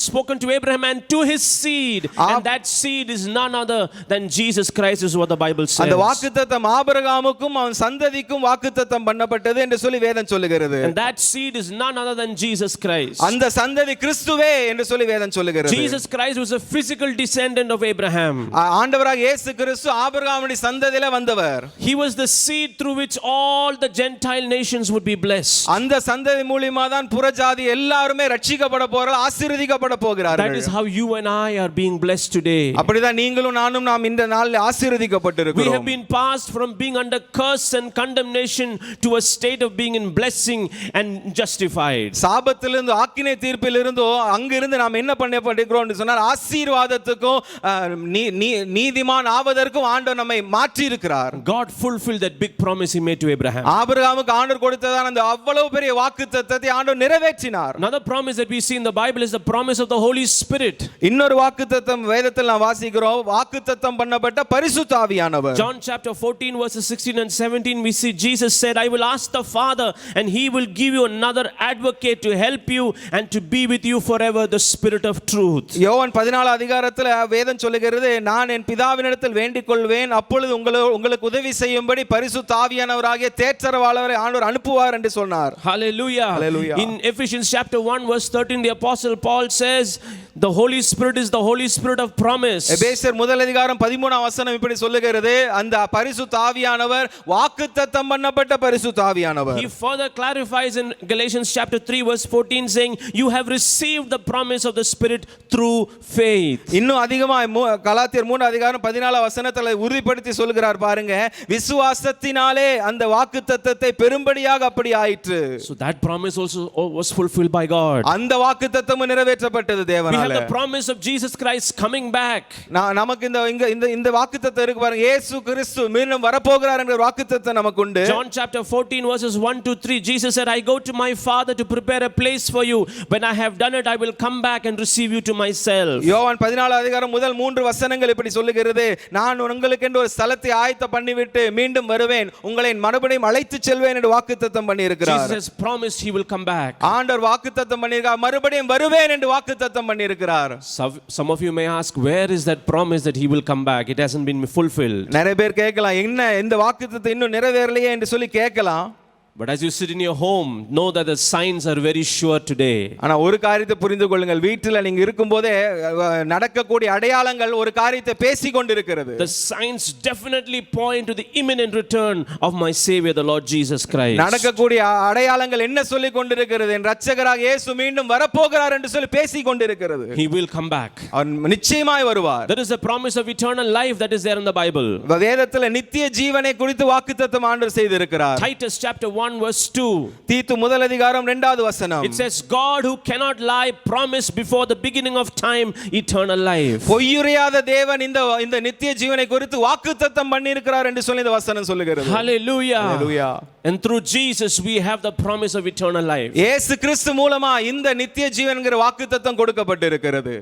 S6: spoken to Abraham and to his seed, and that seed is none other than Jesus Christ, is what the Bible says.
S3: அந்த வாக்குத்தத்தம் ஆபிரகாமுக்கும் அவன் சந்ததிக்கும் வாக்குத்தத்தம் பண்ணப்பட்டது என்று சொல்லி வேதம் சொல்லுகிறது.
S6: And that seed is none other than Jesus Christ.
S3: அந்த சந்ததி கிறிஸ்துவே என்று சொல்லி வேதம் சொல்லுகிறது.
S6: Jesus Christ was a physical descendant of Abraham.
S3: ஆண்டவராக இயேசு கிறிஸ்து ஆபிரகாமுடைய சந்ததியிலே வந்தவர்.
S6: He was the seed through which all the Gentile nations would be blessed.
S3: அந்த சந்ததி மூலமா தான் புறஜாதி எல்லாரும் ரட்சிக்கப்பட போறார்கள், ஆசீர்வதிக்கப்பட போகிறார்கள்.
S6: That is how you and I are being blessed today.
S3: அப்படிதான் நீங்களும் நானும் நாம் இந்த நாளில் ஆசீர்வதிக்கப்பட்டிருக்கிறோம்.
S6: We have been passed from being under curse and condemnation to a state of being in blessing and justified.
S3: சாபத்திலிருந்து ஆக்கினை தீர்ப்பிலிருந்து அங்கிருந்து நாம் என்ன பண்ணப்பட்டிருக்கிறோம் என்று சொன்னால் ஆசீர்வாதத்துக்கும் நீதிமான் ஆவதற்கும் ஆண்டவர் நம்மை மாற்றி இருக்கிறார்.
S6: God fulfilled that big promise he made to Abraham.
S3: ஆபிரகாமுக்கு ஆண்டவர் கொடுத்ததான அந்த அவ்வளவு பெரிய வாக்குத்தத்தத்தை ஆண்டவர் நிறைவேற்றினார்.
S6: Another promise that we see in the Bible is the promise of the Holy Spirit.
S3: இன்னொரு வாக்குத்தத்தம் வேதத்தில் நாம் வாசிக்கிறோம், வாக்குத்தத்தம் பண்ணப்பட்ட பரிசுத்த ஆவியானவர்.
S6: John chapter 14 verses 16 and 17 we see Jesus said, I will ask the Father and he will give you another advocate to help you and to be with you forever, the Spirit of truth.
S3: யோவான் 14 அதிகாரத்தில் வேதம் சொல்லுகிறது, நான் என் பிதாவினிடத்தில் வேண்டிக் கொள்வேன், அப்பொழுது உங்களுக்கு உதவி செய்யும்படி பரிசுத்த ஆவியானவராகிய தேற்றரவாளரை ஆண்டவர் அனுப்புவார் என்று சொன்னார்.
S6: Hallelujah.
S3: Hallelujah.
S6: In Ephesians chapter 1 verse 13 the apostle Paul says the Holy Spirit is the Holy Spirit of promise.
S3: எபேசியர் முதல் அதிகாரம் 13 வசனம் இப்படி சொல்லுகிறது, அந்த பரிசுத்த ஆவியானவர் வாக்குத்தத்தம் பண்ணப்பட்ட பரிசுத்த ஆவியானவர்.
S6: He further clarifies in Galatians chapter 3 verse 14 saying you have received the promise of the Spirit through faith.
S3: இன்னும் அதிகமாய் கலாத்தியர் 3 அதிகாரம் 14 வசனத்தில் உறுதிப்படுத்தி சொல்கிறார் பாருங்க, விசுவாசத்தினாலே அந்த வாக்குத்தத்தத்தை பெரும்படியாக அப்படி ஆயிற்று.
S6: So that promise also was fulfilled by God.
S3: அந்த வாக்குத்தத்தமும் நிறைவேற்றப்பட்டது தேவனாலே.
S6: We have the promise of Jesus Christ coming back.
S3: நமக்கு இந்த வாக்குத்தத்தம் இருக்கு பாருங்க, இயேசு கிறிஸ்து மீண்டும் வரப்போகிறார் என்ற வாக்குத்தத்தம் நமக்கு உண்டு.
S6: John chapter 14 verses 1 to 3 Jesus said, I go to my Father to prepare a place for you. When I have done it I will come back and receive you to myself.
S3: யோவான் 14 அதிகாரம் முதல் 3 வசனங்கள் இப்படி சொல்லுகிறது, நான் உங்களுக்கு என்று ஒரு ஸ்தலத்தை ஆயத்த பண்ணிவிட்டு மீண்டும் வருவேன், உங்களை மறுபடியும் அழைத்து செல்வேன் என்று வாக்குத்தத்தம் பண்ணி இருக்கிறார்.
S6: Jesus has promised he will come back.
S3: ஆண்டவர் வாக்குத்தத்தம் பண்ணியிருக்கார், மறுபடியும் வருவேன் என்று வாக்குத்தத்தம் பண்ணி இருக்கிறார்.
S6: Some of you may ask, where is that promise that he will come back? It hasn't been fulfilled.
S3: நிறைய பேர் கேட்கலாம், என்ன இந்த வாக்குத்தத்தம் இன்னும் நிறைவேறலையே என்று சொல்லி கேட்கலாம்.
S6: But as you sit in your home, know that the signs are very sure today.
S3: ஆனா ஒரு காரியத்தை புரிந்து கொள்ளுங்கள், வீட்டில் நீங்க இருக்கும்போதே நடக்கக்கூடிய அடையாளங்கள் ஒரு காரியத்தை பேசிக் கொண்டிருக்கிறது.
S6: The signs definitely point to the imminent return of my Savior, the Lord Jesus Christ.
S3: நடக்கக்கூடிய அடையாளங்கள் என்ன சொல்லிக் கொண்டிருக்கிறது? என் இரட்சகராக இயேசு மீண்டும் வரப்போகிறார் என்று சொல்லி பேசிக் கொண்டிருக்கிறது.
S6: He will come back.
S3: அவர் நிச்சயமாய் வருவார்.
S6: There is a promise of eternal life that is there in the Bible.
S3: வேதத்தில் நித்திய ஜீவனை குறித்து வாக்குத்தத்தம் ஆண்டவர் செய்திருக்கிறார்.
S6: Titus chapter 1 verse 2.
S3: தீத்து முதல் அதிகாரம் 2வது வசனம்.
S6: It says God who cannot lie promised before the beginning of time eternal life.
S3: பொய்யுரையாத தேவன் இந்த நித்திய ஜீவனை குறித்து வாக்குத்தத்தம் பண்ணியிருக்கிறார் என்று சொல்லி இந்த வசனம் சொல்லுகிறது.
S6: Hallelujah.
S3: Hallelujah.
S6: And through Jesus we have the promise of eternal life.
S3: இயேசு கிறிஸ்து மூலமா இந்த நித்திய ஜீவன்கிற வாக்குத்தத்தம் கொடுக்கப்பட்டிருக்கிறது.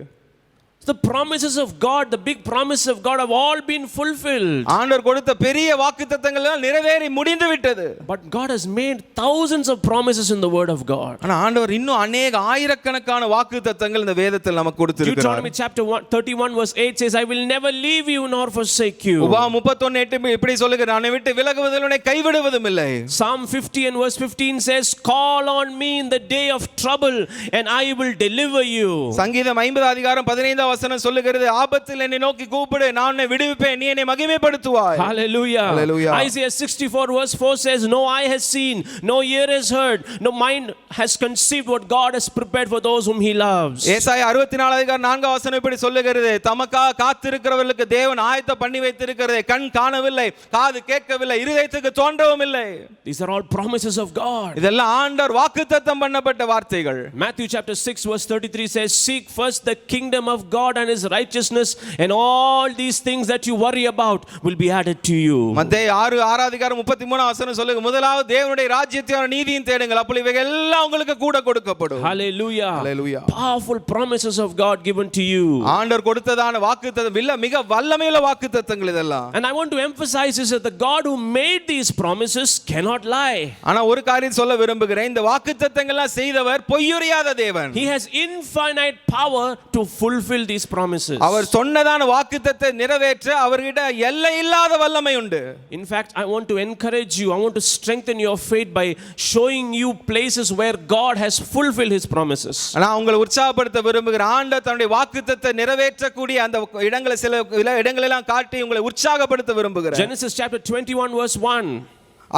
S6: The promises of God, the big promises of God have all been fulfilled.
S3: ஆண்டவர் கொடுத்த பெரிய வாக்குத்தத்தங்கள் எல்லாம் நிறைவேறி முடிந்து விட்டது.
S6: But God has made thousands of promises in the word of God.
S3: ஆனா ஆண்டவர் இன்னும் अनेक ஆயிரக்கணக்கான வாக்குத்தத்தங்கள் இந்த வேதத்தில் நமக்கு கொடுத்திருக்கிறார்.
S6: Deuteronomy chapter 31 verse 8 says, I will never leave you nor forsake you.
S3: உபாகமம் 31:8 இப்படி சொல்லுகிறார், நான் விட்டு விலகுவதில்லை, உன்னை கைவிடுவதும் இல்லை.
S6: Psalm 50 and verse 15 says, call on me in the day of trouble and I will deliver you.
S3: சங்கீதம் 50 அதிகாரம் 15 வசனம் சொல்லுகிறது, ஆபத்தில் என்னை நோக்கி கூப்பிடு, நான் உன்னை விடுவிப்பேன், நீ என்னை மகிமைப்படுத்துவாய்.
S6: Hallelujah.
S3: Hallelujah.
S6: Isaiah 64 verse 4 says, no eye has seen, no ear has heard, no mind has conceived what God has prepared for those whom he loves.
S3: ஏசாயா 64 அதிகாரம் 4 வசனம் இப்படி சொல்லுகிறது, தமக்காக காத்திருக்கிறவர்களுக்கு தேவன் ஆயத்த பண்ணி வைத்திருக்கிறதை கண் காணவில்லை, காது கேட்கவில்லை, இருதயத்துக்கு தோன்றவும் இல்லை.
S6: These are all promises of God.
S3: இதெல்லாம் ஆண்டவர் வாக்குத்தத்தம் பண்ணப்பட்ட வார்த்தைகள்.
S6: Matthew chapter 6 verse 33 says, seek first the kingdom of God and his righteousness and all these things that you worry about will be added to you.
S3: மத்தேயு 6 அதிகாரம் 33 வசனம் சொல்லுங்க, முதலாவது தேவனுடைய ராஜ்யத்தையும் நீதியையும் தேடுங்கள், அப்பொழுது இவைகள் எல்லாம் உங்களுக்கு கூட கொடுக்கப்படும்.
S6: Hallelujah.
S3: Hallelujah.
S6: Powerful promises of God given to you.
S3: ஆண்டவர் கொடுத்ததான வாக்குத்தத்தம் மிக வல்லமையுள்ள வாக்குத்தத்தங்கள் இதெல்லாம்.
S6: And I want to emphasize is that the God who made these promises cannot lie.
S3: ஆனா ஒரு காரியம் சொல்ல விரும்புகிறேன், இந்த வாக்குத்தத்தங்கள் எல்லாம் செய்தவர் பொய்யுரையாத தேவன்.
S6: He has infinite power to fulfill these promises.
S3: அவர் சொன்னதான வாக்குத்தத்தத்தை நிறைவேற்ற அவர்கிட்ட எல்லை இல்லாத வல்லமை உண்டு.
S6: In fact, I want to encourage you, I want to strengthen your faith by showing you places where God has fulfilled his promises.
S3: நான் உங்களை உற்சாகப்படுத்த விரும்புகிறேன். ஆண்டவர் தன்னுடைய வாக்குத்தத்தத்தை நிறைவேற்றக்கூடிய அந்த இடங்களை சில இடங்களெல்லாம் காட்டி உங்களை உற்சாகப்படுத்த விரும்புகிறேன்.
S6: Genesis chapter 21 verse 1.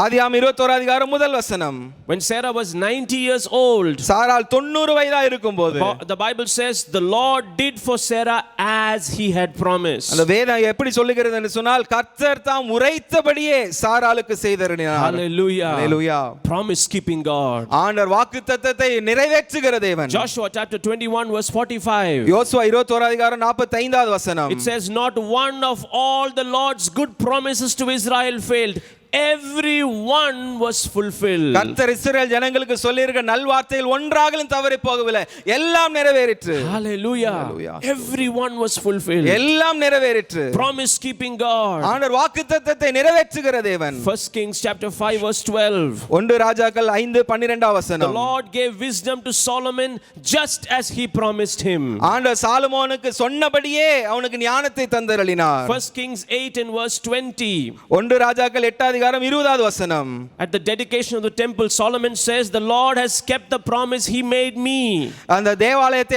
S3: ஆதியாகமம் 21 அதிகாரம் முதல் வசனம்.
S6: When Sarah was 90 years old,
S3: சாராள் 90 வயதா இருக்கும்போது
S6: the Bible says the Lord did for Sarah as he had promised.
S3: அந்த வேதம் எப்படி சொல்லுகிறது என்று சொன்னால் கர்த்தர் தாம் உரைத்தபடியே சாராளுக்கு செய்தருளினார்.
S6: Hallelujah.
S3: Hallelujah.
S6: Promise keeping God.
S3: ஆண்டவர் வாக்குத்தத்தத்தை நிறைவேற்றுகிற தேவன்.
S6: Joshua chapter 21 verse 45.
S3: யோசுவா 21 அதிகாரம் 45வது வசனம்.
S6: It says not one of all the Lord's good promises to Israel failed. Every one was fulfilled.
S3: கர்த்தர் இஸ்ரவேல் ஜனங்களுக்கு சொல்லியிருக்க நல்வார்த்தைகள் ஒன்றாகலும் தவறி போகவில்லை, எல்லாம் நிறைவேறிற்று.
S6: Hallelujah. Every one was fulfilled.
S3: எல்லாம் நிறைவேறிற்று.
S6: Promise keeping God.
S3: ஆண்டவர் வாக்குத்தத்தத்தை நிறைவேற்றுகிற தேவன்.
S6: 1 Kings chapter 5 verse 12.
S3: 1 ராஜாக்கள் 5:12
S6: The
S3: வசனம்.
S6: Lord gave wisdom to Solomon just as he promised him.
S3: ஆண்டவர் சாலமோனுக்கு சொன்னபடியே அவனுக்கு ஞானத்தை தந்தருளினார்.
S6: 1 Kings 8 and verse 20.
S3: 1 ராஜாக்கள் 8 20வது வசனம்.
S6: At the dedication of the temple, Solomon says, the Lord has kept the promise he made me.
S3: அந்த தேவாலயத்தை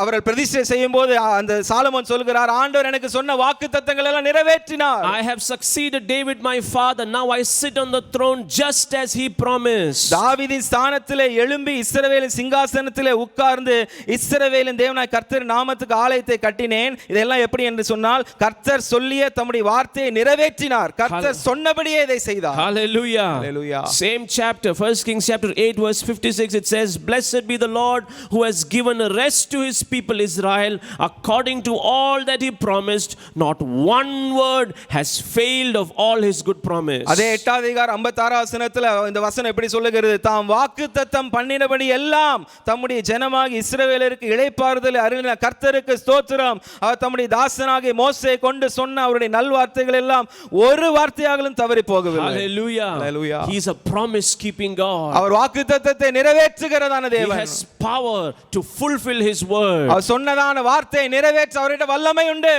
S3: அவர்கள் பிரதிஷ்டை செய்யும்போது அந்த சாலமோன் சொல்கிறார், ஆண்டவர் எனக்கு சொன்ன வாக்குத்தத்தங்களை எல்லாம் நிறைவேற்றினார்.
S6: I have succeeded David my father, now I sit on the throne just as he promised.
S3: தாவீதின் ஸ்தானத்திலே எழும்பி இஸ்ரவேலின் சிங்காசனத்திலே உட்கார்ந்து இஸ்ரவேலின் தேவனாய் கர்த்தர் நாமத்துக்கு ஆலயத்தை கட்டினேன். இதெல்லாம் எப்படி என்று சொன்னால் கர்த்தர் சொல்லிய தம்முடைய வார்த்தையை நிறைவேற்றினார். கர்த்தர் சொன்னபடியே இதை செய்தார்.
S6: Hallelujah.
S3: Hallelujah.
S6: Same chapter, 1 Kings chapter 8 verse 56, it says, blessed be the Lord who has given rest to his people Israel according to all that he promised. Not one word has failed of all his good promise.
S3: அதே 8வது அதிகாரம் 56வது வசனத்துல இந்த வசனம் எப்படி சொல்லுகிறது, தாம் வாக்குத்தத்தம் பண்ணினபடி எல்லாம் தம்முடைய ஜனமாகிய இஸ்ரவேலருக்கு இளைப்பாறுதலை அருளின கர்த்தருக்கு ஸ்தோத்திரம். அவர் தம்முடைய தாசனாகிய மோசேயை கொண்டு சொன்ன அவருடைய நல்வார்த்தைகள் எல்லாம் ஒரு வார்த்தையாகலும் தவறி போகவில்லை.
S6: Hallelujah.
S3: Hallelujah.
S6: He is a promise keeping God.
S3: அவர் வாக்குத்தத்தத்தை நிறைவேற்றுகிறதான
S6: He
S3: தேவன்.
S6: has power to fulfill his word.
S3: அவர் சொன்னதான வார்த்தையை நிறைவேற்ற அவரிடம் வல்லமை உண்டு.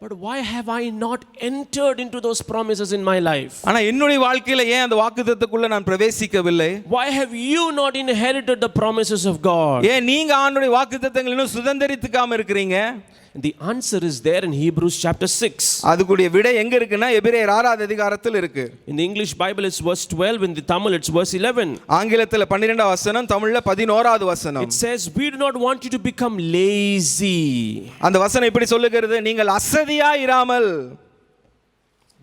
S6: But why have I not entered into those promises in my life?
S3: ஆனா என்னுடைய வாழ்க்கையில ஏன் அந்த வாக்குத்தத்தத்துக்குள்ள நான் பிரவேசிக்கவில்லை?
S6: Why have you not inherited the promises of God?
S3: ஏன் நீங்க ஆண்டவருடைய வாக்குத்தத்தங்களை இன்னும் சுதந்தரித்துக்காம இருக்கீங்க?
S6: The answer is there in Hebrews chapter 6.
S3: அதுக்குடைய விடை எங்க இருக்குன்னா எபிரேயர் 6வது அதிகாரத்தில் இருக்கு.
S6: In the English Bible it's verse 12, in the Tamil it's verse 11.
S3: ஆங்கிலத்துல 12வது வசனம், தமிழ்ல 11வது வசனம்.
S6: It says we do not want you to become lazy.
S3: அந்த வசனம் இப்படி சொல்லுகிறது, நீங்கள் அசதியா இராமல்.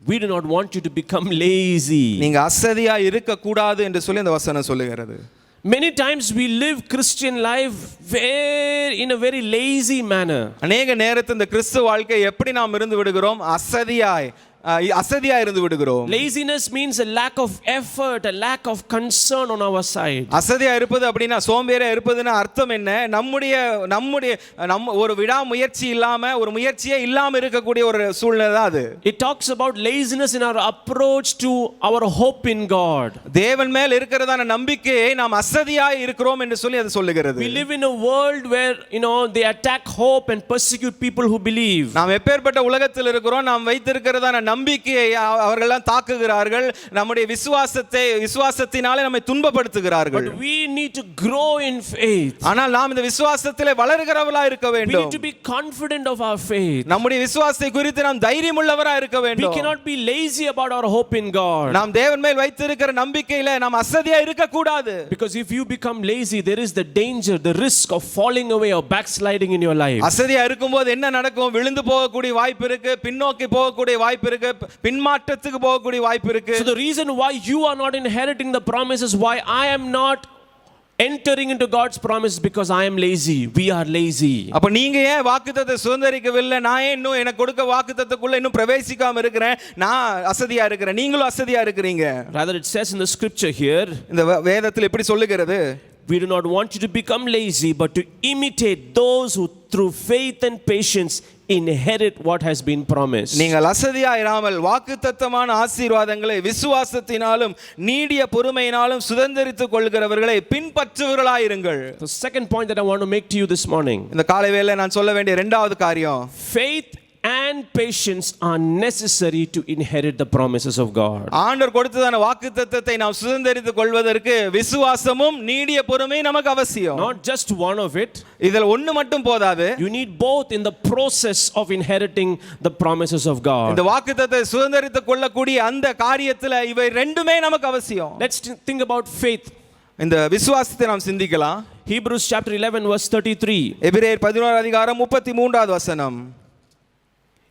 S6: We do not want you to become lazy.
S3: நீங்க அசதியா இருக்க கூடாது என்று சொல்லி அந்த வசனம் சொல்லுகிறது.
S6: Many times we live Christian life in a very lazy manner.
S3: அநேக நேரத்தில் இந்த கிறிஸ்துவ வாழ்க்கை எப்படி நாம் இருந்து விடுகிறோம், அசதியா இருந்து விடுகிறோம்.
S6: Laziness means a lack of effort, a lack of concern on our side.
S3: அசதியா இருப்பது அப்படினா சோம்பேறியா இருப்பதுனா அர்த்தம் என்ன, நம்ம ஒரு விடாமுயற்சி இல்லாம ஒரு முயற்சியே இல்லாம இருக்கக்கூடிய ஒரு சூழ்நிலை தான் அது.
S6: It talks about laziness in our approach to our hope in God.
S3: தேவன் மேல் இருக்கிறதான நம்பிக்கையை நாம் அசதியா இருக்கிறோம் என்று சொல்லி அது சொல்லுகிறது.
S6: We live in a world where they attack hope and persecute people who believe.
S3: நாம் எப்பேற்பட்ட உலகத்தில் இருக்கிறோம், நாம் வைத்திருக்கிறதான நம்பிக்கையை அவர்கள்லாம் தாக்குகிறார்கள், நம்முடைய விசுவாசத்தினாலே நம்மை துன்பப்படுத்துகிறார்கள்.
S6: But we need to grow in faith.
S3: ஆனால் நாம் இந்த விசுவாசத்திலே வளருகிறவர்களாக இருக்க
S6: We
S3: வேண்டும்.
S6: need to be confident of our faith.
S3: நம்முடைய விசுவாசத்தை குறித்து நாம் தைரியமுள்ளவராக இருக்க
S6: We
S3: வேண்டும்.
S6: cannot be lazy about our hope in God.
S3: நாம் தேவன் மேல் வைத்திருக்கிற நம்பிக்கையில நாம் அசதியா இருக்க கூடாது.
S6: Because if you become lazy, there is the danger, the risk of falling away or backsliding in your life.
S3: அசதியா இருக்கும்போது என்ன நடக்கும், விழுந்து போகக்கூடிய வாய்ப்பு இருக்கு, பின்னோக்கி போகக்கூடிய வாய்ப்பு இருக்கு, பின்மாற்றத்துக்கு போகக்கூடிய வாய்ப்பு இருக்கு.
S6: So the reason why you are not inheriting the promises, why I am not entering into God's promise, because I am lazy. We are lazy.
S3: அப்ப நீங்க ஏன் வாக்குத்தத்தத்தை சுதந்தரிக்கவில்லை, நான் ஏன் இன்னும் எனக்கு கொடுக்க வாக்குத்தத்தத்துக்குள்ள இன்னும் பிரவேசிக்காம இருக்கிறேன், நான் அசதியா இருக்கிறேன், நீங்களும் அசதியா இருக்கிறீங்க.
S6: Rather it says in the scripture here,
S3: இந்த வேதத்தில் எப்படி சொல்லுகிறது,
S6: we do not want you to become lazy, but to imitate those who through faith and patience inherit what has been promised.
S3: நீங்கள் அசதியாயிராமல் வாக்குத்தத்தமான ஆசீர்வாதங்களை விசுவாசத்தினாலும் நீடிய பொறுமையினாலும் சுதந்தரித்துக் கொள்கிறவர்களை பின்பற்றுவர்களாயிருங்கள்.
S6: The second point that I want to make to you this morning.
S3: இந்த காலை வேளையில நான் சொல்ல வேண்டிய இரண்டாவது காரியம்,
S6: Faith and patience are necessary to inherit the promises of God.
S3: ஆண்டவர் கொடுத்ததான வாக்குத்தத்தத்தை நாம் சுதந்தரித்துக் கொள்வதற்கு விசுவாசமும் நீடிய பொறுமையும் நமக்கு அவசியம்.
S6: Not just one of it.
S3: இதில் ஒண்ணு மட்டும் போதாது.
S6: You need both in the process of inheriting the promises of God.
S3: இந்த வாக்குத்தத்தத்தை சுதந்தரித்துக் கொள்ளக்கூடிய அந்த காரியத்துல இவை ரெண்டுமே நமக்கு அவசியம்.
S6: Let's think about faith.
S3: இந்த விசுவாசத்தை நாம் சிந்திக்கலாம்.
S6: Hebrews chapter 11 verse 33.
S3: எபிரேயர் 11 அதிகாரம் 33வது வசனம்.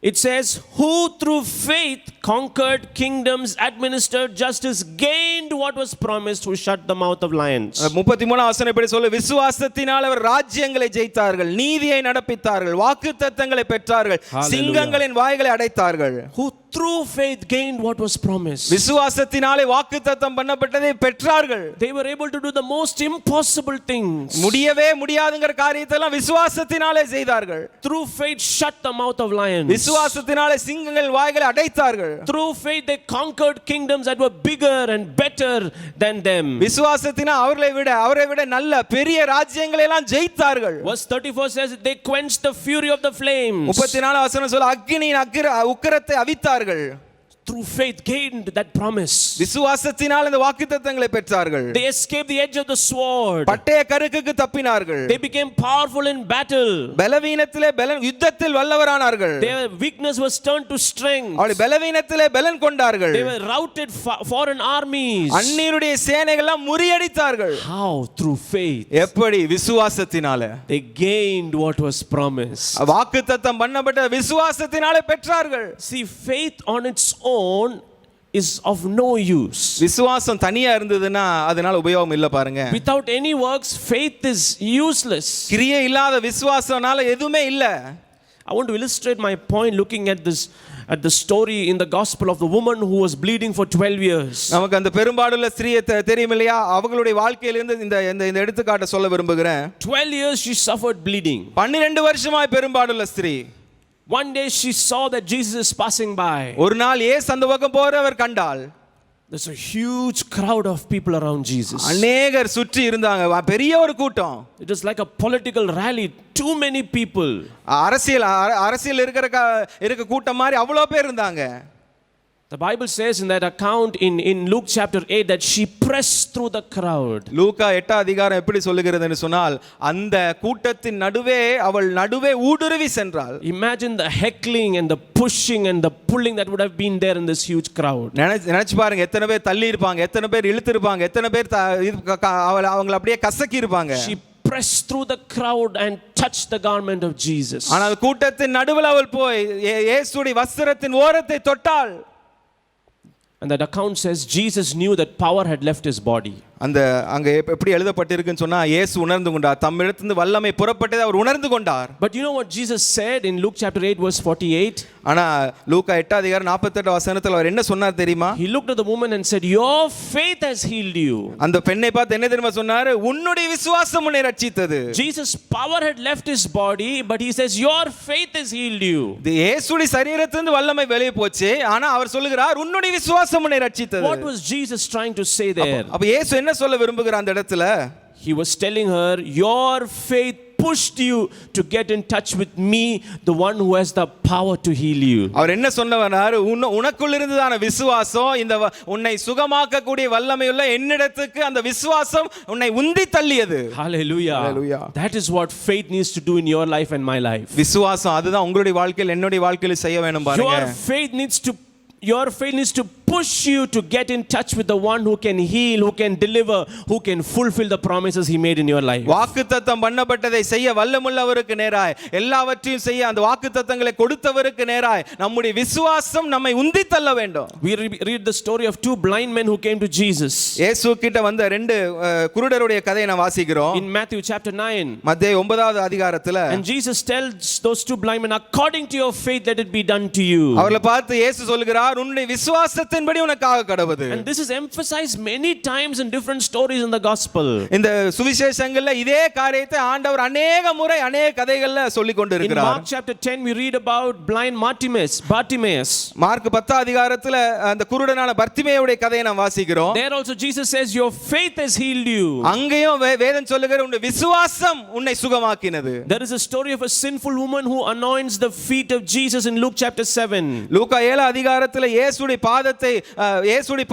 S6: It says, who through faith conquered kingdoms, administered justice, gained what was promised, who shut the mouth of lions.
S3: 33வது வசனம் இப்படி சொல்ல, விசுவாசத்தினால் அவர் ராஜ்யங்களை ஜெயித்தார்கள், நீதியை நடப்பித்தார்கள், வாக்குத்தத்தங்களை பெற்றார்கள், சிங்கங்களின் வாய்களை அடைத்தார்கள்.
S6: Who through faith gained what was promised.
S3: விசுவாசத்தினாலே வாக்குத்தத்தம் பண்ணப்பட்டதை பெற்றார்கள்.
S6: They were able to do the most impossible things.
S3: முடியவே முடியாதுங்கிற காரியத்தை எல்லாம் விசுவாசத்தினாலே செய்தார்கள்.
S6: Through faith shut the mouth of lions.
S3: விசுவாசத்தினாலே சிங்கங்கள் வாய்களை அடைத்தார்கள்.
S6: Through faith they conquered kingdoms that were bigger and better than them.
S3: விசுவாசத்தினால் அவரை விட நல்ல பெரிய ராஜ்யங்களை எல்லாம் ஜெயித்தார்கள்.
S6: Verse 34 says they quenched the fury of the flames.
S3: 34 வசனம் சொல்ல, அக்கினியின் உக்கிரத்தை அவித்தார்கள்.
S6: Through faith gained that promise.
S3: விசுவாசத்தினால் இந்த வாக்குத்தத்தங்களை பெற்றார்கள்.
S6: They escaped the edge of the sword.
S3: பட்டய கருக்குக்கு தப்பினார்கள்.
S6: They became powerful in battle.
S3: பலவீனத்திலே யுத்தத்தில் வல்லவரானார்கள்.
S6: Their weakness was turned to strength.
S3: அவர்கள் பலவீனத்திலே பலன் கொண்டார்கள்.
S6: They were routed foreign armies.
S3: அந்நியருடைய சேனைகளை எல்லாம் முறியடித்தார்கள்.
S6: How? Through faith.
S3: எப்படி? விசுவாசத்தினால.
S6: They gained what was promised.
S3: வாக்குத்தத்தம் பண்ணப்பட்ட விசுவாசத்தினாலே பெற்றார்கள்.
S6: See, faith on its own is of no use.
S3: விசுவாசம் தனியா இருந்ததுன்னா அதனால உபயோகம் இல்ல பாருங்க.
S6: Without any works, faith is useless.
S3: கிரியை இல்லாத விசுவாசம்னால எதுவுமே இல்ல.
S6: I want to illustrate my point looking at the story in the gospel of the woman who was bleeding for 12 years.
S3: நமக்கு அந்த பெரும்பாடுள்ள ஸ்திரியை தெரியும் இல்லையா? அவங்களுடைய வாழ்க்கையிலிருந்து இந்த எடுத்துக்காட்ட சொல்ல விரும்புகிறேன்.
S6: 12 years she suffered bleeding.
S3: 12 வருஷமாய் பெரும்பாடுள்ள ஸ்திரீ.
S6: One day she saw that Jesus is passing by.
S3: ஒரு நாள் இயேசு அந்த பக்கம் போறவர் கண்டாள்.
S6: There's a huge crowd of people around Jesus.
S3: அநேகர் சுற்றி இருந்தாங்க, பெரிய ஒரு கூட்டம்.
S6: It was like a political rally, too many people.
S3: அரசியல் இருக்க கூட்டம் மாதிரி அவ்வளோ பேர் இருந்தாங்க.
S6: The Bible says in that account in Luke chapter 8 that she pressed through the crowd.
S3: லூக்கா 8 அதிகாரம் எப்படி சொல்லுகிறதுன்னு சொன்னால், அந்த கூட்டத்தின் நடுவே ஊடுருவி சென்றாள்.
S6: Imagine the heckling and the pushing and the pulling that would have been there in this huge crowd.
S3: நினைச்சு பாருங்க, எத்தனை பேர் தள்ளி இருப்பாங்க, எத்தனை பேர் இழுத்து இருப்பாங்க, எத்தனை பேர் அவங்களை அப்படியே கசக்கி இருப்பாங்க.
S6: She pressed through the crowd and touched the garment of Jesus.
S3: ஆனால் கூட்டத்தின் நடுவில் அவள் போய் இயேசுவின் வஸ்திரத்தின் ஓரத்தை தொட்டாள்.
S6: And that account says Jesus knew that power had left his body.
S3: அந்த அங்க எப்படி எழுதப்பட்டிருக்குன்னு சொன்னா, இயேசு உணர்ந்து கொண்டார், தம்மிடத்திலிருந்து வல்லமை புறப்பட்டதை அவர் உணர்ந்து கொண்டார்.
S6: But you know what Jesus said in Luke chapter 8 verse 48?
S3: ஆனா லூக்கா 8 அதிகாரம் 48 வசனத்துல அவர் என்ன சொன்னார் தெரியுமா?
S6: He looked at the woman and said, your faith has healed you.
S3: அந்த பெண்ணை பார்த்து என்ன தெரியுமா சொன்னாரு? உன்னுடைய விசுவாசம் உன்னை ரட்சித்தது.
S6: Jesus' power had left his body, but he says your faith has healed you.
S3: இயேசுவின் சரீரத்திலிருந்து வல்லமை வெளியே போச்சு, ஆனா அவர் சொல்லுகிறார் உன்னுடைய விசுவாசம் உன்னை ரட்சித்தது.
S6: What was Jesus trying to say there?
S3: அப்ப இயேசு என்ன சொல்ல விரும்புகிறார் அந்த இடத்துல?
S6: He was telling her, your faith pushed you to get in touch with me, the one who has the power to heal you.
S3: அவர் என்ன சொன்னவனார்? உனக்குள்ள இருந்ததான விசுவாசம், இந்த உன்னை சுகமாக்க கூடிய வல்லமையுள்ள என்னிடத்துக்கு அந்த விசுவாசம் உன்னை உந்தி தள்ளியது.
S6: Hallelujah.
S3: Hallelujah.
S6: That is what faith needs to do in your life and my life.
S3: விசுவாசம் அதுதான் உங்களுடைய வாழ்க்கையில் என்னுடைய வாழ்க்கையில் செய்ய வேணும் பாருங்க.
S6: Your faith needs to push you to get in touch with the one who can heal, who can deliver, who can fulfill the promises he made in your life.
S3: வாக்குத்தத்தம் பண்ணப்பட்டதை செய்ய வல்லமுள்ளவருக்கு நேராய், எல்லாவற்றையும் செய்ய அந்த வாக்குத்தத்தங்களை கொடுத்தவருக்கு நேராய் நம்முடைய விசுவாசம் நம்மை உந்தி தள்ள வேண்டும்.
S6: We read the story of two blind men who came to Jesus.
S3: இயேசு கிட்ட வந்த ரெண்டு குருடருடைய கதையை நாம் வாசிக்கிறோம்.
S6: In Matthew chapter 9.
S3: மத்தேயு 9வது அதிகாரத்துல.
S6: And Jesus tells those two blind men, according to your faith let it be done to you.
S3: அவர்களை பார்த்து இயேசு சொல்கிறார், உன்னுடைய விசுவாசத்தின் வார்த்தையின்படி உனக்கு ஆக கடவுது.
S6: And this is emphasized many times in different stories in the gospel.
S3: இந்த சுவிசேஷங்கள்ல இதே காரியத்தை ஆண்டவர் அநேக முறை அநேக கதைகள்ல சொல்லிக் கொண்டு
S6: In
S3: இருக்கிறார்.
S6: Mark chapter 10 we read about blind Bartimaeus.
S3: Mark 10 அதிகாரத்துல அந்த குருடனான பர்த்திமேயுடைய கதையை நாம் வாசிக்கிறோம்.
S6: There also Jesus says your faith has healed you.
S3: அங்கேயும் வேதம் சொல்லுகிற உன்னுடைய விசுவாசம் உன்னை சுகமாக்கினது.
S6: There is a story of a sinful woman who anoints the feet of Jesus in Luke chapter 7.
S3: லூக்கா 7 அதிகாரத்துல இயேசுடைய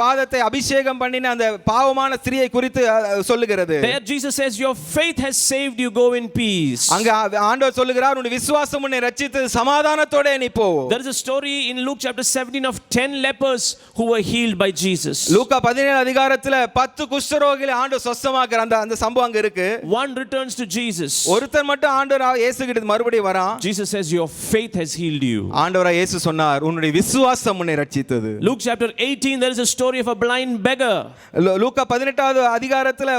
S3: பாதத்தை அபிஷேகம் பண்ணின அந்த பாவமான ஸ்திரியை குறித்து சொல்லுகிறது.
S6: There Jesus says your faith has saved you, go in peace.
S3: அங்க ஆண்டவர் சொல்லுகிறார் உன்னுடைய விசுவாசம் உன்னை ரட்சித்தது, சமாதானத்தோட நீ போ.
S6: There is a story in Luke chapter 17 of 10 lepers who were healed by Jesus.
S3: லூக்கா 17 அதிகாரத்துல 10 குஷ்டரோகிகளை ஆண்டவர் சுத்தமாக்குற அந்த சம்பவம் அங்க இருக்கு.
S6: One returns to Jesus.
S3: ஒருத்தர் மட்டும் ஆண்டவர் இயேசு கிட்ட மறுபடியும் வரான்.
S6: Jesus says your faith has healed you.
S3: ஆண்டவர் இயேசு சொன்னார் உன்னுடைய விசுவாசம் உன்னை ரட்சித்தது.
S6: Luke chapter 18 there is a story of a blind beggar.
S3: லூக்கா 18வது அதிகாரத்துல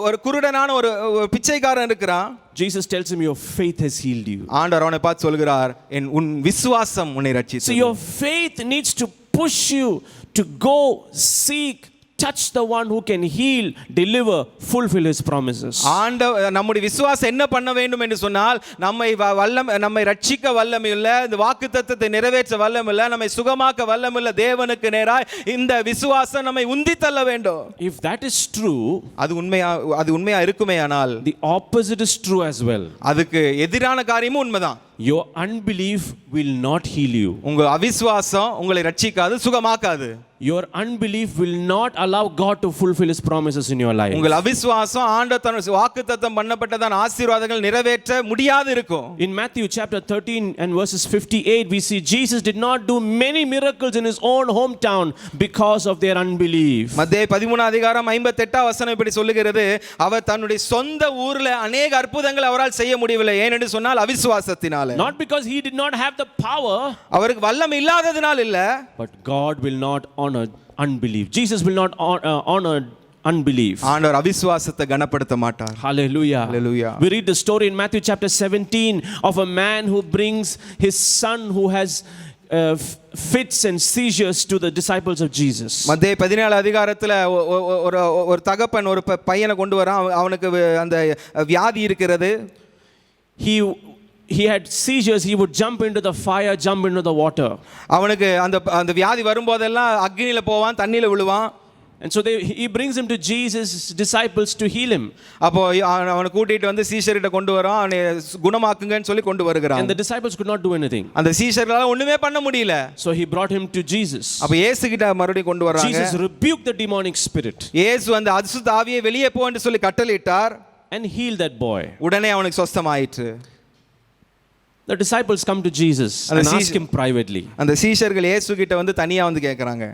S3: ஒரு குருடனான ஒரு பிச்சைக்காரன் இருக்கிறான்.
S6: Jesus tells him your faith has healed you.
S3: ஆண்டவர் அவனை பார்த்து சொல்கிறார் உன் விசுவாசம் உன்னை ரட்சித்தது.
S6: So your faith needs to push you to go seek, touch the one who can heal, deliver, fulfill his promises.
S3: நம்முடைய விசுவாசம் என்ன பண்ண வேண்டும் என்று சொன்னால் நம்மை ரட்சிக்க வல்லமையுள்ள, இந்த வாக்குத்தத்தத்தை நிறைவேற்ற வல்லமையுள்ள, நம்மை சுகமாக்க வல்லமையுள்ள தேவனுக்கு நேராய் இந்த விசுவாசம் நம்மை உந்தி தள்ள வேண்டும்.
S6: If that is true,
S3: அது உண்மையா இருக்குமேயானால்
S6: the opposite is true as well.
S3: அதுக்கு எதிரான காரியமும் உண்மைதான்.
S6: Your unbelief will not heal you.
S3: உங்க அவிசுவாசம் உங்களை ரட்சிக்காது, சுகமாக்காது.
S6: Your unbelief will not allow God to fulfill his promises in your life.
S3: உங்கள் அவிசுவாசம் ஆண்டவர் தன் வாக்குத்தத்தம் பண்ணப்பட்டதான ஆசீர்வாதங்கள் நிறைவேற்ற முடியாது இருக்கும்.
S6: In Matthew chapter 13 and verses 58 we see Jesus did not do many miracles in his own hometown because of their unbelief.
S3: மத்தேயு 13 அதிகாரம் 58 வசனம் இப்படி சொல்லுகிறது, அவர் தன்னுடைய சொந்த ஊர்ல அநேக அற்புதங்களை அவரால் செய்ய முடியவில்லை, ஏனென்று சொன்னால் அவிசுவாசத்தினால.
S6: Not because he did not have the power,
S3: அவருக்கு வல்லமை இல்லாததனால் இல்ல,
S6: but God will not honor unbelief. Jesus will not honor unbelief.
S3: ஆண்டவர் அவிசுவாசத்தை கனப்படுத்த மாட்டார்.
S6: Hallelujah.
S3: Hallelujah.
S6: We read the story in Matthew chapter 17 of a man who brings his son who has fits and seizures to the disciples of Jesus.
S3: மத்தேயு 17 அதிகாரத்துல ஒரு தகப்பன் ஒரு பையனை கொண்டு வரான், அவனுக்கு அந்த வியாதி இருக்கிறது.
S6: He had seizures, he would jump into the fire, jump into the water.
S3: அவனுக்கு அந்த வியாதி வரும்போதெல்லாம் அக்னியில போவான், தண்ணியில விழுவான்.
S6: And so he brings him to Jesus' disciples to heal him.
S3: அப்போ அவனை கூட்டிட்டு வந்து சீஷர்கிட்ட கொண்டு வரான், அவனை குணமாக்குங்கன்னு சொல்லி கொண்டு வருகிறான்.
S6: And the disciples could not do anything.
S3: அந்த சீஷர்களால ஒண்ணுமே பண்ண முடியல.
S6: So he brought him to Jesus.
S3: அப்ப இயேசு கிட்ட மறுபடியும் கொண்டு வராங்க.
S6: Jesus rebuked the demonic spirit.
S3: இயேசு அந்த அசுத்த ஆவியை வெளியே போ என்று சொல்லி கட்டளையிட்டார்.
S6: And healed that boy.
S3: உடனே அவனுக்கு சுத்தமாயிற்று.
S6: The disciples come to Jesus and ask him privately.
S3: அந்த சீஷர்கள் இயேசு கிட்ட வந்து தனியா வந்து கேக்குறாங்க,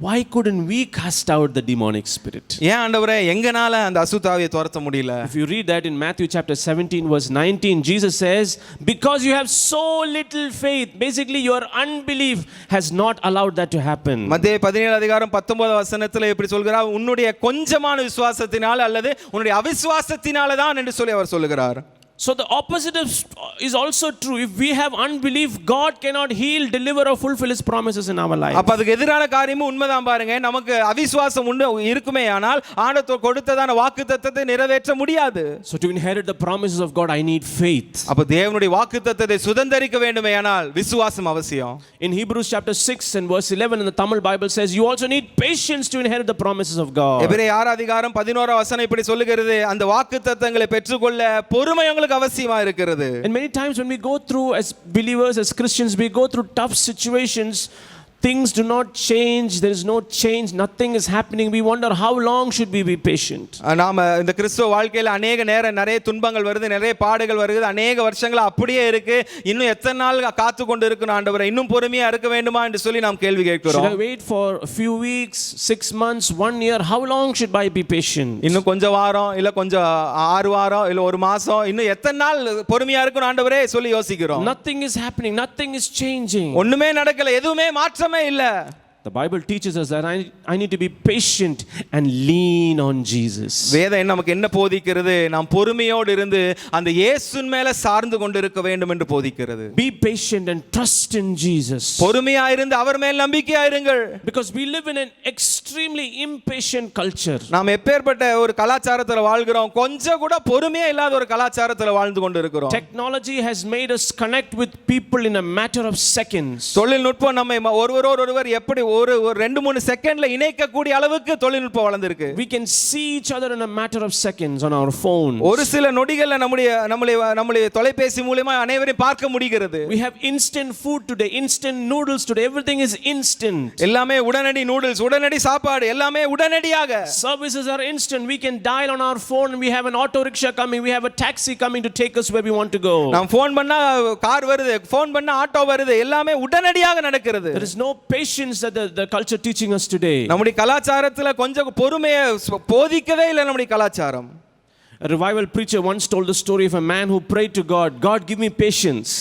S6: why couldn't we cast out the demonic spirit?
S3: ஏன் ஆண்டவரே எங்கனால அந்த அசுத்த ஆவியை துரத்த முடியல?
S6: If you read that in Matthew chapter 17 verse 19, Jesus says, because you have so little faith, basically your unbelief has not allowed that to happen.
S3: மத்தேயு 17 அதிகாரம் 19 வசனத்துல இப்படி சொல்கிறார், உன்னுடைய கொஞ்சமான விசுவாசத்தினால அல்லது உன்னுடைய அவிசுவாசத்தினால தான் என்று சொல்லி அவர் சொல்லுகிறார்.
S6: So the opposite is also true. If we have unbelief, God cannot heal, deliver or fulfill his promises in our life.
S3: அப்ப அதுக்கு எதிரான காரியமும் உண்மைதான் பாருங்க. நமக்கு அவிசுவாசம் இருக்குமேயானால் ஆண்டவர் கொடுத்ததான வாக்குத்தத்தத்தை நிறைவேற்ற முடியாது.
S6: So to inherit the promises of God I need faith.
S3: அப்ப தேவனுடைய வாக்குத்தத்தத்தை சுதந்தரிக்க வேண்டுமேயானால் விசுவாசம் அவசியம்.
S6: In Hebrews chapter 6 and verse 11 in the Tamil Bible says you also need patience to inherit the promises of God.
S3: எபிரேயர் 6 அதிகாரம் 11 வசனம் இப்படி சொல்லுகிறது, அந்த வாக்குத்தத்தங்களை பெற்றுக்கொள்ள பொறுமை உங்களுக்கு அவசியமா இருக்கிறது.
S6: And many times when we go through as believers, as Christians, we go through tough situations. Things do not change, there is no change, nothing is happening. We wonder how long should we be patient?
S3: நாம இந்த கிறிஸ்துவ வாழ்க்கையில நிறைய துன்பங்கள் வருது, நிறைய பாடுகள் வருது, அநேக வருஷங்களா அப்படியே இருக்கு, இன்னும் எத்தனை நாள் காத்து கொண்டு இருக்கணும் ஆண்டவரே, இன்னும் பொறுமையா இருக்க வேண்டுமா என்று சொல்லி நாம் கேள்வி கேட்கிறோம்.
S6: Should I wait for a few weeks, 6 months, 1 year? How long should I be patient?
S3: இன்னும் கொஞ்ச வாரம் இல்ல கொஞ்சம் 6 வாரம் இல்ல ஒரு மாசம், இன்னும் எத்தனை நாள் பொறுமையா இருக்கணும் ஆண்டவரே சொல்லி யோசிக்கிறோம்.
S6: Nothing is happening, nothing is changing.
S3: ஒண்ணுமே நடக்கல, எதுவுமே மாற்றமே இல்ல.
S6: The Bible teaches us that I need to be patient and lean on Jesus.
S3: வேதம் நமக்கு என்ன போதிக்கிறது? நாம் பொறுமையோடு இருந்து அந்த இயேசுவின் மேல சார்ந்து கொண்டிருக்க வேண்டும் என்று போதிக்கிறது.
S6: Be patient and trust in Jesus.
S3: பொறுமையா இருந்து அவர் மேல் நம்பிக்கையா இருங்கள்.
S6: Because we live in an extremely impatient culture.
S3: நாம் எப்பேற்பட்ட ஒரு கலாச்சாரத்துல வாழ்கிறோம், கொஞ்சம் கூட பொறுமையா இல்லாத ஒரு கலாச்சாரத்துல வாழ்ந்து கொண்டிருக்கிறோம்.
S6: Technology has made us connect with people in a matter of seconds.
S3: தொழில்நுட்பம் நம்மை ஒருவர் எப்படி ஒரு 2-3 செகண்ட்ல இணைக்கக்கூடிய அளவுக்கு தொழில்நுட்பம் வளர்ந்திருக்கு.
S6: We can see each other in a matter of seconds on our phones.
S3: ஒரு சில நொடிகள்ல நம்முடைய தொலைபேசி மூலமா அனைவரையும் பார்க்க முடிகிறது.
S6: We have instant food today, instant noodles today, everything is instant.
S3: எல்லாமே உடனடி நூடுல்ஸ், உடனடி சாப்பாடு, எல்லாமே உடனடியாக.
S6: Services are instant. We can dial on our phone and we have an auto rickshaw coming, we have a taxi coming to take us where we want to go.
S3: நாம் phone பண்ணா car வருது, phone பண்ணா auto வருது, எல்லாமே உடனடியாக நடக்கிறது.
S6: There is no patience that the culture teaching us today.
S3: நம்முடைய கலாச்சாரத்துல கொஞ்சம் பொறுமையை போதிக்கவே இல்லை நம்முடைய கலாச்சாரம்.
S6: A revival preacher once told the story of a man who prayed to God, God give me patience.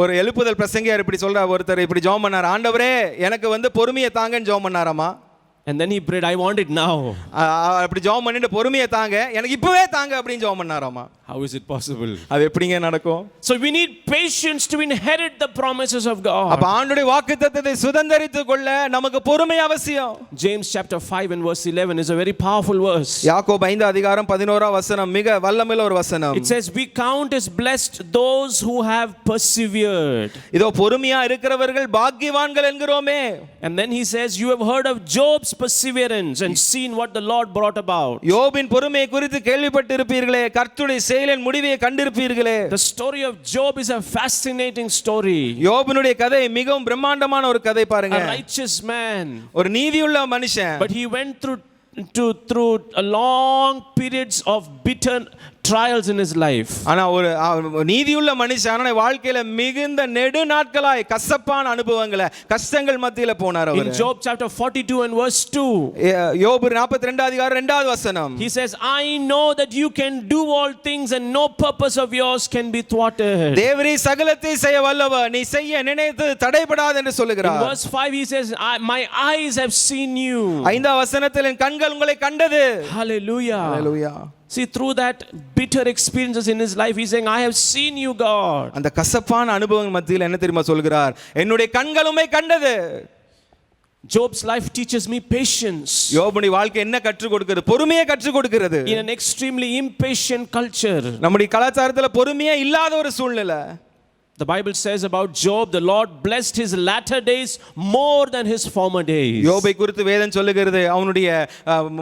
S3: ஒரு எழுப்புதல் பிரசங்கியார் இப்படி சொல்றார், ஒருத்தர் இப்படி ஜெபம் பண்ணார், ஆண்டவரே எனக்கு பொறுமையை தாங்கன்னு ஜெபம் பண்ணாராமா.
S6: And then he prayed, I want it now.
S3: அப்படி ஜெபம் பண்ணிட்டு பொறுமையை தாங்க, எனக்கு இப்பவே தாங்க அப்படின்னு ஜெபம் பண்ணாராமா.
S6: How is it possible?
S3: அது எப்படிங்க நடக்கும்?
S6: So we need patience to inherit the promises of God.
S3: அப்ப ஆண்டவருடைய வாக்குத்தத்தத்தை சுதந்தரித்துக் கொள்ள நமக்கு பொறுமை அவசியம்.
S6: James chapter 5 and verse 11 is a very powerful verse.
S3: யாக்கோபு 5:11 மிக வல்லமையுள்ள ஒரு வசனம்.
S6: It says we count as blessed those who have persevered.
S3: இதோ பொறுமையா இருக்கிறவர்கள் பாக்கியவான்கள் என்கிறோமே.
S6: And then he says you have heard of Job's perseverance and seen what the Lord brought about.
S3: யோபின் பொறுமையை குறித்து கேள்விப்பட்டிருப்பீர்களே, கர்த்தருடைய செயலின் முடிவை கண்டிருப்பீர்களே.
S6: The story of Job is a fascinating story.
S3: யோபினுடைய கதை மிகவும் பிரம்மாண்டமான ஒரு கதை பாருங்க.
S6: A righteous man.
S3: ஒரு நீதியுள்ள மனுஷன்.
S6: But he went through a long periods of bitter trials in his life.
S3: ஆனா ஒரு நீதியுள்ள மனுஷன் வாழ்க்கையில மிகுந்த நெடு நாட்களாய் கசப்பான அனுபவங்களை கஷ்டங்கள் மத்தியில போனார் அவர்.
S6: In Job chapter 42 and verse 2,
S3: யோபு 42:2 வசனம்,
S6: he says I know that you can do all things and no purpose of yours can be thwarted.
S3: Devri சகலத்தை செய்ய வல்லவர், நீ செய்ய நினைத்து தடைபடாது என்று சொல்லுகிறார்.
S6: In verse 5 he says my eyes have seen you.
S3: 5ஆம் வசனத்தில் என் கண்கள் உங்களை கண்டது.
S6: Hallelujah.
S3: Hallelujah.
S6: See, through that bitter experiences in his life, he's saying, I have seen you, God.
S3: அந்த கசப்பான அனுபவங்கள் மத்தியில் என்ன தெரியுமா சொல்கிறார்? என்னுடைய கண்கள் உம்மை கண்டது.
S6: Job's life teaches me patience.
S3: யோபுடைய வாழ்க்கை என்ன கற்றுக் கொடுக்கிறது? பொறுமையை கற்றுக் கொடுக்கிறது.
S6: In an extremely impatient culture.
S3: நம்முடைய கலாச்சாரத்துல பொறுமையே இல்லாத ஒரு சூழ்நிலை.
S6: The Bible says about Job, the Lord blessed his latter days more than his former days.
S3: யோபை குறித்து வேதம் சொல்லுகிறது, அவனுடைய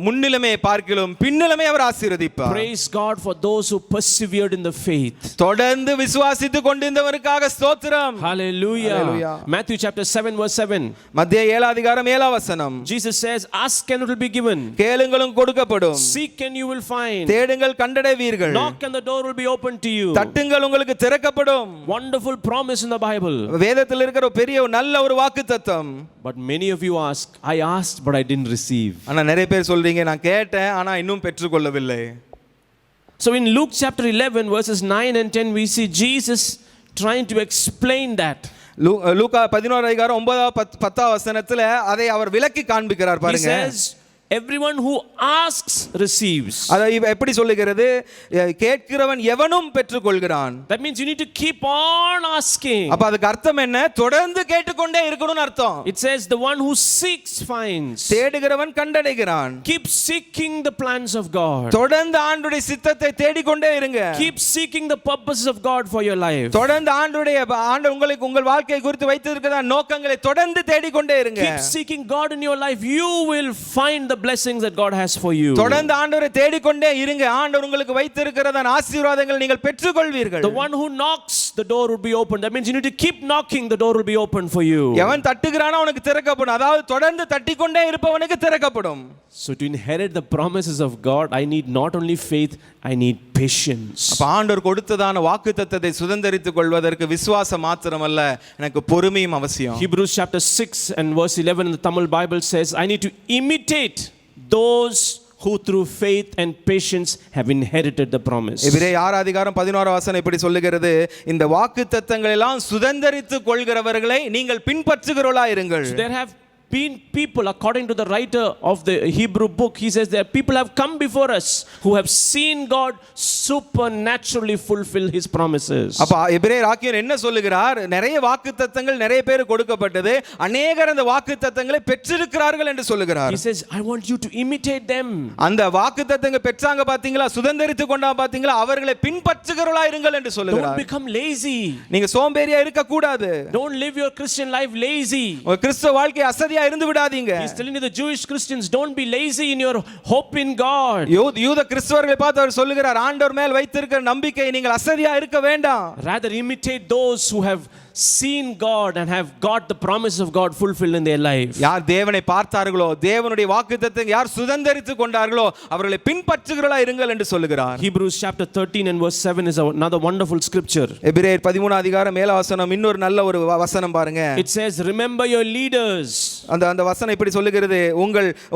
S3: முன்னிலைமையை பார்க்கிலும் பின்னிலைமை அவர் ஆசீர்வதிப்பார்.
S6: Praise God for those who persevered in the faith.
S3: தொடர்ந்து விசுவாசித்துக் கொண்டிருந்தவருக்காக ஸ்தோத்திரம்.
S6: Hallelujah.
S3: Hallelujah.
S6: Matthew chapter 7 verse 7.
S3: மத்தேயு 7:7 வசனம்.
S6: Jesus says, ask and it will be given.
S3: கேளுங்களும் கொடுக்கப்படும்.
S6: Seek and you will find.
S3: தேடுங்கள் கண்டடைவீர்கள்.
S6: Knock and the door will be opened to you.
S3: தட்டுங்கள் உங்களுக்கு திறக்கப்படும்.
S6: Wonderful promise in the Bible.
S3: வேதத்தில் இருக்கிற பெரிய நல்ல ஒரு வாக்குத்தத்தம்.
S6: But many of you ask, I asked but I didn't receive.
S3: ஆனா நிறைய பேர் சொல்றீங்க, நான் கேட்டேன் ஆனா இன்னும் பெற்றுக்கொள்ளவில்லை.
S6: So in Luke chapter 11 verses 9 and 10 we see Jesus trying to explain that.
S3: லூக்கா 11:9-10 வசனத்துல அதை அவர் விளக்கி காண்பிக்கிறார்
S6: He
S3: பாருங்க.
S6: says everyone who asks receives.
S3: அதை எப்படி சொல்லுகிறது? கேட்கிறவன் எவனும் பெற்றுக்கொள்கிறான்.
S6: That means you need to keep on asking.
S3: அப்ப அதுக்கு அர்த்தம் என்ன? தொடர்ந்து கேட்டுக்கொண்டே இருக்கணும்னு அர்த்தம்.
S6: It says the one who seeks finds.
S3: தேடுகிறவன் கண்டடைகிறான்.
S6: Keep seeking the plans of God.
S3: தொடர்ந்து ஆண்டவருடைய சித்தத்தை தேடிக்கொண்டே இருங்க.
S6: Keep seeking the purposes of God for your life.
S3: தொடர்ந்து ஆண்டவர் உங்களுக்கு உங்கள் வாழ்க்கை குறித்து வைத்திருக்கிற நோக்கங்களை தொடர்ந்து தேடிக்கொண்டே இருங்க.
S6: Keep seeking God in your life. You will find the blessings that God has for you.
S3: தொடர்ந்து ஆண்டவரை தேடிக்கொண்டே இருங்க. ஆண்டவர் உங்களுக்கு வைத்திருக்கிற ஆசீர்வாதங்களை நீங்கள் பெற்றுக்கொள்வீர்கள்.
S6: The one who knocks, the door will be open. That means you need to keep knocking, the door will be open for you.
S3: எவன் தட்டுகிறானோ அவனுக்கு திறக்கப்படும். அதாவது தொடர்ந்து தட்டிக்கொண்டே இருப்பவனுக்கு திறக்கப்படும்.
S6: So to inherit the promises of God, I need not only faith, I need patience.
S3: அப்ப ஆண்டவர் கொடுத்ததான வாக்குத்தத்தத்தை சுதந்தரித்துக் கொள்வதற்கு விசுவாசம் மாத்திரமல்ல, எனக்கு பொறுமையும் அவசியம்.
S6: Hebrews chapter 6 and verse 11 in the Tamil Bible says, I need to imitate those who through faith and patience have inherited the promise.
S3: எபிரேயர் 6:11 இப்படி சொல்லுகிறது, இந்த வாக்குத்தத்தங்களை எல்லாம் சுதந்தரித்துக் கொள்கிறவர்களை நீங்கள் பின்பற்றுகிறவர்களாய் இருங்கள்.
S6: So there have been people, according to the writer of the Hebrew book, he says that people have come before us who have seen God supernaturally fulfill his promises.
S3: அப்ப எபிரேயர் ஆக்கியோன் என்ன சொல்லுகிறார்? நிறைய வாக்குத்தத்தங்கள் நிறைய பேர் கொடுக்கப்பட்டது, அநேகர் அந்த வாக்குத்தத்தங்களை பெற்றிருக்கிறார்கள் என்று சொல்லுகிறார்.
S6: He says, I want you to imitate them.
S3: அந்த வாக்குத்தத்தங்கள் பெற்றாங்க பாத்தீங்களா, சுதந்தரித்து கொண்டா பாத்தீங்களா, அவர்களை பின்பற்றுகிறவர்களா இருங்கள் என்று சொல்லுகிறார்.
S6: Don't become lazy.
S3: நீங்க சோம்பேறியா இருக்க கூடாது.
S6: Don't live your Christian life lazy.
S3: உங்க கிறிஸ்தவ வாழ்க்கை அசதியா இருந்து விடாதீங்க.
S6: He's telling you, the Jewish Christians, don't be lazy in your hope in God.
S3: யூத கிறிஸ்தவர்களை பார்த்து அவர் சொல்லுகிறார், ஆண்டவர் மேல் வைத்திருக்கிற நம்பிக்கை நீங்கள் அசதியா இருக்க வேண்டாம்.
S6: Rather imitate those who have seen God and have got the promise of God fulfilled in their life.
S3: யார் தேவனை பார்த்தார்களோ, தேவனுடைய வாக்குத்தத்தத்தை யார் சுதந்தரித்துக் கொண்டார்களோ அவர்களை பின்பற்றுகிறவர்களா இருங்கள் என்று சொல்லுகிறார்.
S6: Hebrews chapter 13 and verse 7 is another wonderful scripture.
S3: எபிரேயர் 13 அதிகாரம் 7 வசனம் இன்னொரு நல்ல ஒரு வசனம் பாருங்க.
S6: It says, remember your leaders.
S3: அந்த வசனம் இப்படி சொல்லுகிறது,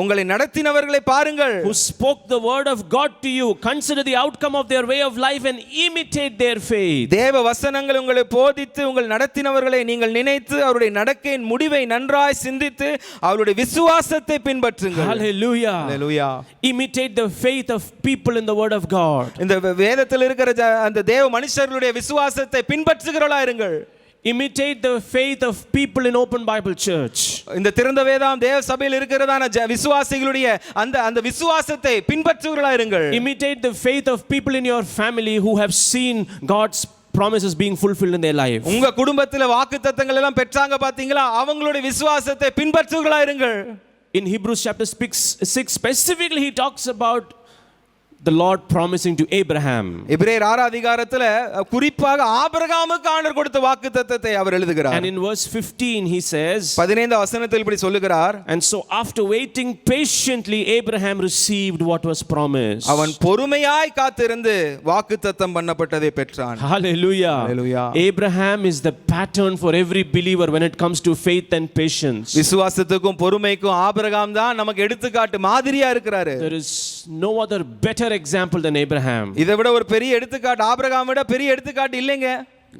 S3: உங்களை நடத்தினவர்களை பாருங்கள்.
S6: Who spoke the word of God to you. Consider the outcome of their way of life and imitate their faith.
S3: தேவ வசனங்கள் உங்களை போதித்து உங்கள் நடத்தினவர்களை நீங்கள் நினைத்து அவருடைய நடக்கையின் முடிவை நன்றாய் சிந்தித்து அவருடைய விசுவாசத்தை பின்பற்றுங்கள்.
S6: Hallelujah.
S3: Hallelujah.
S6: Imitate the faith of people in the word of God.
S3: இந்த வேதத்தில் இருக்கிற அந்த தேவ மனுஷர்களுடைய விசுவாசத்தை பின்பற்றுகிறவர்களா இருங்கள்.
S6: Imitate the faith of people in Open Bible Church.
S3: இந்த திறந்த வேதம் தேவ சபையில் இருக்கிறதான விசுவாசிகளுடைய அந்த விசுவாசத்தை பின்பற்றுகிறவர்களா இருங்கள்.
S6: Imitate the faith of people in your family who have seen God's promises being fulfilled in their life.
S3: உங்க குடும்பத்திலே வாக்குத்தத்தங்கள் எல்லாம் பெற்றாங்க பாத்தீங்களா, அவங்களுடைய விசுவாசத்தை பின்பற்றுகிறவர்களா இருங்கள்.
S6: In Hebrews chapter 6 specifically he talks about the Lord promising to Abraham.
S3: எபிரேயர் 6 அதிகாரத்துல குறிப்பாக ஆபிரகாமுக்கு ஆண்டவர் கொடுத்த வாக்குத்தத்தத்தை அவர் எழுதுகிறார்.
S6: And in verse 15 he says,
S3: 15 வசனத்தில் இப்படி சொல்லுகிறார்,
S6: and so after waiting patiently Abraham received what was promised.
S3: அவன் பொறுமையாய் காத்திருந்து வாக்குத்தத்தம் பண்ணப்பட்டதை பெற்றான்.
S6: Hallelujah.
S3: Hallelujah.
S6: Abraham is the pattern for every believer when it comes to faith and patience.
S3: விசுவாசத்துக்கும் பொறுமைக்கும் ஆபிரகாம் தான் நமக்கு எடுத்துக்காட்டு மாதிரியா இருக்கிறாரு.
S6: There is no other better example than Abraham.
S3: இதை விட ஒரு பெரிய எடுத்துக்காட்டு, ஆபிரகாமை விட பெரிய எடுத்துக்காட்டு இல்லைங்க.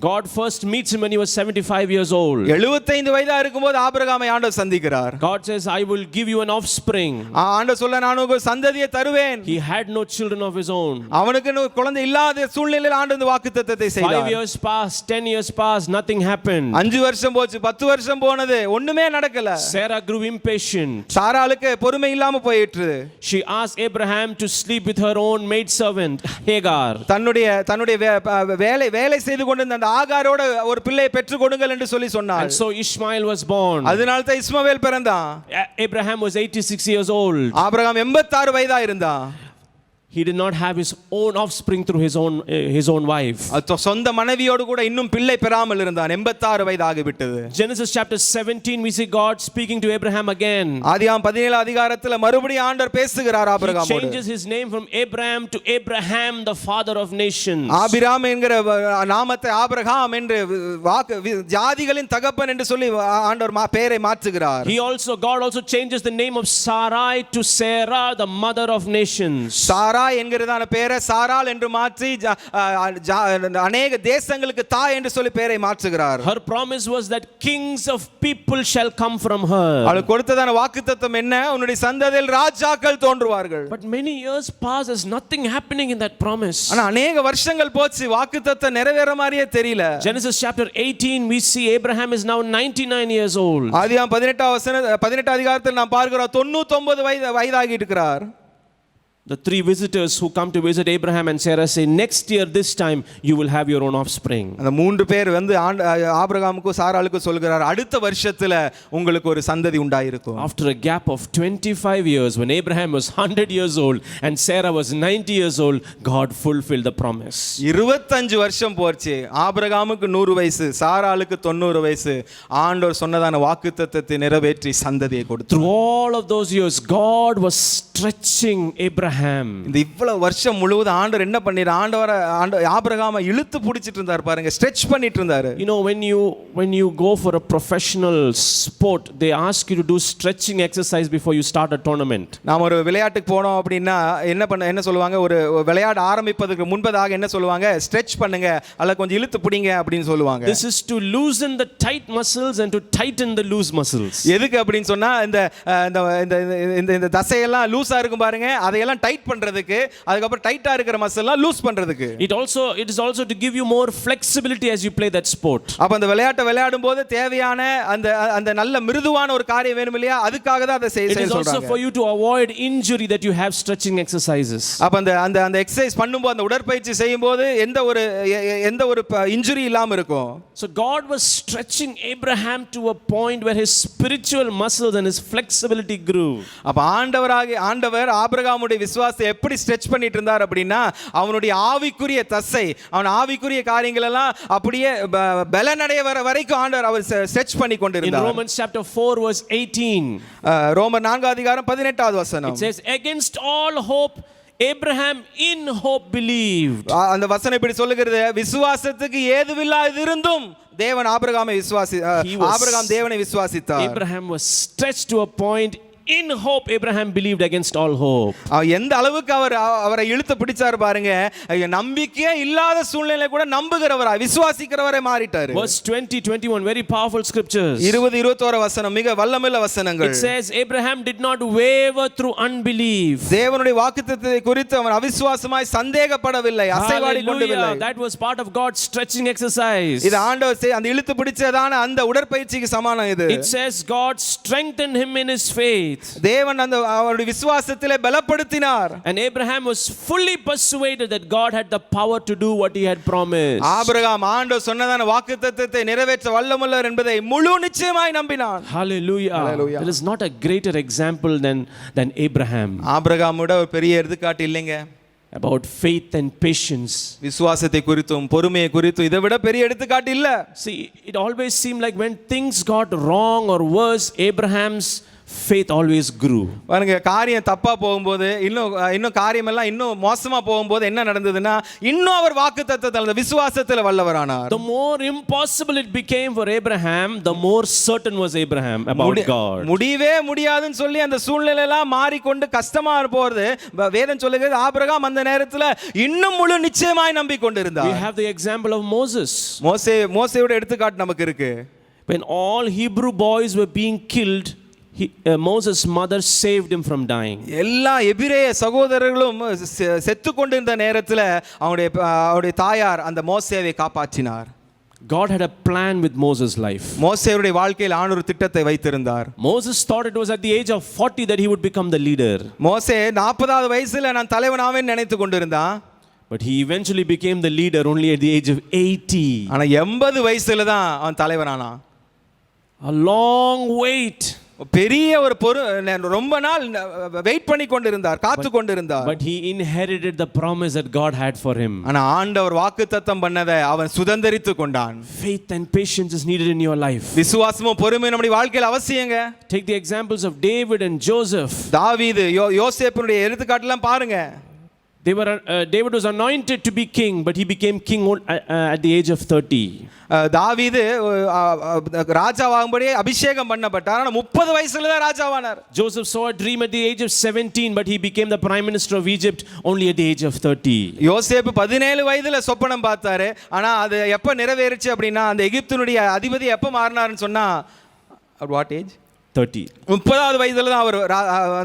S6: God first meets him when he was 75 years old.
S3: 75 வயதா இருக்கும்போது ஆபிரகாமை ஆண்டவர் சந்திக்கிறார்.
S6: God says, I will give you an offspring.
S3: ஆண்டவர் சொல்ல, நான் உங்களுக்கு சந்ததியை தருவேன்.
S6: He had no children of his own.
S3: அவனுக்கு குழந்தை இல்லாத சூழ்நிலையில் ஆண்டவர் வாக்குத்தத்தத்தை செய்தார்.
S6: 5 years passed, 10 years passed, nothing happened.
S3: 5 வருஷம் போச்சு, 10 வருஷம் போனது, ஒண்ணுமே நடக்கல.
S6: Sarah grew impatient.
S3: சாராளுக்கு பொறுமை இல்லாம போயிற்று.
S6: She asked Abraham to sleep with her own maidservant Hagar.
S3: தன்னுடைய வேலை செய்து கொண்டிருந்த அந்த ஆகாரோட ஒரு பிள்ளையை பெற்றுக் கொடுங்கள் என்று சொல்லி சொன்னார்.
S6: And so Ishmael was born.
S3: அதனால தான் இஸ்மவேல் பிறந்தான்.
S6: Abraham was 86 years old.
S3: Abraham 86 வயதா இருந்தான்.
S6: He did not have his own offspring through his own wife.
S3: சொந்த மனைவியோடு கூட இன்னும் பிள்ளை பெறாமல் இருந்தான். 86 வயதாகி விட்டது.
S6: Genesis chapter 17 we see God speaking to Abraham again.
S3: ஆதியாகமம் 17 அதிகாரத்துல மறுபடியும் ஆண்டவர் பேசுகிறார் ஆபிரகாமோடு.
S6: He changes his name from Abraham to Abraham, the father of nations.
S3: Abram என்கிற நாமத்தை ஆபிரகாம் என்று ஜாதிகளின் தகப்பன் என்று சொல்லி ஆண்டவர் பெயரை மாற்றுகிறார்.
S6: God also changes the name of Sarai to Sarah, the mother of nations.
S3: சாரா என்கிறதான பெயரை சாராள் என்று மாற்றி அநேக தேசங்களுக்கு தாய் என்று சொல்லி பெயரை மாற்றுகிறார்.
S6: Her promise was that kings of people shall come from her.
S3: அவளுக்கு கொடுத்ததான வாக்குத்தத்தம் என்ன? உன்னுடைய சந்ததியில் ராஜாக்கள் தோன்றுவார்கள்.
S6: But many years pass, there's nothing happening in that promise.
S3: ஆனா அநேக வருஷங்கள் போச்சு, வாக்குத்தத்தம் நிறைவேற மாதிரியே தெரியல.
S6: Genesis chapter 18 we see Abraham is now 99 years old.
S3: ஆதியாகமம் 18 அதிகாரத்தில் நாம் பார்க்கிறோம் 99 வயதாகி இருக்கிறார்.
S6: The 3 visitors who come to visit Abraham and Sarah say, next year this time you will have your own offspring.
S3: அந்த 3 பேர் வந்து ஆபிரகாமுக்கு சாராளுக்கு சொல்கிறார், அடுத்த வருஷத்துல உங்களுக்கு ஒரு சந்ததி உண்டாயிருக்கும்.
S6: After a gap of 25 years, when Abraham was 100 years old and Sarah was 90 years old, God fulfilled the promise.
S3: 25 வருஷம் போச்சு, ஆபிரகாமுக்கு 100 வயசு, சாராளுக்கு 90 வயசு. ஆண்டவர் சொன்னதான வாக்குத்தத்தத்தை நிறைவேற்றி சந்ததியை கொடுத்தார்.
S6: Through all of those years, God was stretching Abraham.
S3: இந்த இவ்வளவு வருஷம் முழுவதும் ஆண்டவர் என்ன பண்ணிரு, ஆண்டவர் ஆபிரகாமை இழுத்து பிடிச்சிட்டு இருந்தார் பாருங்க, ஸ்ட்ரெச் பண்ணிட்டு இருந்தாரு.
S6: You know, when you go for a professional sport, they ask you to do stretching exercise before you start a tournament.
S3: நாம ஒரு விளையாட்டுக்கு போனோம் அப்படின்னா என்ன சொல்லுவாங்க, ஒரு விளையாட ஆரம்பிப்பதற்கு முன்பதாக என்ன சொல்லுவாங்க, ஸ்ட்ரெச் பண்ணுங்க அல்ல கொஞ்சம் இழுத்து பிடிங்க அப்படின்னு சொல்லுவாங்க.
S6: This is to loosen the tight muscles and to tighten the loose muscles.
S3: எதுக்கு அப்படின்னு சொன்னா இந்த இந்த தசையெல்லாம் லூஸா இருக்கும் பாருங்க, அதையெல்லாம் டைட் பண்றதுக்கு, அதுக்கப்புறம் டைட்டா இருக்கிற மசில் எல்லாம் லூஸ் பண்றதுக்கு.
S6: It is also to give you more flexibility as you play that sport.
S3: அப்ப அந்த விளையாட்டை விளையாடும் போது தேவையான அந்த நல்ல மிருதுவான ஒரு காரியம் வேணும் இல்லையா, அதுக்காக தான் அதை செய்ய
S6: சொல்றாங்க. It is also for you to avoid injury that you have stretching exercises.
S3: அப்ப அந்த எக்சர்சைஸ் பண்ணும்போது, அந்த உடற்பயிற்சி செய்யும்போது எந்த ஒரு இன்ஜுரி இல்லாம இருக்கும்.
S6: So God was stretching Abraham to a point where his spiritual muscles and his flexibility grew.
S3: அப்ப ஆண்டவர் ஆபிரகாமுடைய விசுவாசத்தை எப்படி ஸ்ட்ரெச் பண்ணிட்டு இருந்தார் அப்படின்னா, அவனுடைய ஆவிக்குரிய தசை, அவன் ஆவிக்குரிய காரியங்கள் எல்லாம் அப்படியே பலனடைய வரைக்கும் ஆண்டவர் அவர் ஸ்ட்ரெச் பண்ணி கொண்டிருந்தார்.
S6: In Romans chapter 4 verse 18,
S3: ரோமர் 4 அதிகாரம் 18வது வசனம்.
S6: It says, against all hope Abraham in hope believed.
S3: அந்த வசனம் இப்படி சொல்லுகிறது, விசுவாசத்துக்கு ஏதுவில்லாது இருந்தும் தேவன் ஆபிரகாமை ஆபிரகாம் தேவனை விசுவாசித்தார்.
S6: Abraham was stretched to a point. In hope Abraham believed against all hope.
S3: எந்த அளவுக்கு அவரை இழுத்து பிடிச்சார் பாருங்க, நம்பிக்கையே இல்லாத சூழ்நிலை கூட நம்புகிறவரா விசுவாசிக்கிறவரே மாறிட்டார்.
S6: Verse 20-21 very powerful scriptures.
S3: 20-21 வசனம் மிக வல்லமையுள்ள வசனங்கள்.
S6: It says Abraham did not waver through unbelief.
S3: தேவனுடைய வாக்குத்தத்தத்தை குறித்து அவன் அவிசுவாசமாய் சந்தேகப்படவில்லை, அசைவாடி கொண்டவில்லை.
S6: That was part of God's stretching exercise.
S3: இது ஆண்டவர் அந்த இழுத்து பிடிச்சதான அந்த உடற்பயிற்சிக்கு சமானம் இது.
S6: It says God strengthened him in his faith.
S3: தேவன் அவருடைய விசுவாசத்திலே பலப்படுத்தினார்.
S6: And Abraham was fully persuaded that God had the power to do what he had promised.
S3: Abraham ஆண்டவர் சொன்னதான வாக்குத்தத்தத்தை நிறைவேற்ற வல்லமுள்ளவர் என்பதை முழு நிச்சயமாய் நம்பினான்.
S6: Hallelujah. There is not a greater example than Abraham.
S3: ஆபிரகாமோட ஒரு பெரிய எடுத்துக்காட்டு இல்லைங்க.
S6: About faith and patience.
S3: விசுவாசத்தை குறித்தும் பொறுமையை குறித்தும் இதை விட பெரிய எடுத்துக்காட்டு இல்ல.
S6: See, it always seemed like when things got wrong or worse, Abraham's faith always grew.
S3: பாருங்க, காரியம் தப்பா போகும்போது, இன்னும் காரியம் எல்லாம் இன்னும் மோசமா போகும்போது என்ன நடந்ததுன்னா, இன்னும் அவர் வாக்குத்தத்தத்தில் விசுவாசத்தில் வல்லவரானார்.
S6: The more impossible it became for Abraham, the more certain was Abraham about God.
S3: முடியவே முடியாதுன்னு சொல்லி அந்த சூழ்நிலை எல்லாம் மாறிக்கொண்டு கஷ்டமா போறது, வேதம் சொல்லுகிறது ஆபிரகாம் அந்த நேரத்துல இன்னும் முழு நிச்சயமாய் நம்பிக்கொண்டிருந்தார்.
S6: We have the example of Moses.
S3: மோசேயோட எடுத்துக்காட்டு நமக்கு இருக்கு.
S6: When all Hebrew boys were being killed, Moses' mother saved him from dying.
S3: எல்லா எபிரேய சகோதரர்களும் செத்து கொண்டிருந்த நேரத்தில் அவருடைய தாயார் அந்த மோசேவை காப்பாற்றினார்.
S6: God had a plan with Moses' life.
S3: மோசேயுடைய வாழ்க்கையில் ஆண்டவர் திட்டத்தை வைத்திருந்தார்.
S6: Moses thought it was at the age of 40 that he would become the leader.
S3: மோசே 40வது வயசுல நான் தலைவனாவேன்னு நினைத்து கொண்டிருந்தான்.
S6: But he eventually became the leader only at the age of 80.
S3: ஆனா 80 வயசுல தான் அவன் தலைவனானான்.
S6: A long wait.
S3: பெரிய ஒரு ரொம்ப நாள் வெயிட் பண்ணி கொண்டிருந்தார், காத்து கொண்டிருந்தார்.
S6: But he inherited the promise that God had for him.
S3: ஆனா ஆண்டவர் வாக்குத்தத்தம் பண்ணதை அவன் சுதந்தரித்து கொண்டான்.
S6: Faith and patience is needed in your life.
S3: விசுவாசமும் பொறுமையும் நம்முடைய வாழ்க்கையில் அவசியங்க.
S6: Take the examples of David and Joseph.
S3: தாவீது, யோசேப்புடைய எடுத்துக்காட்டெல்லாம் பாருங்க.
S6: David was anointed to be king, but he became king at the age of 30.
S3: தாவீது ராஜாவாகும்படி அபிஷேகம் பண்ணப்பட்டார், ஆனா 30 வயசுல தான் ராஜாவானார்.
S6: Joseph saw a dream at the age of 17, but he became the prime minister of Egypt only at the age of 30.
S3: யோசேப்பு 17 வயதுல சொப்பனம் பார்த்தாரு, ஆனா அது எப்ப நிறைவேறுச்சு அப்படின்னா அந்த எகிப்தினுடைய அதிபதி எப்ப மாறினார்னு சொன்னா at what age?
S6: 30.
S3: 30வது வயதுல தான் அவர்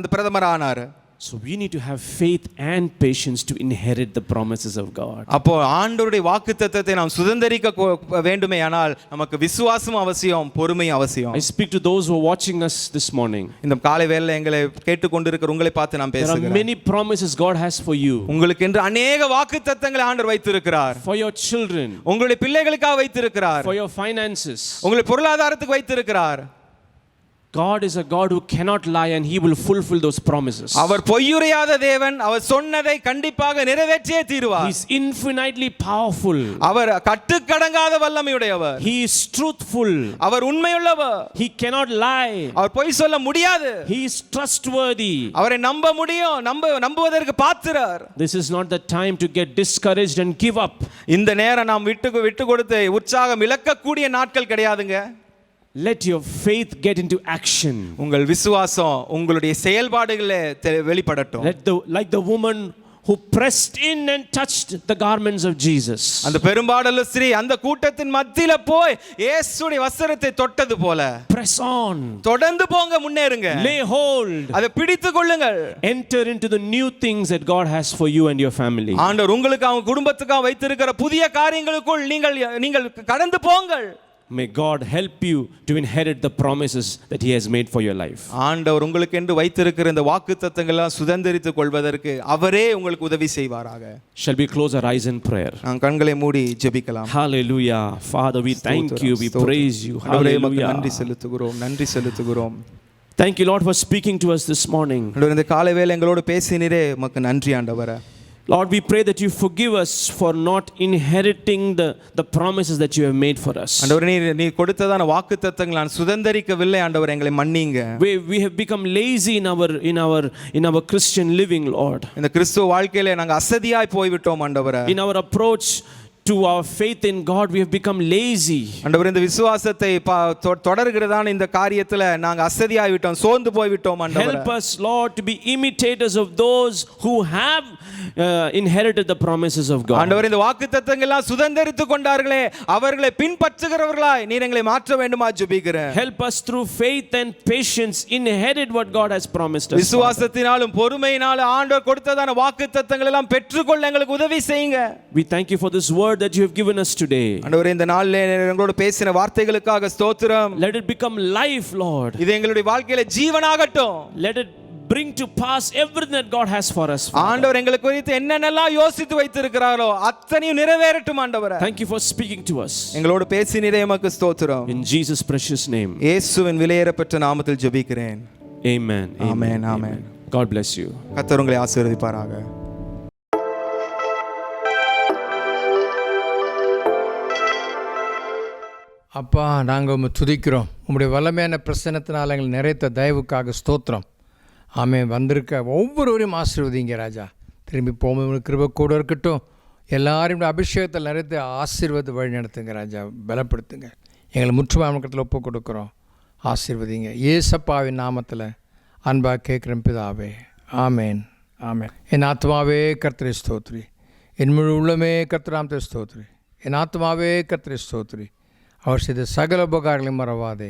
S3: அந்த பிரதமர் ஆனார்.
S6: So we need to have faith and patience to inherit the promises of God.
S3: அப்போ ஆண்டவருடைய வாக்குத்தத்தத்தை நாம் சுதந்தரிக்க வேண்டுமேயானால் நமக்கு விசுவாசம் அவசியம், பொறுமையும் அவசியம்.
S6: I speak to those who are watching us this morning.
S3: இந்த காலை வேளையில எங்களை கேட்டுக்கொண்டிருக்கிற உங்களை பார்த்து நான் பேசுகிறேன்.
S6: There are many promises God has for you.
S3: உங்களுக்கு என்று अनेक வாக்குத்தத்தங்களை ஆண்டவர் வைத்திருக்கிறார்.
S6: For your children.
S3: உங்களுடைய பிள்ளைகளுக்காக வைத்திருக்கிறார்.
S6: For your finances.
S3: உங்களுடைய பொருளாதாரத்துக்கு வைத்திருக்கிறார்.
S6: God is a God who cannot lie and he will fulfill those promises.
S3: அவர் பொய்யுரையாத தேவன். அவர் சொன்னதை கண்டிப்பாக நிறைவேற்றியே தீருவார்.
S6: He is infinitely powerful.
S3: Our கட்டுக்கடங்காத வல்லமையுடையவர்.
S6: He is truthful.
S3: அவர் உண்மையுள்ளவர்.
S6: He cannot lie.
S3: அவர் பொய் சொல்ல முடியாது.
S6: He is trustworthy.
S3: அவரை நம்ப முடியும். நம்புவதற்கு பாத்திரர்.
S6: This is not the time to get discouraged and give up.
S3: இந்த நேரம் நாம் விட்டு கொடுத்து உற்சாகம் இழக்கக்கூடிய நாட்கள் கிடையாதுங்க.
S6: Let your faith get into action.
S3: உங்கள் விசுவாசம் உங்களுடைய செயல்பாடுகளில் வெளிப்படட்டும்.
S6: Like the woman who pressed in and touched the garments of Jesus.
S3: அந்த பெரும்பாடுள்ள ஸ்திரீ அந்த கூட்டத்தின் மத்தியில போய் இயேசுவின் வஸ்திரத்தை தொட்டது போல.
S6: Press on.
S3: தொடர்ந்து போங்க, முன்னேறுங்க.
S6: Lay hold.
S3: அதை பிடித்துக் கொள்ளுங்கள்.
S6: Enter into the new things that God has for you and your family.
S3: ஆண்டவர் உங்களுக்கு அவங்க குடும்பத்துக்கு வைத்திருக்கிற புதிய காரியங்களுக்குள் நீங்கள் கடந்து போங்கள்.
S6: May God help you to inherit the promises that he has made for your life.
S3: ஆண்டவர் உங்களுக்கு என்று வைத்திருக்கிற இந்த வாக்குத்தத்தங்களை எல்லாம் சுதந்தரித்துக் கொள்வதற்கு அவரே உங்களுக்கு உதவி செய்வாராக.
S6: Shall we close our eyes in prayer?
S3: நாம் கண்களை மூடி ஜெபிக்கலாம்.
S6: Hallelujah. Father, we thank you, we praise you. Hallelujah.
S3: நன்றி செலுத்துகிறோம்.
S6: Thank you, Lord, for speaking to us this morning.
S3: ஆண்டவர் இந்த காலை வேளை எங்களோடு பேசினீரே, உமக்கு நன்றி ஆண்டவரே.
S6: Lord, we pray that you forgive us for not inheriting the promises that you have made for us.
S3: ஆண்டவரே, நீ கொடுத்ததான வாக்குத்தத்தங்களை நான் சுதந்தரிக்கவில்லை ஆண்டவரே, எங்களை மன்னிங்க.
S6: We have become lazy in our Christian living, Lord.
S3: இந்த கிறிஸ்துவ வாழ்க்கையிலே நாங்கள் அசதியாய் போய்விட்டோம் ஆண்டவரே.
S6: In our approach to our faith in God, we have become lazy.
S3: ஆண்டவரே, இந்த விசுவாசத்தை தொடர்கிறதான இந்த காரியத்துல நாங்க அசதியாய் விட்டோம், சோர்ந்து போய் விட்டோம் ஆண்டவரே.
S6: Help us, Lord, to be imitators of those who have inherited the promises of God.
S3: ஆண்டவரே, இந்த வாக்குத்தத்தங்கள் எல்லாம் சுதந்தரித்துக் கொண்டார்களே, அவர்களை பின்பற்றுகிறவர்களாய் நீர் எங்களை மாற்ற வேண்டுமா ஜெபிக்கிறேன்.
S6: Help us through faith and patience inherit what God has promised us.
S3: விசுவாசத்தினாலும் பொறுமையினாலும் ஆண்டவர் கொடுத்ததான வாக்குத்தத்தங்கள் எல்லாம் பெற்றுக்கொள்ள எங்களுக்கு உதவி செய்யுங்க.
S6: We thank you for this word that you have given us today.
S3: ஆண்டவரே, இந்த நாளிலே எங்களோடு பேசின வார்த்தைகளுக்காக ஸ்தோத்திரம்.
S6: Let it become life, Lord.
S3: இது எங்களுடைய வாழ்க்கையில ஜீவனாகட்டும்.
S6: Let it bring to pass everything that God has for us.
S3: ஆண்டவர் எங்களுக்கு குறித்து என்னென்னலாம் யோசித்து வைத்திருக்கிறாரோ அத்தனையும் நிறைவேறட்டும் ஆண்டவரே.
S6: Thank you for speaking to us.
S3: எங்களோடு பேசினீரே, உமக்கு ஸ்தோத்திரம்.
S6: In Jesus precious name.
S3: இயேசுவின் விலையேறப்பட்ட நாமத்தில் ஜெபிக்கிறேன்.
S6: Amen.
S3: Amen. Amen.
S6: God bless you.
S3: கர்த்தர் உங்களை ஆசீர்வதிப்பாராக.
S1: அப்பா, நாங்கள் உம்மை துதிக்கிறோம். உம்முடைய வல்லமையான பிரசன்னத்தினால் எங்களை நிறைத்த தயவுக்காக ஸ்தோத்திரம். ஆமென். வந்திருக்க ஒவ்வொருவரையும் ஆசீர்வதிங்க ராஜா. திரும்பி போகும்போது கிருபை கூட இருக்கட்டும். எல்லாரையும் அபிஷேகத்தில் நிறைத்து ஆசீர்வாத வழி நடத்துங்க ராஜா. பலப்படுத்துங்க. எங்களை முற்றுமாமக்கத்தில் ஒப்பு கொடுக்குறோம். ஆசீர்வதிங்க. ஏசப்பாவின் நாமத்தில் அன்பாக கேட்குறேன் பிதாவே. ஆமேன். ஆமேன். என் ஆத்மாவே கர்த்தரை ஸ்தோத்ரி. என் முழு உள்ளமே கர்த்தராமத்தை ஸ்தோத்ரி. என் ஆத்மாவே கர்த்தரை ஸ்தோத்ரி. அவர் செய்த சகல உபகாரங்களையும் மறவாதே.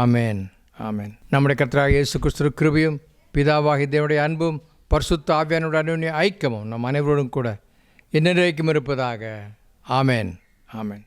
S1: ஆமேன். ஆமேன். நம்முடைய கர்த்தராகிய இயேசு கிறிஸ்துவின் கிருபையும் பிதாவாகிய தேவனுடைய அன்பும் பரிசுத்த ஆவியானவருடைய அன்யோன்ய ஐக்கியமும் நம் அனைவரோடும் கூட என்னென்றைக்கும் இருப்பதாக. ஆமேன். ஆமேன்.